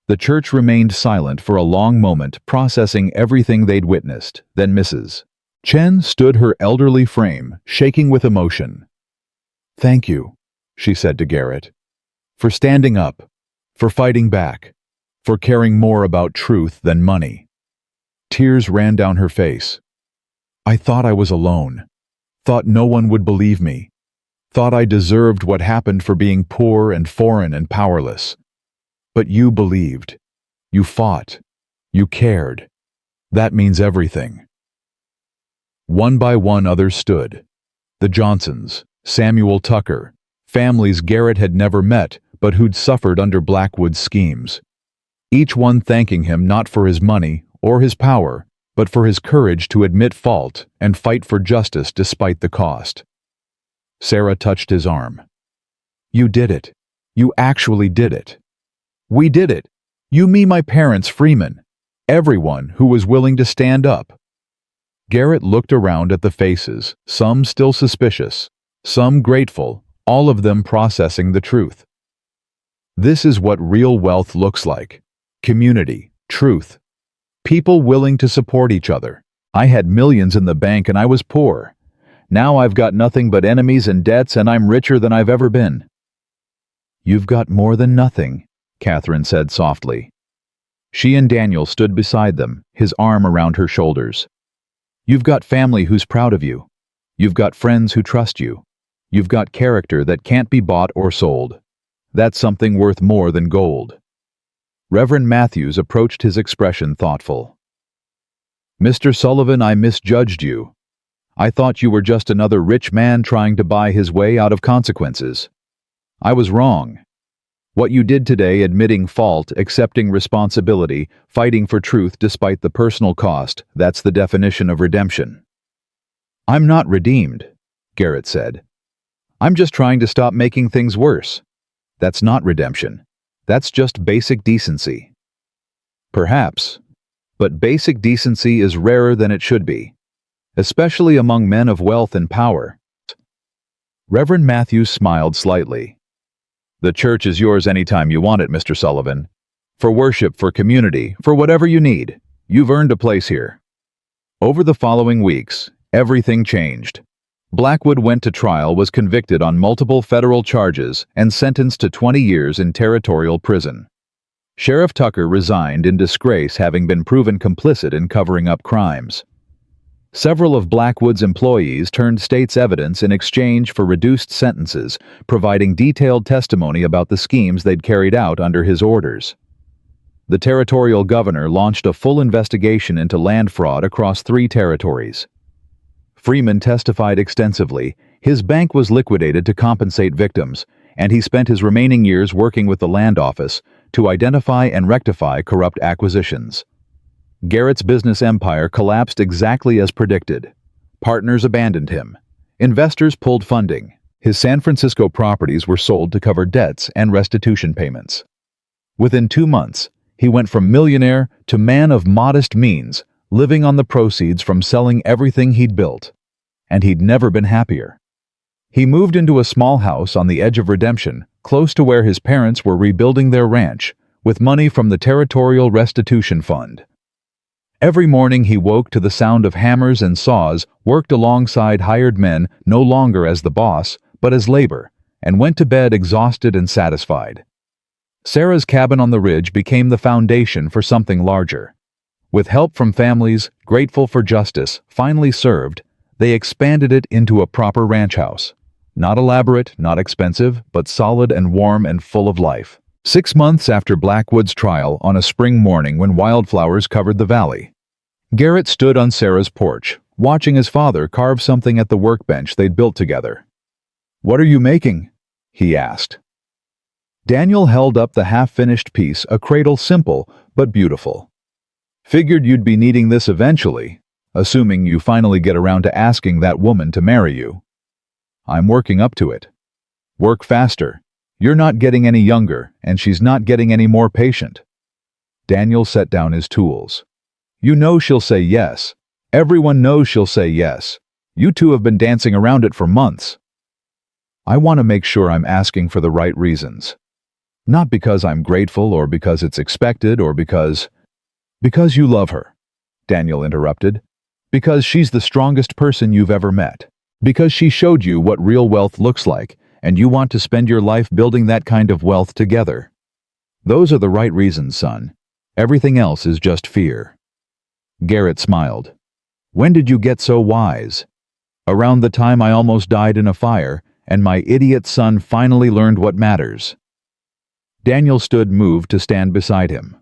The church remained silent for a long moment, processing everything they'd witnessed. Then Mrs. Chen stood her elderly frame, shaking with emotion. Thank you, she said to Garrett, for standing up, for fighting back, for caring more about truth than money. Tears ran down her face. I thought I was alone, thought no one would believe me, thought I deserved what happened for being poor and foreign and powerless. But you believed. You fought. You cared. That means everything. One by one others stood. The Johnsons, Samuel Tucker, families Garrett had never met but who'd suffered under Blackwood's schemes. Each one thanking him not for his money or his power, but for his courage to admit fault and fight for justice despite the cost. Sarah touched his arm. You did it. You actually did it. We did it. You, me, my parents, Freeman. Everyone who was willing to stand up. Garrett looked around at the faces, some still suspicious, some grateful, all of them processing the truth. This is what real wealth looks like. Community, truth. People willing to support each other. I had millions in the bank and I was poor. Now I've got nothing but enemies and debts and I'm richer than I've ever been. You've got more than nothing, Catherine said softly. She and Daniel stood beside them, his arm around her shoulders. You've got family who's proud of you. You've got friends who trust you. You've got character that can't be bought or sold. That's something worth more than gold. Reverend Matthews approached his expression thoughtful. Mr. Sullivan, I misjudged you. I thought you were just another rich man trying to buy his way out of consequences. I was wrong. What you did today, admitting fault, accepting responsibility, fighting for truth despite the personal cost, that's the definition of redemption. I'm not redeemed, Garrett said. I'm just trying to stop making things worse. That's not redemption. That's just basic decency. Perhaps, but basic decency is rarer than it should be, especially among men of wealth and power. Reverend Matthews smiled slightly. The church is yours anytime you want it, Mr. Sullivan. For worship, for community, for whatever you need. You've earned a place here. Over the following weeks, everything changed. Blackwood went to trial, was convicted on multiple federal charges, and sentenced to 20 years in territorial prison. Sheriff Tucker resigned in disgrace, having been proven complicit in covering up crimes. Several of Blackwood's employees turned state's evidence in exchange for reduced sentences, providing detailed testimony about the schemes they'd carried out under his orders. The territorial governor launched a full investigation into land fraud across 3 territories. Freeman testified extensively. His bank was liquidated to compensate victims, and he spent his remaining years working with the land office to identify and rectify corrupt acquisitions. Garrett's business empire collapsed exactly as predicted. Partners abandoned him. Investors pulled funding. His San Francisco properties were sold to cover debts and restitution payments. Within 2 months, he went from millionaire to man of modest means, living on the proceeds from selling everything he'd built. And he'd never been happier. He moved into a small house on the edge of redemption, close to where his parents were rebuilding their ranch, with money from the Territorial Restitution Fund. Every morning he woke to the sound of hammers and saws, worked alongside hired men, no longer as the boss, but as labor, and went to bed exhausted and satisfied. Sarah's cabin on the ridge became the foundation for something larger. With help from families, grateful for justice, finally served, they expanded it into a proper ranch house. Not elaborate, not expensive, but solid and warm and full of life. 6 months after Blackwood's trial, on a spring morning when wildflowers covered the valley, Garrett stood on Sarah's porch, watching his father carve something at the workbench they'd built together. "What are you making?" he asked. Daniel held up the half-finished piece, a cradle simple but beautiful. "Figured you'd be needing this eventually, assuming you finally get around to asking that woman to marry you. I'm working up to it. Work faster. You're not getting any younger, and she's not getting any more patient." Daniel set down his tools. "You know she'll say yes. Everyone knows she'll say yes. You two have been dancing around it for months. I want to make sure I'm asking for the right reasons. Not because I'm grateful or because it's expected or because you love her," Daniel interrupted. "Because she's the strongest person you've ever met. Because she showed you what real wealth looks like, and you want to spend your life building that kind of wealth together. Those are the right reasons, son. Everything else is just fear." Garrett smiled. "When did you get so wise?" "Around the time I almost died in a fire, and my idiot son finally learned what matters." Daniel stood moved to stand beside him.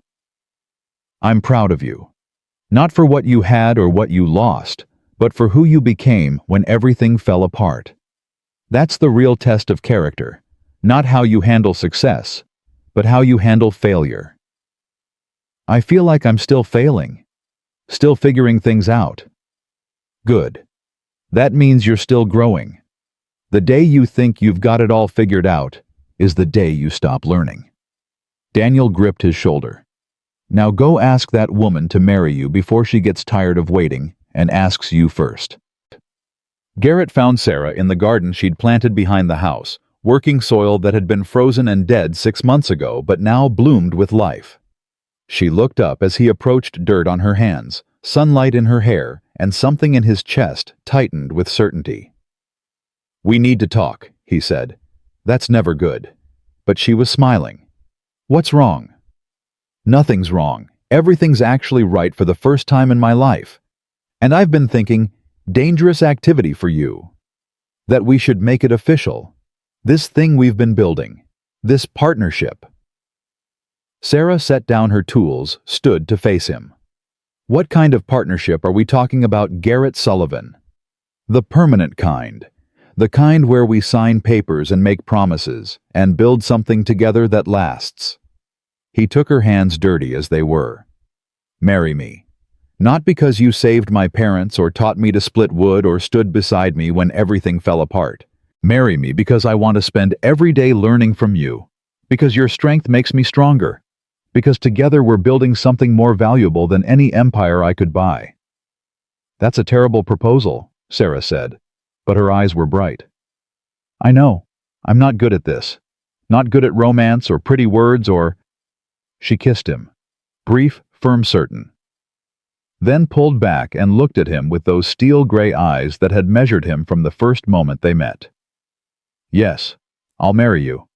"I'm proud of you. Not for what you had or what you lost, but for who you became when everything fell apart. That's the real test of character, not how you handle success, but how you handle failure." "I feel like I'm still failing, still figuring things out." "Good. That means you're still growing. The day you think you've got it all figured out is the day you stop learning." Daniel gripped his shoulder. "Now go ask that woman to marry you before she gets tired of waiting and asks you first." Garrett found Sarah in the garden she'd planted behind the house, working soil that had been frozen and dead 6 months ago but now bloomed with life. She looked up as he approached, dirt on her hands, sunlight in her hair, and something in his chest tightened with certainty. "We need to talk," he said. "That's never good." But she was smiling. "What's wrong?" "Nothing's wrong. Everything's actually right for the first time in my life. And I've been thinking, dangerous activity for you. That we should make it official. This thing we've been building. This partnership." Sarah set down her tools, stood to face him. "What kind of partnership are we talking about, Garrett Sullivan?" "The permanent kind. The kind where we sign papers and make promises, and build something together that lasts." He took her hands, dirty as they were. "Marry me. Not because you saved my parents or taught me to split wood or stood beside me when everything fell apart. Marry me because I want to spend every day learning from you. Because your strength makes me stronger. Because together we're building something more valuable than any empire I could buy." "That's a terrible proposal," Sarah said, but her eyes were bright. "I know. I'm not good at this. Not good at romance or pretty words or—" She kissed him. Brief, firm, certain. Then pulled back and looked at him with those steel-gray eyes that had measured him from the first moment they met. "Yes, I'll marry you.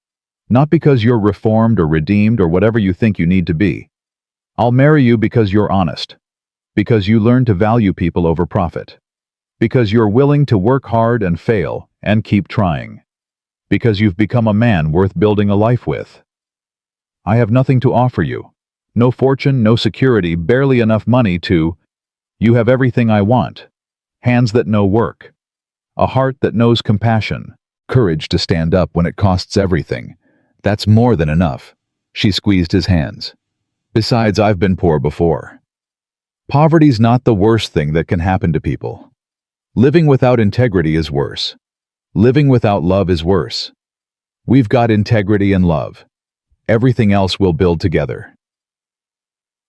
Not because you're reformed or redeemed or whatever you think you need to be. I'll marry you because you're honest. Because you learn to value people over profit. Because you're willing to work hard and fail and keep trying. Because you've become a man worth building a life with. I have nothing to offer you. No fortune, no security, barely enough money to— You have everything I want. Hands that know work. A heart that knows compassion. Courage to stand up when it costs everything. That's more than enough." She squeezed his hands. "Besides, I've been poor before. Poverty's not the worst thing that can happen to people. Living without integrity is worse. Living without love is worse. We've got integrity and love. Everything else we'll build together."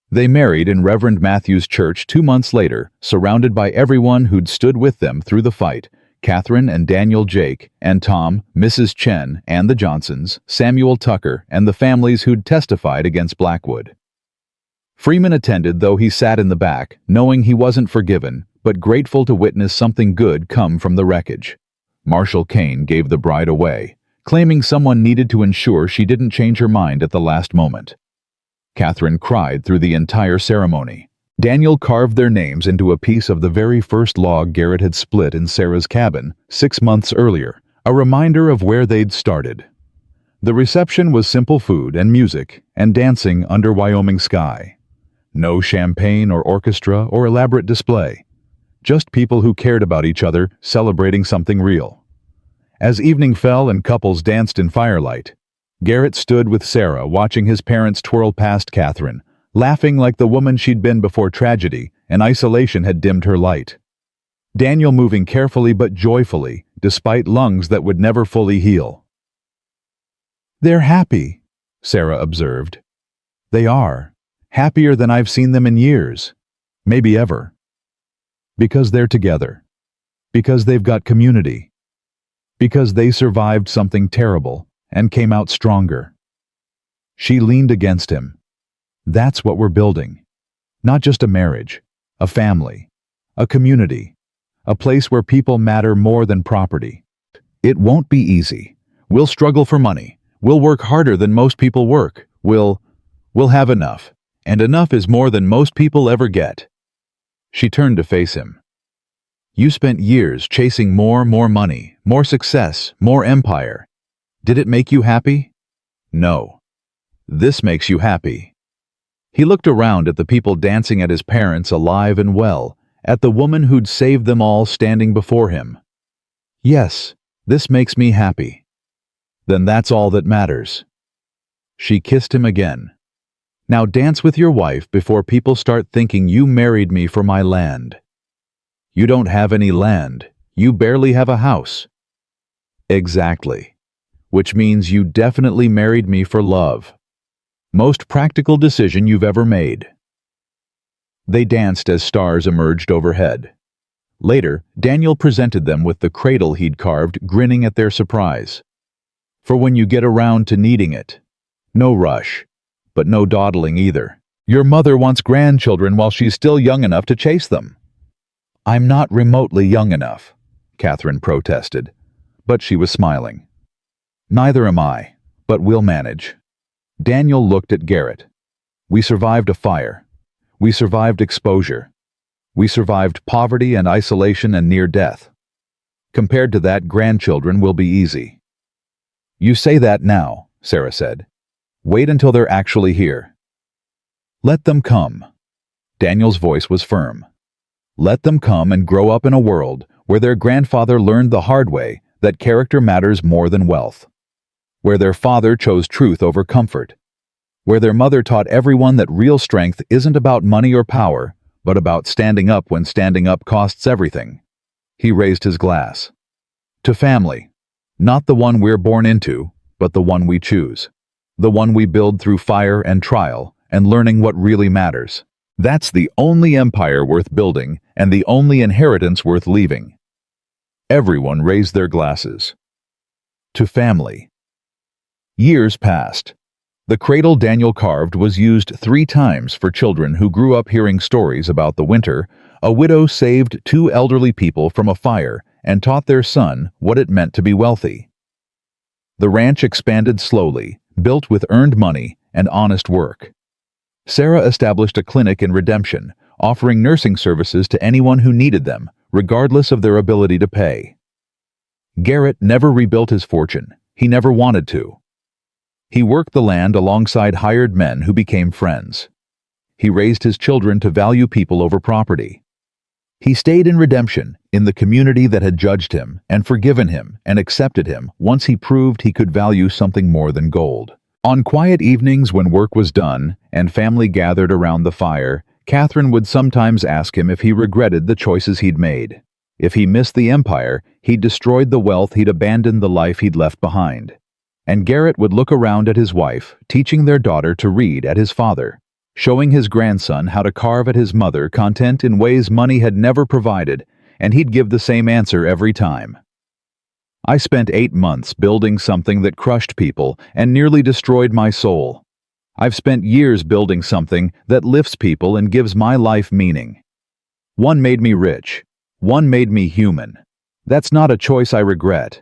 They married in Reverend Matthew's church 2 months later, surrounded by everyone who'd stood with them through the fight: Catherine and Daniel Jake, and Tom, Mrs. Chen, and the Johnsons, Samuel Tucker, and the families who'd testified against Blackwood. Freeman attended, though he sat in the back, knowing he wasn't forgiven, but grateful to witness something good come from the wreckage. Marshall Kane gave the bride away, claiming someone needed to ensure she didn't change her mind at the last moment. Catherine cried through the entire ceremony. Daniel carved their names into a piece of the very first log Garrett had split in Sarah's cabin 6 months earlier, a reminder of where they'd started. The reception was simple food and music and dancing under Wyoming sky. No champagne or orchestra or elaborate display. Just people who cared about each other celebrating something real. As evening fell and couples danced in firelight, Garrett stood with Sarah watching his parents twirl past Catherine, laughing like the woman she'd been before tragedy and isolation had dimmed her light. Daniel moving carefully but joyfully, despite lungs that would never fully heal. "They're happy," Sarah observed. "They are. Happier than I've seen them in years. Maybe ever. Because they're together. Because they've got community. Because they survived something terrible and came out stronger." She leaned against him. "That's what we're building. Not just a marriage, a family, a community, a place where people matter more than property. It won't be easy. We'll struggle for money. We'll work harder than most people work. We'll have enough. And enough is more than most people ever get." She turned to face him. "You spent years chasing more money, more success, more empire. Did it make you happy? No. This makes you happy." He looked around at the people dancing at his parents alive and well, at the woman who'd saved them all standing before him. "Yes, this makes me happy." "Then that's all that matters." She kissed him again. "Now dance with your wife before people start thinking you married me for my land." "You don't have any land. You barely have a house." "Exactly. Which means you definitely married me for love. Most practical decision you've ever made." They danced as stars emerged overhead. Later, Daniel presented them with the cradle he'd carved, grinning at their surprise. "For when you get around to needing it. No rush, but no dawdling either. Your mother wants grandchildren while she's still young enough to chase them." "I'm not remotely young enough," Catherine protested, but she was smiling. "Neither am I, but we'll manage." Daniel looked at Garrett. "We survived a fire. We survived exposure. We survived poverty and isolation and near death. Compared to that, grandchildren will be easy." "You say that now," Sarah said. "Wait until they're actually here." "Let them come." Daniel's voice was firm. "Let them come and grow up in a world where their grandfather learned the hard way that character matters more than wealth. Where their father chose truth over comfort. Where their mother taught everyone that real strength isn't about money or power, but about standing up when standing up costs everything." He raised his glass. "To family. Not the one we're born into, but the one we choose. The one we build through fire and trial and learning what really matters. That's the only empire worth building and the only inheritance worth leaving." Everyone raised their glasses. To family. Years passed. The cradle Daniel carved was used 3 times for children who grew up hearing stories about the winter. A widow saved 2 elderly people from a fire and taught their son what it meant to be wealthy. The ranch expanded slowly, built with earned money and honest work. Sarah established a clinic in Redemption, offering nursing services to anyone who needed them, regardless of their ability to pay. Garrett never rebuilt his fortune. He never wanted to. He worked the land alongside hired men who became friends. He raised his children to value people over property. He stayed in Redemption, in the community that had judged him and forgiven him and accepted him once he proved he could value something more than gold. On quiet evenings when work was done and family gathered around the fire, Catherine would sometimes ask him if he regretted the choices he'd made. If he missed the empire, he'd destroyed the wealth, he'd abandoned the life he'd left behind. And Garrett would look around at his wife, teaching their daughter to read at his father, showing his grandson how to carve at his mother, content in ways money had never provided, and he'd give the same answer every time. "I spent 8 months building something that crushed people and nearly destroyed my soul. I've spent years building something that lifts people and gives my life meaning. One made me rich. One made me human. That's not a choice I regret.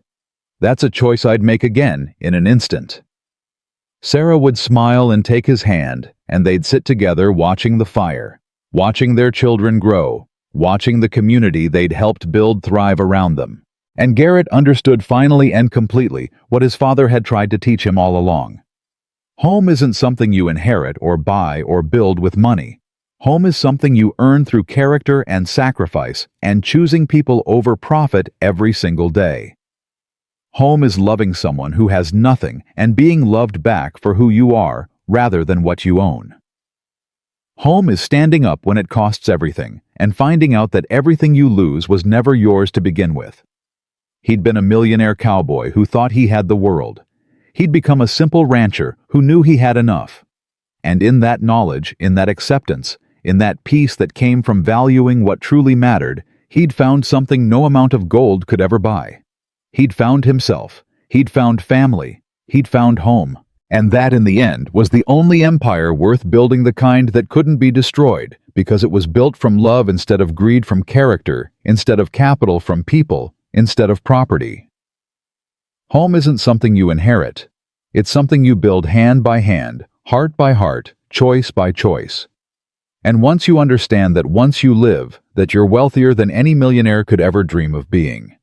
That's a choice I'd make again in an instant." Sarah would smile and take his hand, and they'd sit together watching the fire, watching their children grow, watching the community they'd helped build thrive around them. And Garrett understood finally and completely what his father had tried to teach him all along. Home isn't something you inherit or buy or build with money. Home is something you earn through character and sacrifice and choosing people over profit every single day. Home is loving someone who has nothing and being loved back for who you are rather than what you own. Home is standing up when it costs everything and finding out that everything you lose was never yours to begin with. He'd been a millionaire cowboy who thought he had the world. He'd become a simple rancher who knew he had enough. And in that knowledge, in that acceptance, in that peace that came from valuing what truly mattered, he'd found something no amount of gold could ever buy. He'd found himself. He'd found family. He'd found home. And that, in the end, was the only empire worth building, the kind that couldn't be destroyed, because it was built from love instead of greed, from character instead of capital, from people instead of property. Home isn't something you inherit. It's something you build hand by hand, heart by heart, choice by choice. And once you understand that once you live, that you're wealthier than any millionaire could ever dream of being.